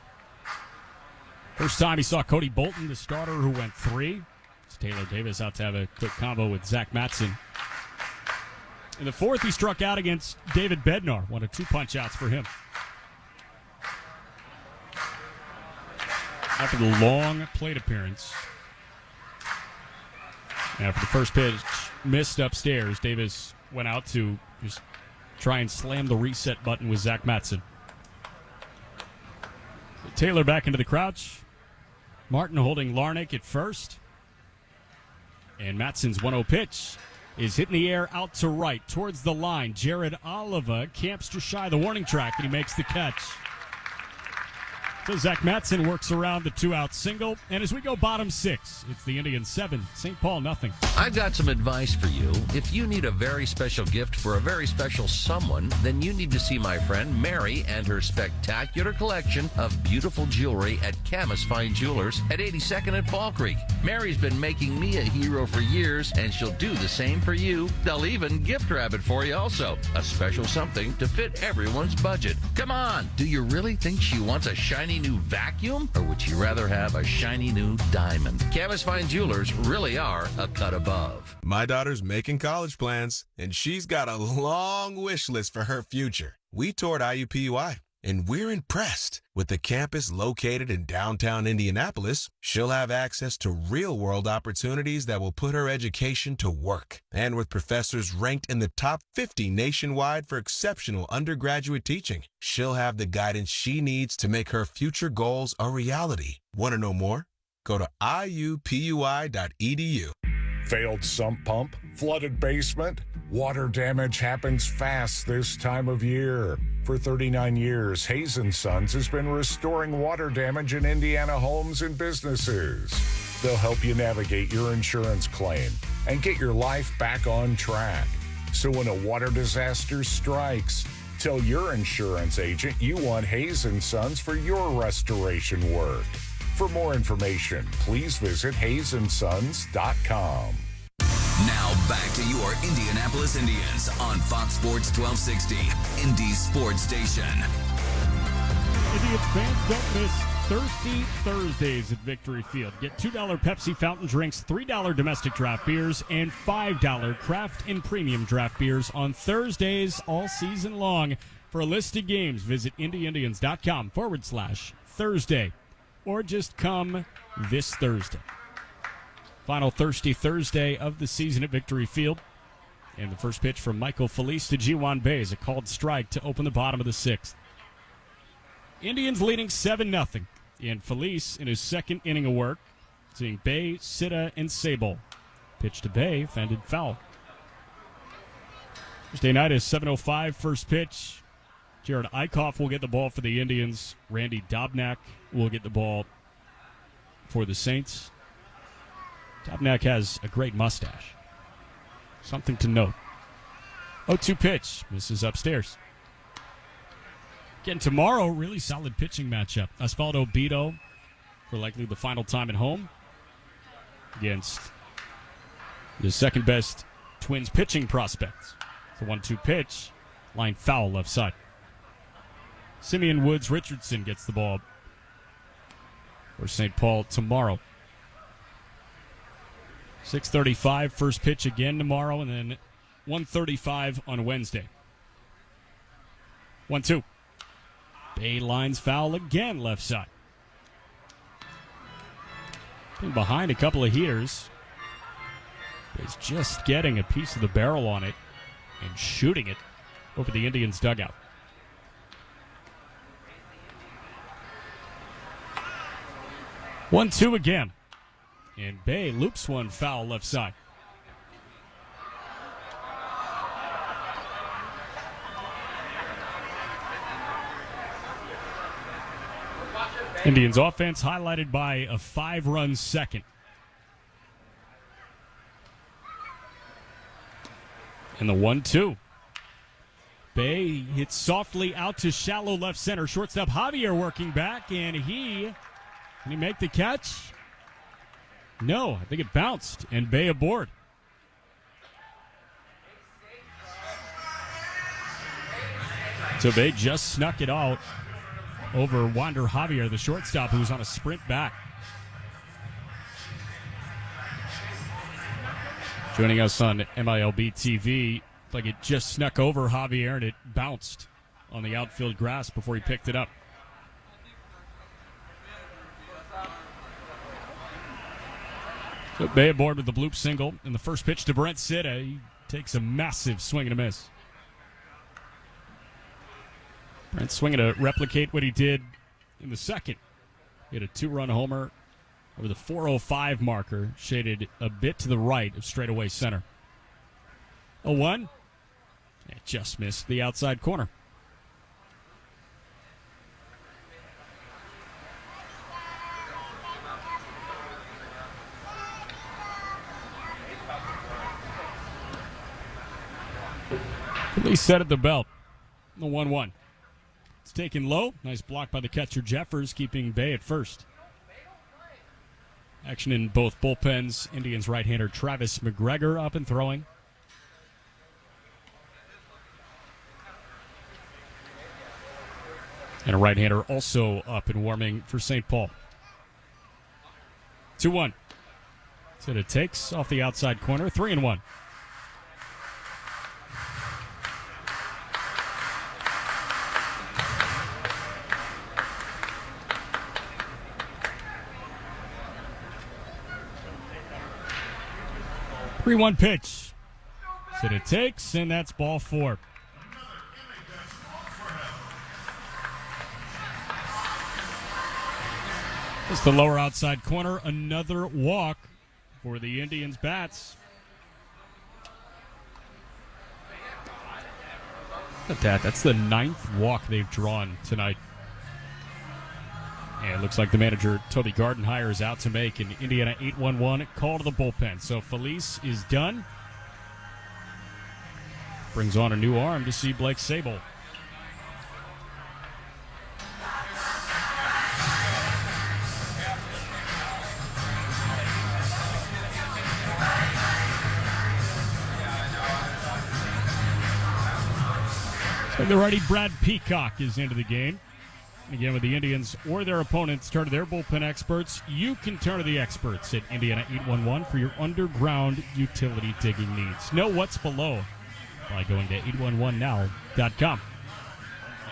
First time he saw Cody Bolton, the starter who went 3. It's Taylor Davis out to have a quick combo with Zach Matson. In the 4th, he struck out against David Bednar. One of 2 punch-outs for him. After the long plate appearance, after the first pitch missed upstairs, Davis went out to just try and slam the reset button with Zach Matson. Taylor back into the crouch. Martin holding Larnach at first. And Matson's 1-0 pitch is hit in the air out to right towards the line. Jared Oliva camps just shy of the warning track, and he makes the catch. So Zach Matson works around the 2-out single. And as we go bottom 6, it's the Indians 7, St. Paul nothing. I've got some advice for you. If you need a very special gift for a very special someone, then you need to see my friend Mary and her spectacular collection of beautiful jewelry at Camus Fine Jewelers at 82nd and Fall Creek. Mary's been making me a hero for years, and she'll do the same for you. They'll even gift wrap it for you also. A special something to fit everyone's budget. Come on, do you really think she wants a shiny new vacuum, or would you rather have a shiny new diamond? Camus Fine Jewelers really are a cut above. My daughter's making college plans, and she's got a long wish list for her future. We toured IUPUI, and we're impressed. With the campus located in downtown Indianapolis, she'll have access to real-world opportunities that will put her education to work. And with professors ranked in the top 50 nationwide for exceptional undergraduate teaching, she'll have the guidance she needs to make her future goals a reality. Want to know more? Go to iupui.edu. Failed sump pump, flooded basement. Water damage happens fast this time of year. For 39 years, Hayes & Sons has been restoring water damage in Indiana homes and businesses. They'll help you navigate your insurance claim and get your life back on track. So when a water disaster strikes, tell your insurance agent you want Hayes & Sons for your restoration work. For more information, please visit hayesondsons.com. Now back to your Indianapolis Indians on Fox Sports 1260, Indy Sports Station. Indians fans, don't miss Thirsty Thursdays at Victory Field. Get $2 Pepsi fountain drinks, $3 domestic draft beers, and $5 craft and premium draft beers on Thursdays all season long. For a list of games, visit IndyIndians.com/Thursday, or just come this Thursday. Final Thirsty Thursday of the season at Victory Field. And the first pitch from Michael Felice to Ji-Hwan Bae is a called strike to open the bottom of the sixth. Indians leading 7-0. And Felice in his second inning of work, seeing Bae, Sitta, and Sable. Pitch to Bae, fended foul. Thursday night is 7:05, first pitch. Jared Eichhoff will get the ball for the Indians. Randy Dobnak will get the ball for the Saints. Dobnak has a great mustache. Something to note. 0-2 pitch. Misses upstairs. Again, tomorrow, really solid pitching matchup. Osvaldo Bido for likely the final time at home against the second-best Twins pitching prospects. The 1-2 pitch. Line foul left side. Simeon Woods Richardson gets the ball for St. Paul tomorrow. 6:35, first pitch again tomorrow, and then 1:35 on Wednesday. 1-2. Bae lines foul again left side. Been behind a couple of heaters. Bae's just getting a piece of the barrel on it and shooting it over the Indians' dugout. One, two again. And Bae loops one foul left side. Indians offense highlighted by a 5-run second. And the 1-2. Bae hits softly out to shallow left center. Shortstop Javier working back, and can he make the catch? No, I think it bounced, and Bae aboard. So Bae just snuck it out over Wander Javier, the shortstop, who was on a sprint back. Joining us on MILB TV, like it just snuck over Javier and it bounced on the outfield grass before he picked it up. So Bae aboard with the bloop single, and the first pitch to Brent Sitta. He takes a massive swing and a miss. Brent swinging to replicate what he did in the second. He had a 2-run homer over the 405 marker, shaded a bit to the right of straightaway center. 0-1. It just missed the outside corner. Felice set at the belt. The 1-1. It's taken low. Nice block by the catcher Jeffers, keeping Bae at first. Action in both bullpens. Indians right-hander Travis McGregor up and throwing. And a right-hander also up and warming for St. Paul. 2-1. So it takes off the outside corner. 3-1. Three-one pitch. So it takes, and that's ball 4. Just the lower outside corner. Another walk for the Indians' bats. Look at that. That's the 9th walk they've drawn tonight. And it looks like the manager, Toby Gardenhire, is out to make an Indiana 8-1-1 call to the bullpen. So Felice is done. Brings on a new arm to see Blake Sable. So the righty Brad Peacock is into the game. Again, with the Indians or their opponents turn to their bullpen experts, you can turn to the experts at Indiana 811 for your underground utility digging needs. Know what's below by going to 811now.com.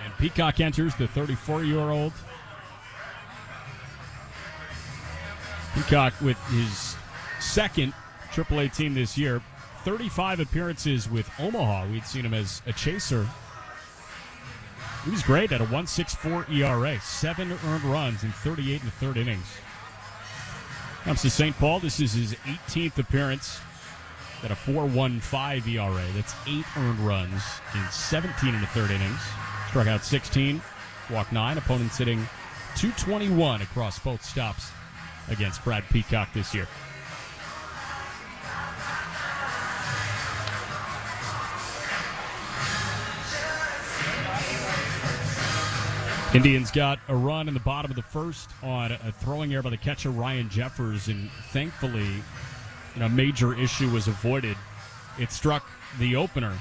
And Peacock enters, the 34-year-old. Peacock with his second AAA team this year, 35 appearances with Omaha. We'd seen him as a chaser. He was great at a 1.64 ERA, 7 earned runs in 38 and a third innings. Comes to St. Paul. This is his 18th appearance at a 4.15 ERA. That's 8 earned runs in 17 and a third innings. Struck out 16, walked 9. Opponents hitting .221 across both stops against Brad Peacock this year. Indians got a run in the bottom of the first on a throwing error by the catcher Ryan Jeffers, and thankfully, a major issue was avoided. It struck the opener,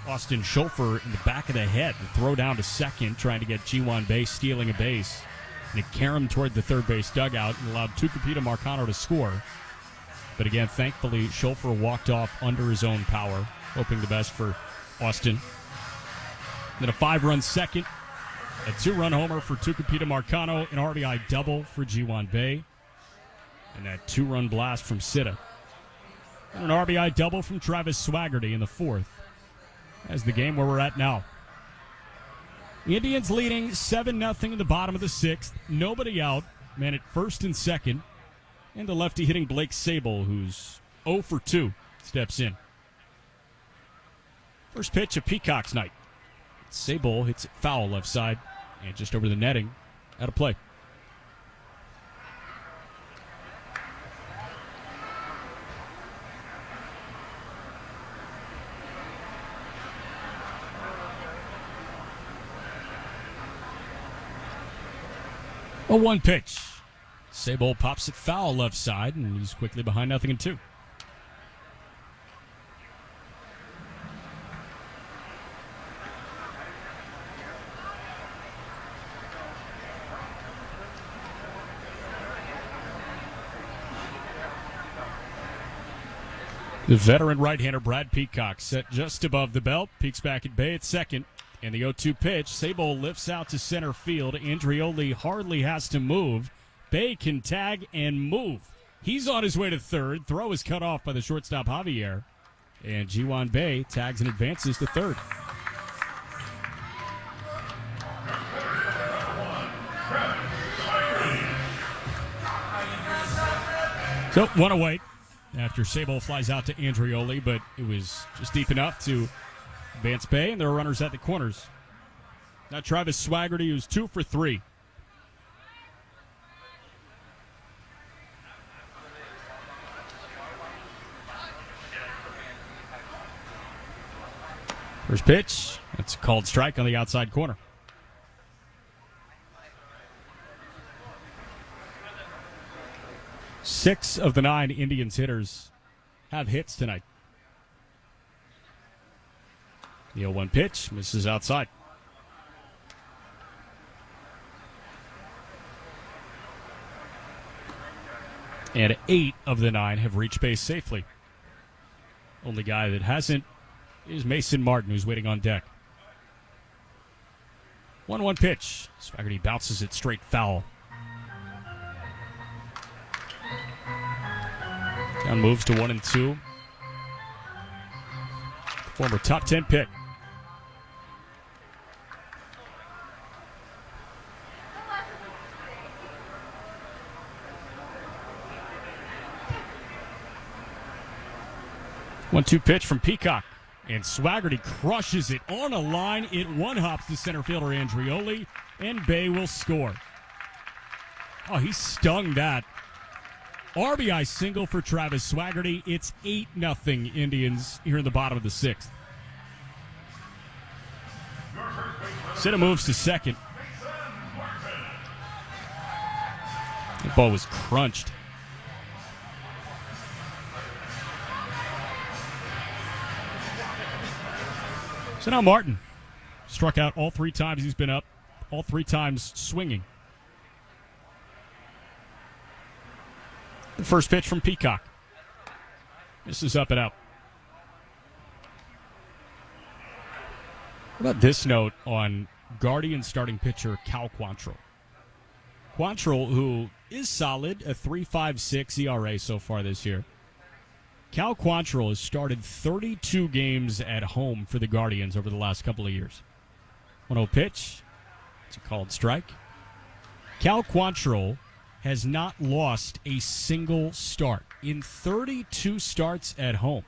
Austin Schulfer, in the back of the head. The throw down to second, trying to get Ji-Hwan Bae stealing a base, and it carried him toward the third base dugout and allowed Tucupita Marcano to score. But again, thankfully, Schulfer walked off under his own power, hoping the best for Austin. Then a 5-run second. A 2-run homer for Tucupita Marcano, an RBI double for Ji-Hwan Bae, and that 2-run blast from Sitta. And an RBI double from Travis Swaggerty in the fourth. That's the game where we're at now. The Indians leading 7-0 in the bottom of the sixth. Nobody out. Man at first and second. And the lefty hitting Blake Sable, who's 0 for 2, steps in. First pitch of Peacock's night. Sable hits it foul left side and just over the netting, out of play. A 1 pitch. Sable pops it foul left side, and he's quickly behind 0-2. The veteran right-hander Brad Peacock set just above the belt. Peaks back at Bae at second. And the 0-2 pitch. Sable lifts out to center field. Andrioli hardly has to move. Bae can tag and move. He's on his way to third. Throw is cut off by the shortstop Javier. And Ji-Hwan Bae tags and advances to third. So, one away after Sable flies out to Andrioli, but it was just deep enough to advance Bae, and there are runners at the corners. Now Travis Swaggerty, who's 2 for 3. First pitch, that's a called strike on the outside corner. Six of the 9 Indians hitters have hits tonight. The 0-1 pitch misses outside. And 8 of the 9 have reached base safely. Only guy that hasn't is Mason Martin, who's waiting on deck. 1-1 pitch. Swaggerty bounces it straight foul. Down moves to 1-2. Former top 10 pick. One-two pitch from Peacock. And Swaggerty crushes it on a line. It one-hops to center fielder Andrioli, and Bae will score. Oh, he stung that. RBI single for Travis Swaggerty. It's 8-0 Indians here in the bottom of the 6th. Sitta moves to second. The ball was crunched. So now Martin struck out all 3 times he's been up, all 3 times swinging. The first pitch from Peacock. This is up and out. How about this note on Guardian starting pitcher Cal Quantrill? Quantrill, who is solid, a 3.56 ERA so far this year. Cal Quantrill has started 32 games at home for the Guardians over the last couple of years. 1-0 pitch. It's a called strike. Cal Quantrill has not lost a single start in 32 starts at home.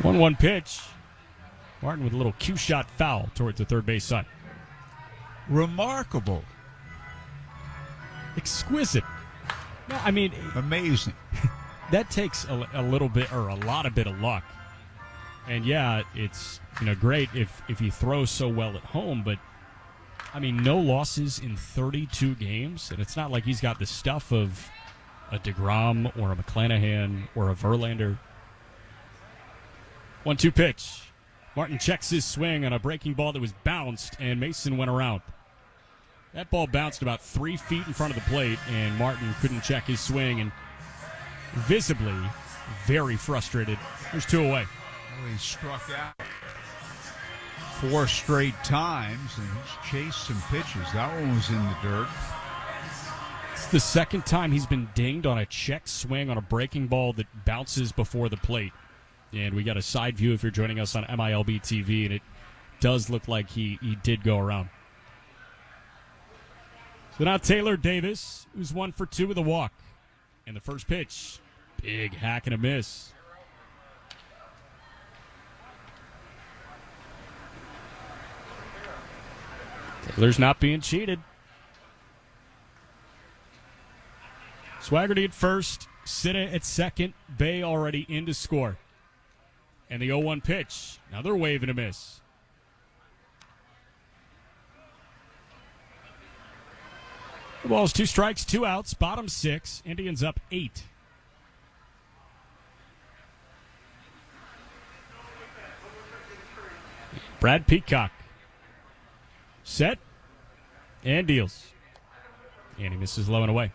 One pitch. Martin with a little cue shot foul towards the third base side. Remarkable. Exquisite. No, I mean, amazing. That takes a little bit or a lot of bit of luck. And yeah, it's great if you throw so well at home, but I mean, no losses in 32 games, and it's not like he's got the stuff of a DeGrom or a McClanahan or a Verlander. 1-2 pitch. Martin checks his swing on a breaking ball that was bounced, and Mason went around. That ball bounced about 3 feet in front of the plate, and Martin couldn't check his swing, and visibly very frustrated. There's 2 away. Well, he struck out 4 straight times, and he's chased some pitches. That one was in the dirt. It's the second time he's been dinged on a check swing on a breaking ball that bounces before the plate. And we got a side view if you're joining us on MILB TV, and it does look like he did go around. So now Taylor Davis, who's 1 for 2 with a walk. And the first pitch, big hack and a miss. Taylor's not being cheated. Swaggerty at first, Sitta at second, Bay already in to score. And the 0-1 pitch, another wave and a miss. The ball's 2 strikes, 2 outs, bottom 6. Indians up 8. Brad Peacock. Set. And deals. And he misses low and away.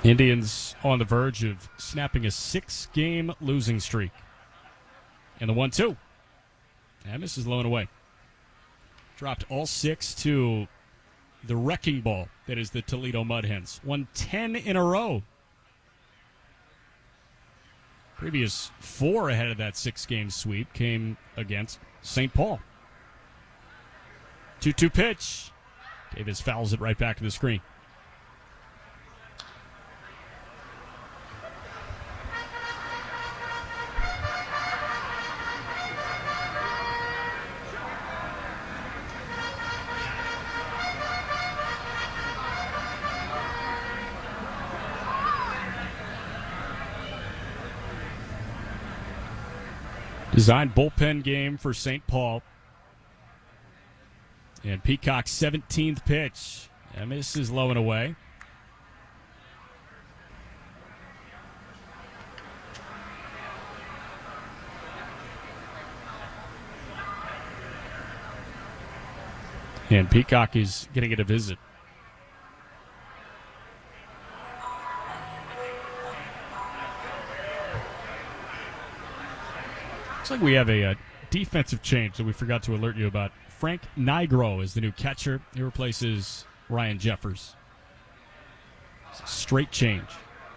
Indians on the verge of snapping a 6-game losing streak. And the 1-2. That misses low and away. Dropped all 6 to the wrecking ball that is the Toledo Mud Hens. Won 10 in a row. Previous 4 ahead of that 6-game sweep came against St. Paul. 2-2 pitch. Davis fouls it right back to the screen. Designed bullpen game for St. Paul. And Peacock's 17th pitch. That misses low and away. And Peacock is going to get a visit. Looks like we have a defensive change that we forgot to alert you about. Frank Nigro is the new catcher. He replaces Ryan Jeffers. It's a straight change.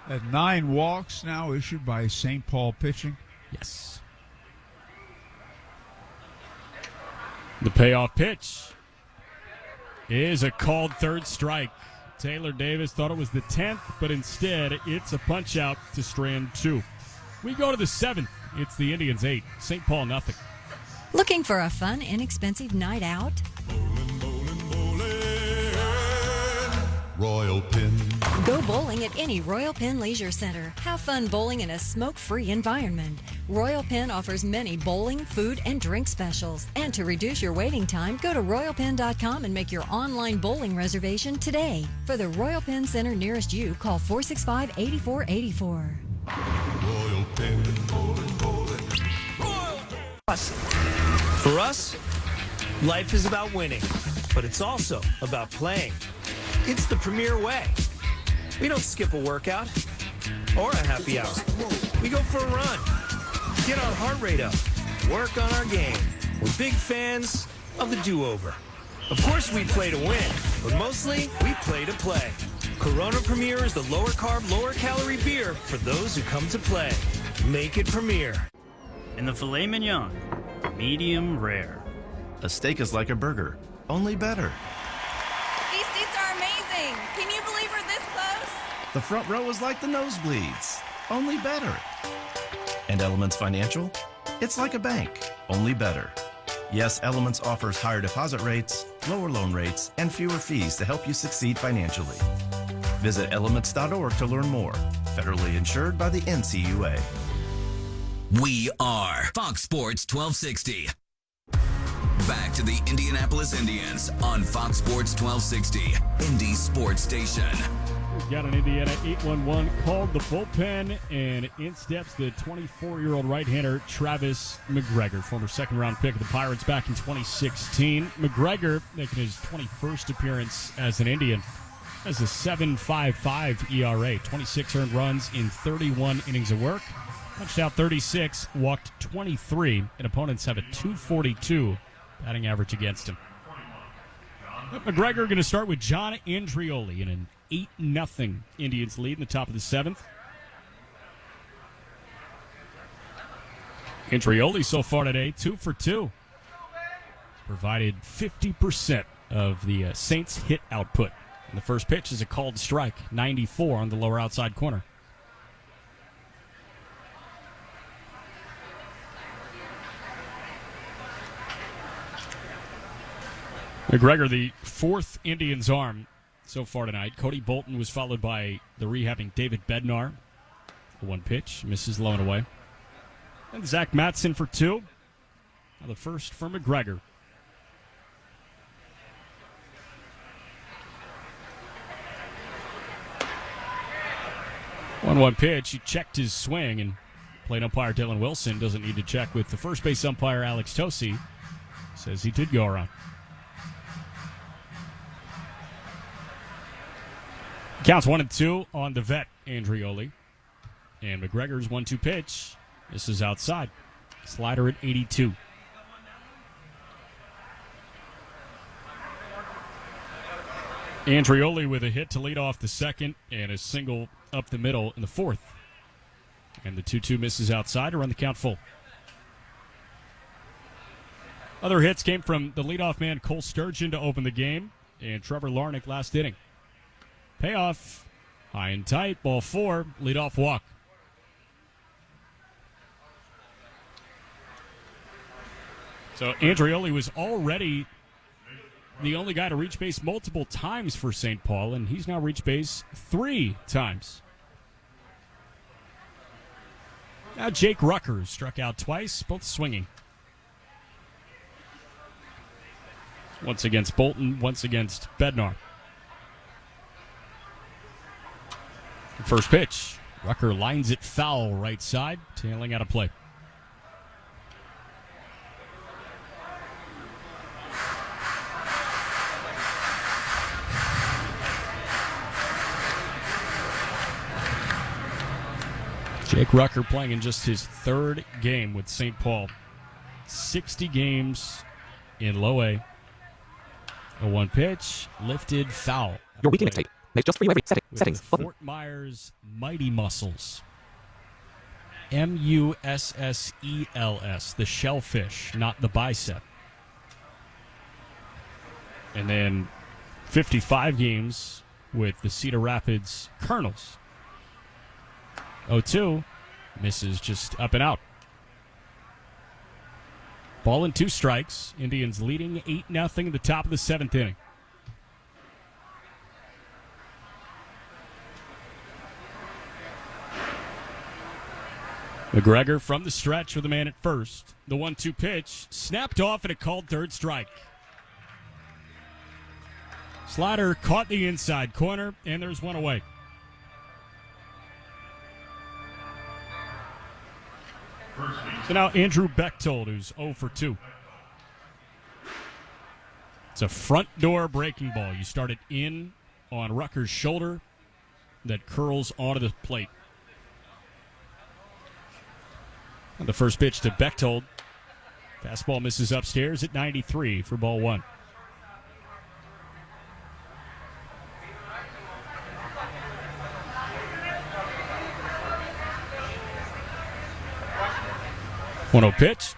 At 9 walks now issued by St. Paul pitching. Yes. The payoff pitch is a called third strike. Taylor Davis thought it was the 10th, but instead it's a punch out to strand 2. We go to the 7th. It's the Indians 8, St. Paul nothing. Looking for a fun, inexpensive night out? Royal Pin. Go bowling at any Royal Pin Leisure Center. Have fun bowling in a smoke-free environment. Royal Pin offers many bowling, food, and drink specials. And to reduce your waiting time, go to royalpin.com and make your online bowling reservation today. For the Royal Pin Center nearest you, call 465-8484. Royal Pin. For us, life is about winning, but it's also about playing. It's the premier way. We don't skip a workout or a happy hour. We go for a run, get our heart rate up, work on our game. We're big fans of the do-over. Of course we play to win, but mostly we play to play. Corona Premier is the lower carb, lower calorie beer for those who come to play. Make it Premier. And the filet mignon, medium rare. A steak is like a burger, only better. These seats are amazing. Can you believe we're this close? The front row is like the nosebleeds, only better. And Elements Financial? It's like a bank, only better. Yes, Elements offers higher deposit rates, lower loan rates, and fewer fees to help you succeed financially. Visit elements.org to learn more. Federally insured by the NCUA. We are Fox Sports 1260. Back to the Indianapolis Indians on Fox Sports 1260, Indy Sports Station. We've got an Indiana 8-1-1 called the bullpen, and in steps the 24-year-old right-hander Travis McGregor, former second-round pick of the Pirates back in 2016. McGregor making his 21st appearance as an Indian, has a 7.55 ERA, 26 earned runs in 31 innings of work, punched out 36, walked 23, and opponents have a 242 batting average against him. McGregor going to start with John Andrioli in an 8-0 Indians lead in the top of the 7th. Andrioli so far today, 2 for 2. Provided 50% of the Saints' hit output. And the first pitch is a called strike, 94 on the lower outside corner. McGregor, the 4th Indians arm so far tonight. Cody Bolton was followed by the rehabbing David Bednar. One pitch, misses low and away. And Zach Matson for 2. Now the first for McGregor. 1-1 pitch. He checked his swing, and plate umpire Dylan Wilson doesn't need to check with the first base umpire Alex Tosi. Says he did go around. Counts 1-2 on the vet, Andrioli. And McGregor's 1-2 pitch. This is outside. Slider at 82. Andrioli with a hit to lead off the second and a single up the middle in the 4th. And the 2-2 misses outside to run the count full. Other hits came from the leadoff man Cole Sturgeon to open the game and Trevor Larnach last inning. Payoff, high and tight, ball 4, leadoff walk. So Andrioli was already the only guy to reach base multiple times for St. Paul, and he's now reached base 3 times. Now Jake Rucker struck out twice, both swinging. Once against Bolton, once against Bednar. First pitch, Rucker lines it foul right side, tailing out of play. Jake Rucker playing in just his 3rd game with St. Paul. 60 games in low A. A 1 pitch, lifted foul. Your weekend mixtape. Make just for you every settings. With Button. Fort Myers Mighty Mussels. Mussels. The shellfish, not the bicep. And then 55 games with the Cedar Rapids Colonels. 0-2. Misses just up and out. Ball and 2 strikes. Indians leading 8-0 at the top of the 7th inning. McGregor from the stretch with a man at first. The 1-2 pitch snapped off and a called third strike. Slider caught the inside corner, and there's one away. So now Andrew Bechtold, who's 0 for 2. It's a front door breaking ball. You start it in on Rucker's shoulder that curls onto the plate. And the first pitch to Bechtold. Fastball misses upstairs at 93 for ball 1. One-0 pitch.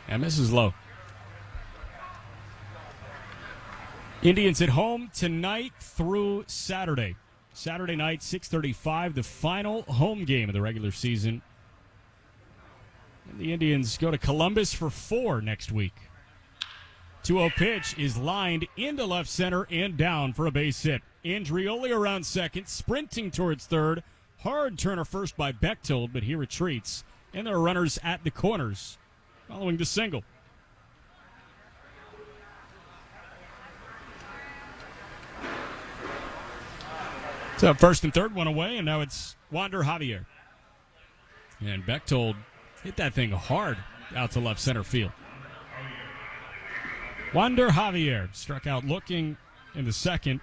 And misses low. Indians at home tonight through Saturday. Saturday night, 6:35, the final home game of the regular season. And the Indians go to Columbus for 4 next week. 2-0 pitch is lined into left center and down for a base hit. Andrioli around second, sprinting towards third. Hard turner first by Bechtold, but he retreats. And there are runners at the corners following the single. So first and third, one away, and now it's Wander Javier. And Bechtold hit that thing hard out to left center field. Wander Javier struck out looking in the second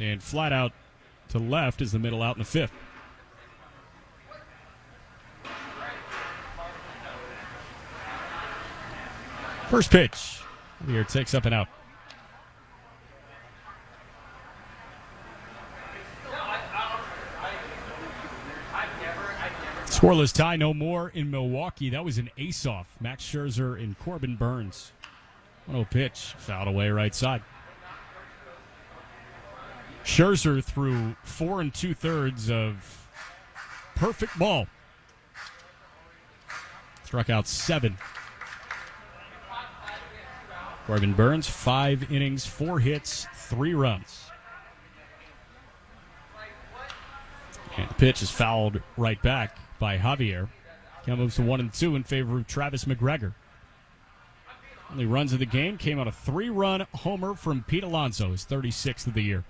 and flat out to left is the middle out in the 5th. First pitch. Javier takes up and out. Scoreless tie, no more in Milwaukee. That was an ace-off. Max Scherzer and Corbin Burns. 1-0 pitch, fouled away right side. Scherzer threw 4 2/3 of perfect ball. Struck out 7. Corbin Burns, 5 innings, 4 hits, 3 runs. And the pitch is fouled right back by Javier. Count moves to 1-2 in favor of Travis McGregor. Only runs of the game came on a 3-run homer from Pete Alonso, his 36th of the year.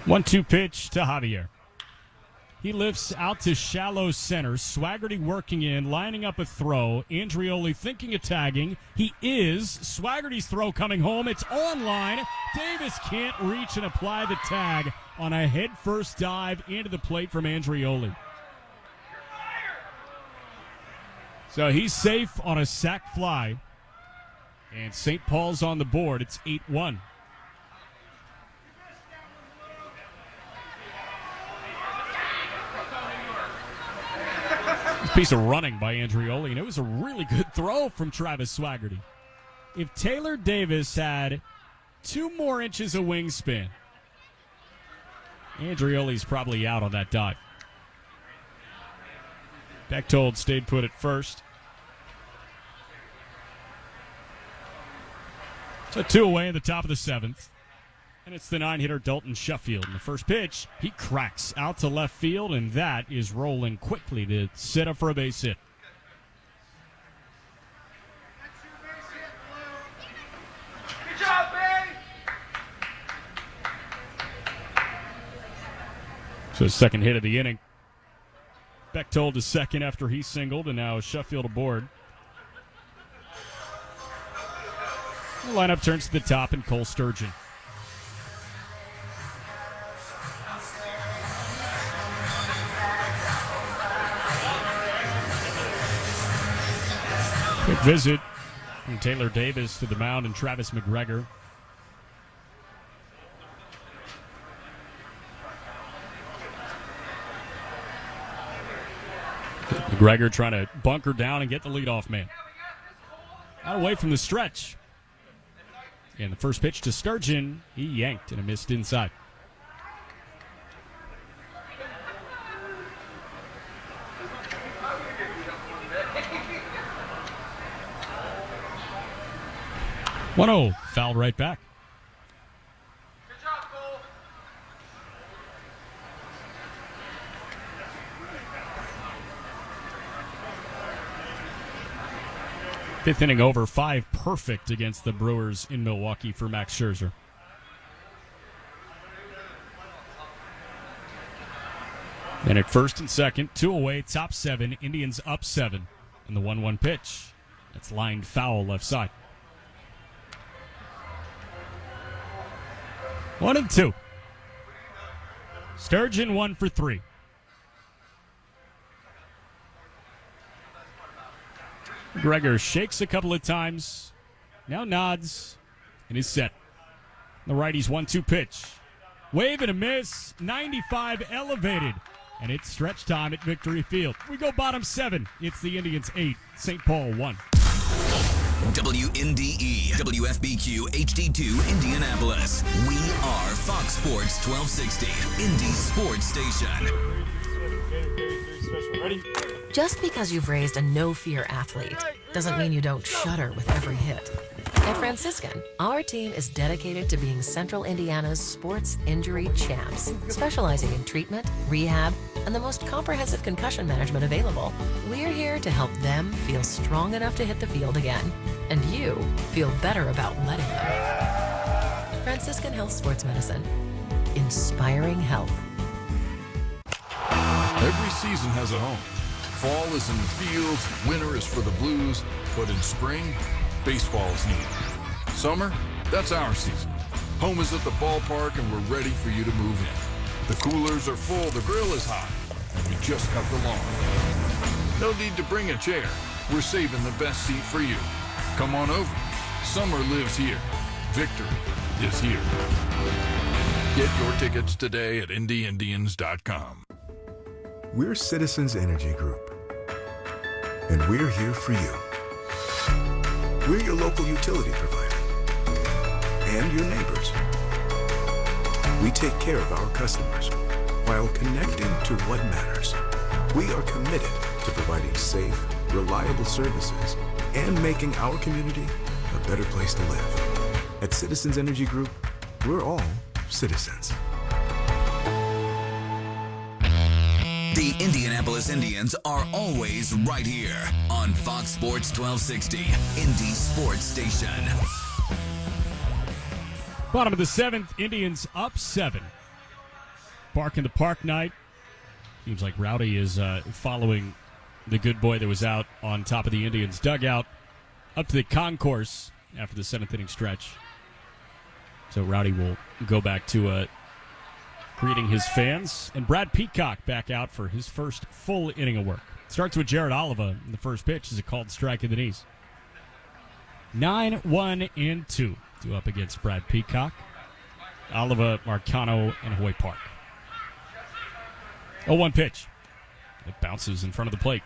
One-two pitch to Javier. He lifts out to shallow center. Swaggerty working in, lining up a throw. Andrioli thinking of tagging. He is. Swaggerty's throw coming home. It's on line. Davis can't reach and apply the tag on a head-first dive into the plate from Andrioli. So he's safe on a sac fly. And St. Paul's on the board. It's 8-1. Piece of running by Andrioli, and it was a really good throw from Travis Swaggerty. If Taylor Davis had 2 more inches of wingspan, Andrioli's probably out on that dive. Bechtold stayed put at first. So 2 away in the top of the 7th. And it's the 9-hitter Dalton Sheffield. In the first pitch, he cracks out to left field, and that is rolling quickly to set up for a base hit. Good job, baby! So second hit of the inning. Bechtold to second after he singled, and now Sheffield aboard. The lineup turns to the top, and Cole Sturgeon. Quick visit from Taylor Davis to the mound and Travis McGregor. McGregor trying to bunker down and get the leadoff man. Out away from the stretch. And the first pitch to Sturgeon, he yanked and a missed inside. One-0, fouled right back. Fifth inning over, 5 perfect against the Brewers in Milwaukee for Max Scherzer. And at first and second, 2 away, top 7, Indians up 7. And the 1-1 pitch, that's lined foul left side. 1-2. Sturgeon 1 for 3. Gregor shakes a couple of times, now nods, and is set. The righty's 1-2 pitch. Wave and a miss, 95 elevated, and it's stretch time at Victory Field. We go bottom 7. It's the Indians 8, St. Paul 1. WNDE, WFBQ, HD2, Indianapolis. We are Fox Sports 1260, Indy Sports Station. Just because you've raised a no-fear athlete doesn't mean you don't shudder with every hit. At Franciscan, our team is dedicated to being Central Indiana's sports injury champs, specializing in treatment, rehab, and the most comprehensive concussion management available. We're here to help them feel strong enough to hit the field again, and you feel better about letting them. Franciscan Health Sports Medicine. Inspiring health. Every season has a home. Fall is in the fields, winter is for the Blues, but in spring, baseball is needed. Summer, that's our season. Home is at the ballpark and we're ready for you to move in. The coolers are full, the grill is hot, and we just cut the lawn. No need to bring a chair. We're saving the best seat for you. Come on over. Summer lives here. Victory is here. Get your tickets today at IndyIndians.com. We're Citizens Energy Group, and we're here for you. We're your local utility provider and your neighbors. We take care of our customers while connecting to what matters. We are committed to providing safe, reliable services and making our community a better place to live. At Citizens Energy Group, we're all citizens. The Indianapolis Indians are always right here on Fox Sports 1260, Indy Sports Station. Bottom of the 7th, Indians up 7. Bark in the Park night. Seems like Rowdy is following the good boy that was out on top of the Indians' dugout up to the concourse after the 7th inning stretch. So Rowdy will go back to greeting his fans. And Brad Peacock back out for his first full inning of work. Starts with Jared Oliva. And the first pitch is a called strike in the knees. 9-1-2. 2 up against Brad Peacock. Oliva, Marcano, and Hoy Park. 0-1 pitch. It bounces in front of the plate.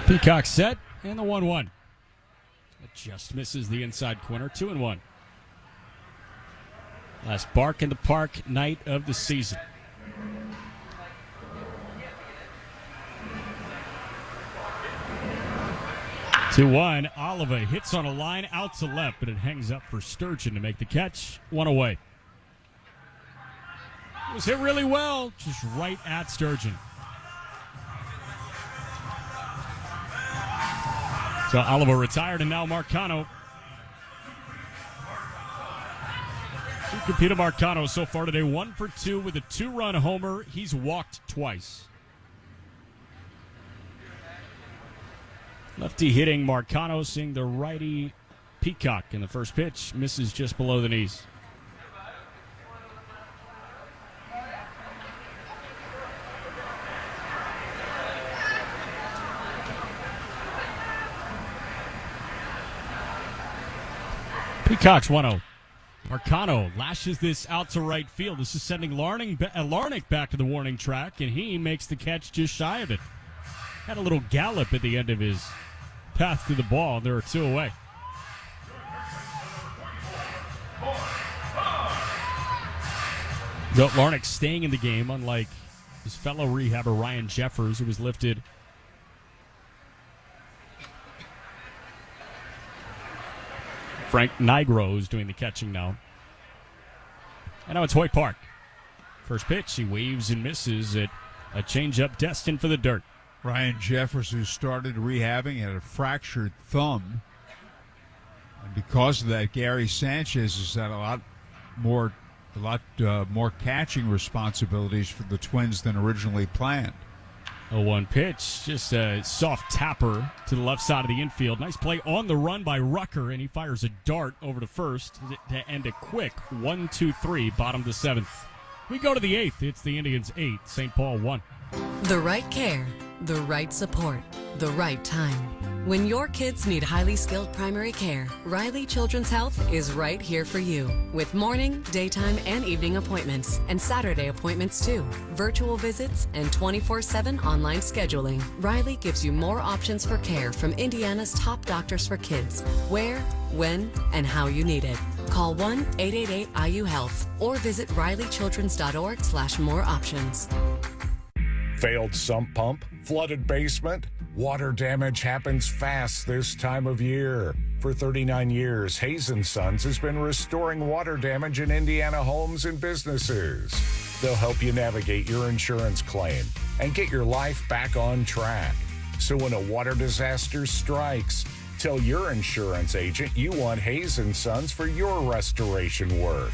Peacock set, and the 1-1. It just misses the inside corner, 2-1. Last Bark in the Park night of the season. Two-1. Oliva hits on a line out to left, but it hangs up for Sturgeon to make the catch. 1 away. It was hit really well, just right at Sturgeon. So Oliva retired, and now Marcano. Peter Marcano so far today, 1 for 2 with a 2-run homer. He's walked twice. Lefty hitting Marcano, seeing the righty Peacock in the first pitch. Misses just below the knees. Peacock's 1-0. Marcano lashes this out to right field. This is sending Larnach back to the warning track, and he makes the catch just shy of it. Had a little gallop at the end of his path to the ball. There are 2 away. Larnach staying in the game, unlike his fellow rehabber Ryan Jeffers, who was lifted. Frank Nigro is doing the catching now. And now it's Hoyt Park. First pitch, he waves and misses at a changeup destined for the dirt. Ryan Jeffers, who started rehabbing, had a fractured thumb. And because of that, Gary Sanchez has had a lot more catching responsibilities for the Twins than originally planned. 0-1 pitch, just a soft tapper to the left side of the infield. Nice play on the run by Rucker, and he fires a dart over to first to end a quick 1-2-3, bottom to 7th. We go to the 8th. It's the Indians 8, St. Paul 1. The right care, the right support, the right time. When your kids need highly skilled primary care, Riley Children's Health is right here for you. With morning, daytime, and evening appointments, and Saturday appointments too. Virtual visits and 24/7 online scheduling. Riley gives you more options for care from Indiana's top doctors for kids. Where, when, and how you need it. Call 1-888-IU-HEALTH or visit rileychildrens.org/more options. Failed sump pump? Flooded basement? Water damage happens fast this time of year. For 39 years, Hayes & Sons has been restoring water damage in Indiana homes and businesses. They'll help you navigate your insurance claim and get your life back on track. So when a water disaster strikes, tell your insurance agent you want Hayes & Sons for your restoration work.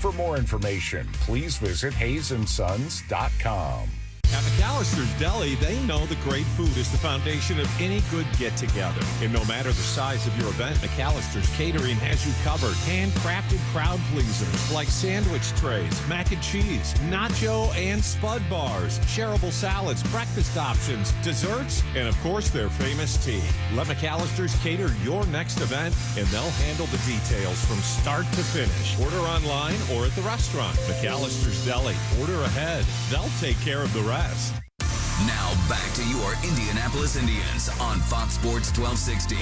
For more information, please visit hayesondsons.com. At McAllister's Deli, they know the great food is the foundation of any good get-together. And no matter the size of your event, McAllister's Catering has you covered. Handcrafted crowd pleasers like sandwich trays, mac and cheese, nacho and spud bars, shareable salads, breakfast options, desserts, and of course their famous tea. Let McAllister's cater your next event, and they'll handle the details from start to finish. Order online or at the restaurant. McAllister's Deli. Order ahead. They'll take care of the rest. Now back to your Indianapolis Indians on Fox Sports 1260,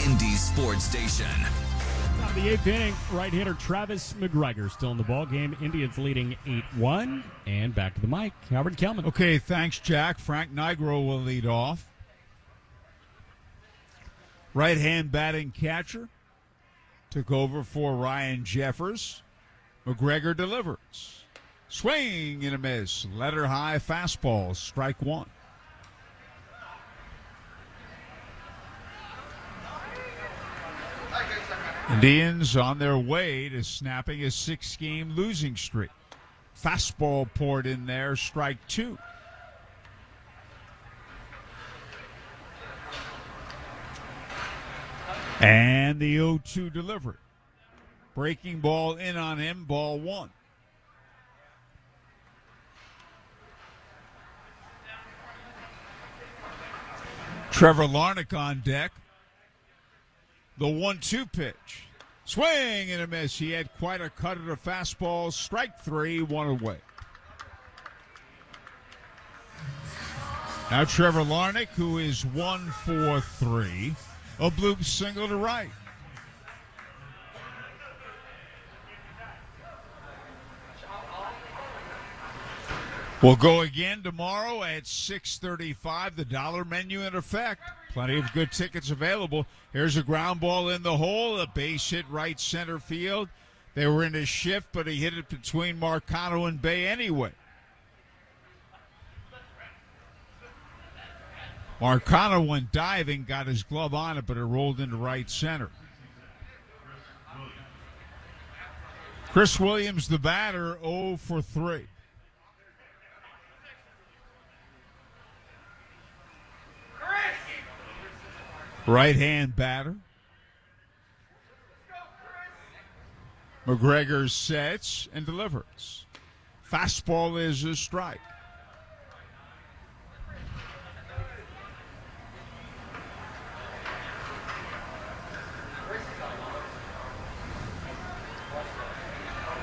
Indy's sports station. Top of the 8th inning, right hitter Travis McGregor still in the ball game. Indians leading 8-1. And back to the mic, Howard Kelman. Okay, thanks, Jack. Frank Nigro will lead off. Right-hand batting catcher took over for Ryan Jeffers. McGregor delivers. Swing and a miss. Letter high fastball. Strike one. Indians on their way to snapping a 6-game losing streak. Fastball poured in there. Strike two. And the 0-2 delivery. Breaking ball in on him. Ball one. Trevor Larnach on deck. The 1-2 pitch. Swing and a miss. He had quite a cut at a fastball. Strike three, one away. Now Trevor Larnach, who is 1 for 3. A bloop single to right. We'll go again tomorrow at 6:35. The dollar menu in effect. Plenty of good tickets available. Here's a ground ball in the hole. A base hit right center field. They were in a shift, but he hit it between Marcano and Bay anyway. Marcano went diving, got his glove on it, but it rolled into right center. Chris Williams, the batter, 0 for 3. Right-hand batter. McGregor sets and delivers. Fastball is a strike.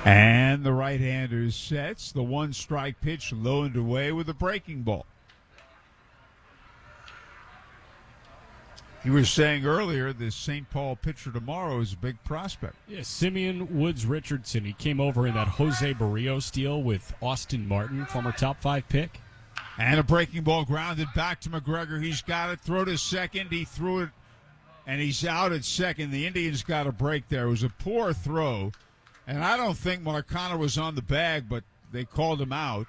And the right-hander sets the one-strike pitch low and away with a breaking ball. You were saying earlier this St. Paul pitcher tomorrow is a big prospect. Yeah, Simeon Woods Richardson. He came over in that Jose Barrios deal with Austin Martin, former top 5 pick. And a breaking ball grounded back to McGregor. He's got it. Throw to second. He threw it, and he's out at second. The Indians got a break there. It was a poor throw, and I don't think Marcano was on the bag, but they called him out.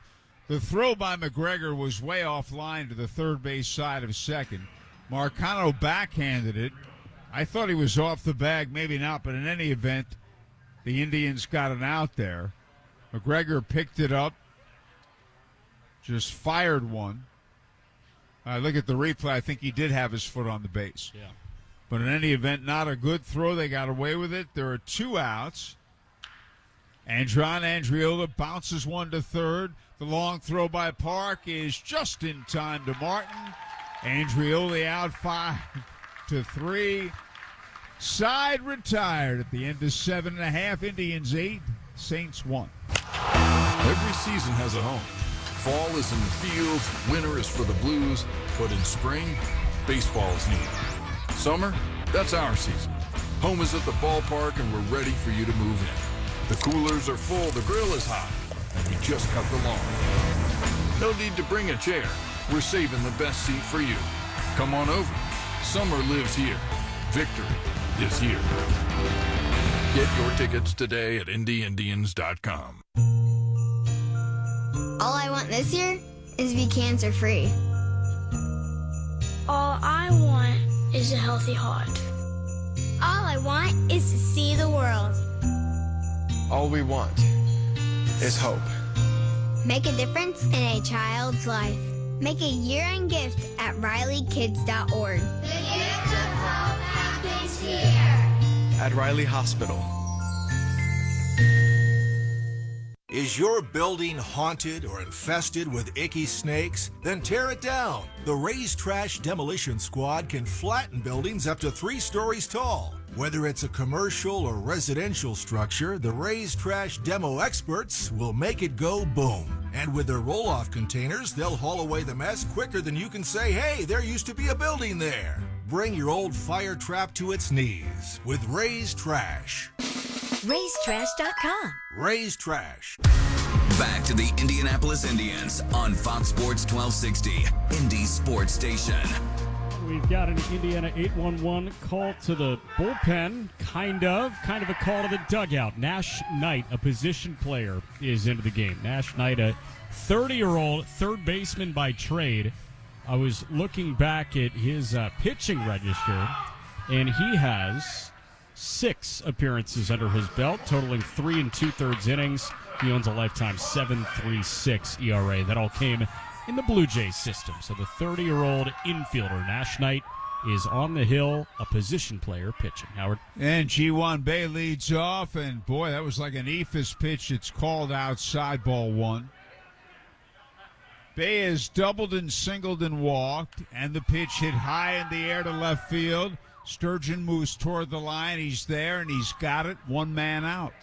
The throw by McGregor was way offline to the third base side of second. Marcano backhanded it. I thought he was off the bag, maybe not, but in any event, the Indians got an out there. McGregor picked it up, just fired one. I look at the replay, I think he did have his foot on the base. Yeah. But in any event, not a good throw. They got away with it. There are 2 outs. Andron Andriola bounces one to third. The long throw by Park is just in time to Martin. Andrioli out 5-3. Side retired at the end of 7.5. Indians 8, Saints 1. Every season has a home. Fall is in the fields, winter is for the Blues, but in spring, baseball is needed. Summer, that's our season. Home is at the ballpark and we're ready for you to move in. The coolers are full, the grill is hot, and we just cut the lawn. No need to bring a chair. We're saving the best seat for you. Come on over. Summer lives here. Victory is here. Get your tickets today at IndyIndians.com. All I want this year is to be cancer-free. All I want is a healthy heart. All I want is to see the world. All we want is hope. Make a difference in a child's life. Make a year-end gift at RileyKids.org. The gift of hope happens here. At Riley Hospital. Is your building haunted or infested with icky snakes? Then tear it down. The Raised Trash Demolition Squad can flatten buildings up to 3 stories tall. Whether it's a commercial or residential structure, the Raised Trash Demo experts will make it go boom. And with their roll-off containers, they'll haul away the mess quicker than you can say, hey, there used to be a building there. Bring your old fire trap to its knees with Raised Trash. RaisedTrash.com. Raised Trash. Back to the Indianapolis Indians on Fox Sports 1260, Indy Sports Station. We've got an Indiana 811 call to the bullpen, kind of a call to the dugout. Nash Knight, a position player, is into the game. Nash Knight, a 30-year-old third baseman by trade. I was looking back at his pitching register, and he has 6 appearances under his belt, totaling 3 2/3 innings. He owns a lifetime 7.36 ERA. That all came in the Blue Jays system. So the 30-year-old infielder, Nash Knight, is on the hill, a position player pitching. Howard? And G1 Bay leads off, and boy, that was like an eephus pitch. It's called outside, ball 1. Bay has doubled and singled and walked, and the pitch hit high in the air to left field. Sturgeon moves toward the line. He's there, and he's got it. 1 man out.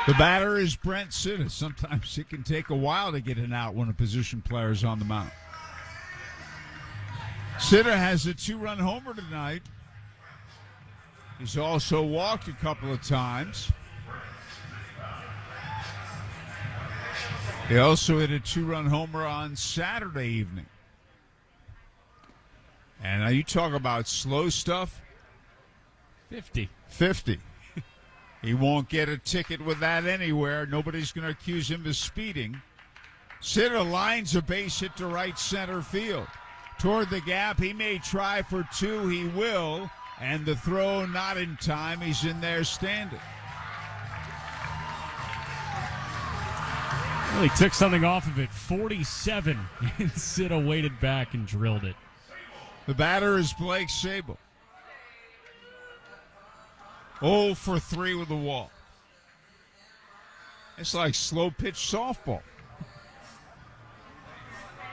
The batter is Brent Sitta. Sometimes it can take a while to get an out when a position player is on the mound. Sitta has a 2-run homer tonight. He's also walked a couple of times. He also hit a 2-run homer on Saturday evening. And now you talk about slow stuff. 50. He won't get a ticket with that anywhere. Nobody's going to accuse him of speeding. Sitta lines a base hit to right center field. Toward the gap, he may try for 2. He will. And the throw not in time. He's in there standing. Well, he took something off of it. 47. And Sitta waited back and drilled it. The batter is Blake Sable. 0 for 3 with the walk. It's like slow pitch softball.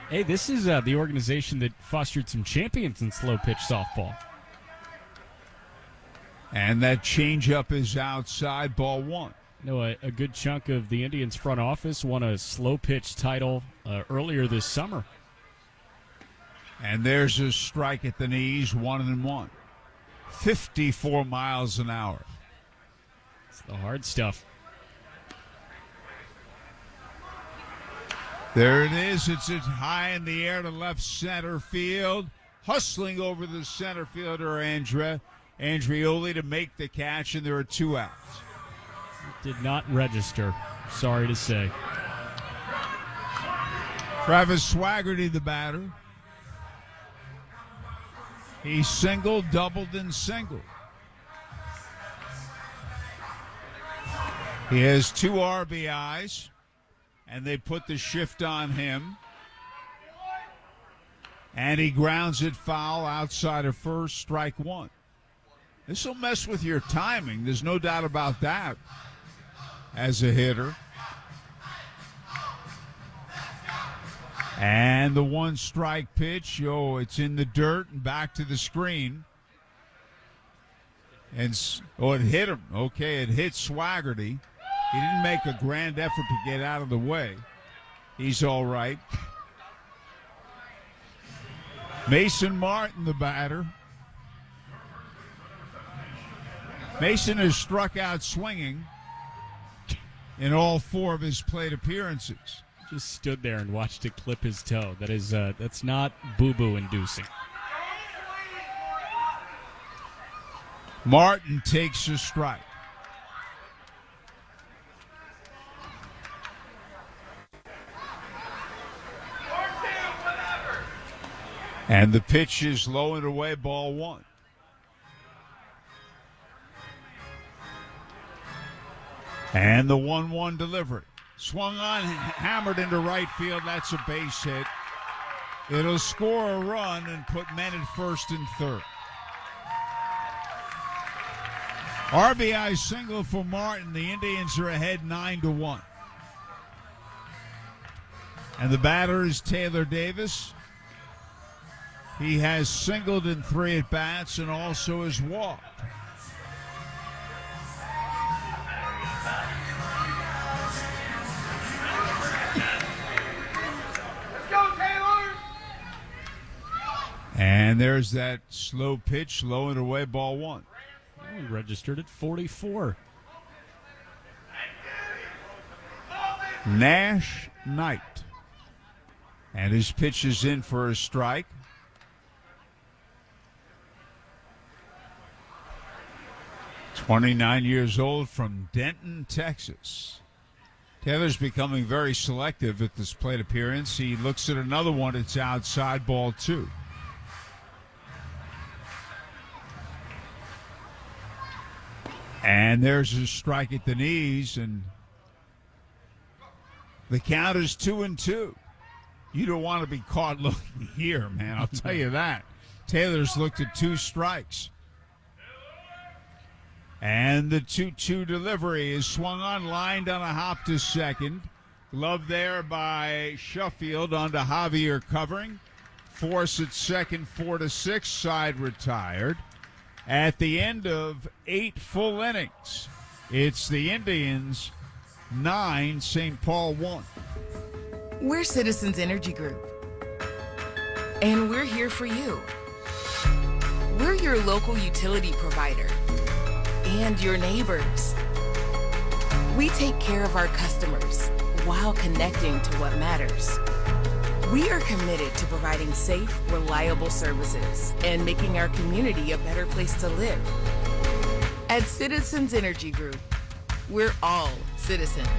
Hey, this is the organization that fostered some champions in slow pitch softball. And that changeup is outside, ball 1. You know, a good chunk of the Indians front office won a slow pitch title earlier this summer. And there's a strike at the knees, 1-1. 54 miles an hour. It's the hard stuff. There it is. It's high in the air to left center field. Hustling over the center fielder, Andreoli to make the catch, and there are 2 outs. Did not register, sorry to say. Travis Swaggerty, the batter. He singled, doubled, and singled. He has 2 RBIs, and they put the shift on him. And he grounds it foul outside of first, strike 1. This will mess with your timing. There's no doubt about that as a hitter. And the 1-strike pitch, it's in the dirt and back to the screen. And it hit him. Okay, it hit Swaggerty. He didn't make a grand effort to get out of the way. He's all right. Mason Martin, the batter. Mason has struck out swinging in all 4 of his plate appearances. Just stood there and watched it clip his toe. That's not boo-boo inducing. Martin takes a strike. And the pitch is low and away, ball 1. And the 1-1 delivery. Swung on, hammered into right field. That's a base hit. It'll score a run and put men at first and third. RBI single for Martin. The Indians are ahead 9-1. And the batter is Taylor Davis. He has singled in 3 at-bats and also has walked. And there's that slow pitch, low and away, ball 1. He registered at 44. Nash Knight. And his pitch is in for a strike. "29 years old from Denton, Texas." Taylor's becoming very selective at this plate appearance. He looks at another one. It's outside, ball 2. And there's a strike at the knees, and the count is 2-2. You don't want to be caught looking here, man. I'll tell you that. Taylor's looked at 2 strikes. And the 2-2 delivery is swung on, lined on a hop to second. Glove there by Sheffield onto Javier covering. Force at second, 4-6, side retired. At the end of 8 full innings, it's the Indians 9, St. Paul 1. We're Citizens Energy Group, and we're here for you. We're your local utility provider and your neighbors. We take care of our customers while connecting to what matters. We are committed to providing safe, reliable services and making our community a better place to live. At Citizens Energy Group, we're all citizens.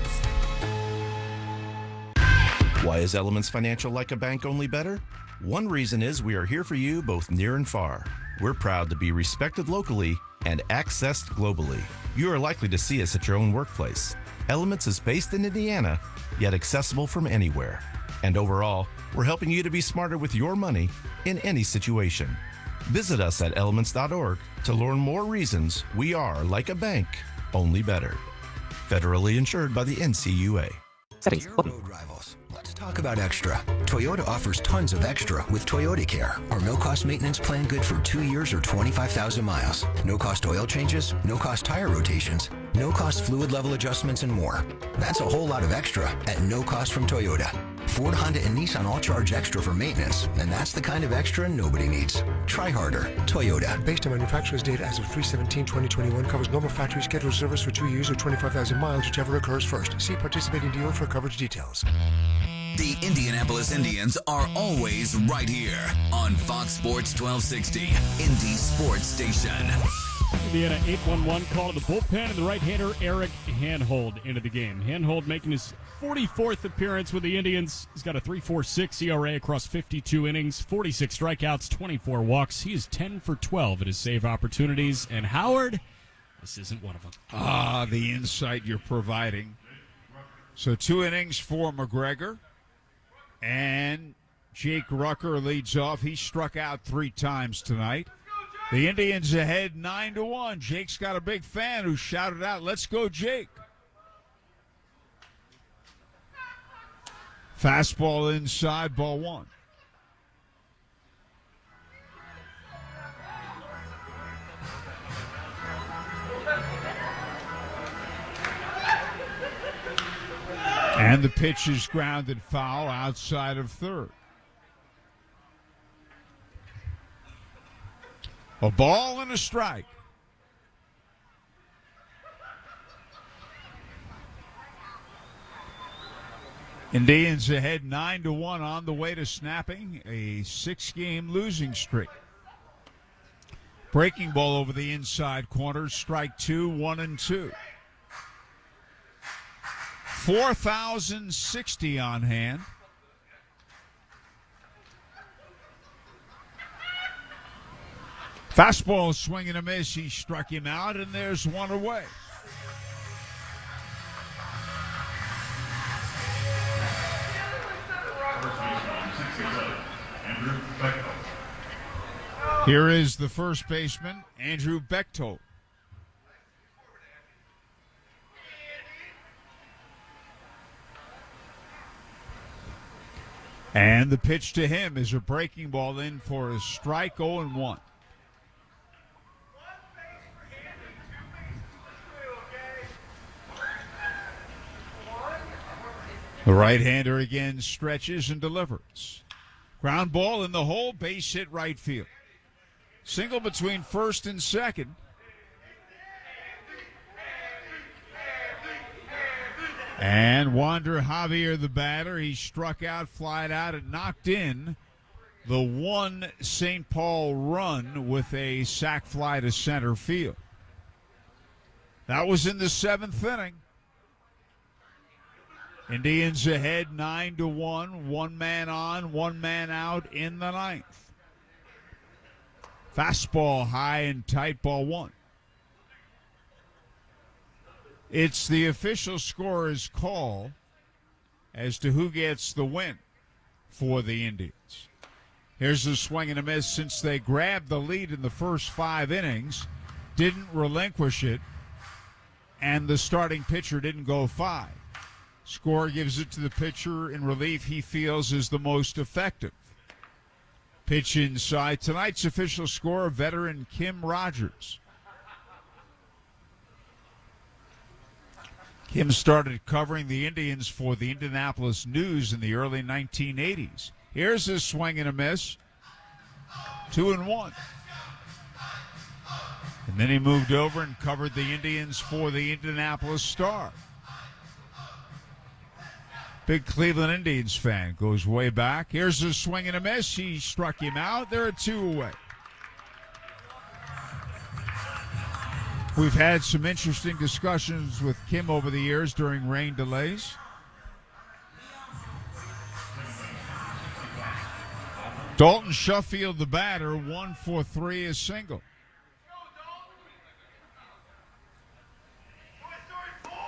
Why is Elements Financial like a bank, only better? One reason is we are here for you both near and far. We're proud to be respected locally and accessed globally. You are likely to see us at your own workplace. Elements is based in Indiana, yet accessible from anywhere. And overall, we're helping you to be smarter with your money in any situation. Visit us at elements.org to learn more reasons we are like a bank, only better. Federally insured by the NCUA. Settings. Road rivals. Let's talk about extra. Toyota offers tons of extra with Toyota Care, our no-cost maintenance plan good for 2 years or 25,000 miles. No-cost oil changes, no-cost tire rotations, no-cost fluid level adjustments, and more. That's a whole lot of extra at no cost from Toyota. Ford, Honda, and Nissan all charge extra for maintenance, and that's the kind of extra nobody needs. Try harder. Toyota. Based on manufacturer's data as of 3/17/2021, covers normal factory scheduled service for 2 years or 25,000 miles, whichever occurs first. See participating dealer for coverage details. The Indianapolis Indians are always right here on Fox Sports 1260, Indy Sports Station. Indiana 8-1-1 call to the bullpen, and the right-hander Eric Hanhold into the game. Hanhold making his 44th appearance with the Indians. He's got a 3.46 ERA across 52 innings, 46 strikeouts, 24 walks. He is 10 for 12 at his save opportunities. And Howard, this isn't one of them. Ah, the insight you're providing. So 2 innings for McGregor. And Jake Rucker leads off. He struck out 3 times tonight. The Indians ahead 9-1. Jake's got a big fan who shouted out, "Let's go, Jake." Fastball inside, ball 1. And the pitch is grounded foul outside of third. A ball and a strike. Indians ahead 9-1 on the way to snapping a 6-game losing streak. Breaking ball over the inside corner, strike 2, 1-2. 4,060 on hand. Fastball swing and a miss. He struck him out, and there's one away. Here is the first baseman, Andrew Bechtold. And the pitch to him is a breaking ball in for a strike, 0-1. The right-hander again stretches and delivers. Ground ball in the hole, base hit right field. Single between first and second. And Wander Javier, the batter, he struck out, flied out, and knocked in the one St. Paul run with a sac fly to center field. That was in the 7th inning. Indians ahead 9-1, 1 man on, 1 man out in the 9th. Fastball high and tight, ball 1. It's the official scorer's call as to who gets the win for the Indians. Here's a swing and a miss. Since they grabbed the lead in the first 5 innings, didn't relinquish it, and the starting pitcher didn't go 5. Scorer gives it to the pitcher in relief he feels is the most effective. Pitch inside. Tonight's official scorer, veteran Kim Rogers. Kim started covering the Indians for the Indianapolis News in the early 1980s. Here's a swing and a miss. 2-1. And then he moved over and covered the Indians for the Indianapolis Star. Big Cleveland Indians fan, goes way back. Here's a swing and a miss. He struck him out. There are 2 away. We've had some interesting discussions with Kim over the years during rain delays. Dalton Shuffield, the batter, 1 for 3, a single.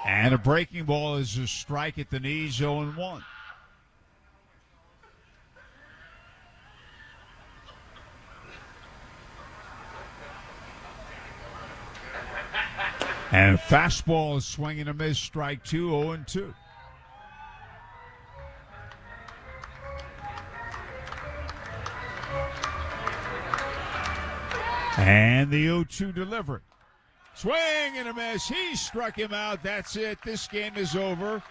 And a breaking ball is a strike at the knees, 0-1. And fastball is swinging a miss, strike 2, 0-2. And the 0-2 delivery. Swing and a miss. He struck him out. That's it. This game is over.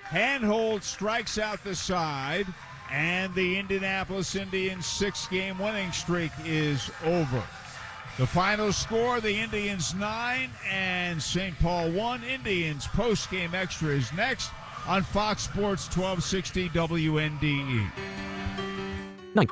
Handhold strikes out the side. And the Indianapolis Indians' 6-game winning streak is over. The final score, the Indians 9 and St. Paul 1. Indians post-game extra is next on Fox Sports 1260 WNDE.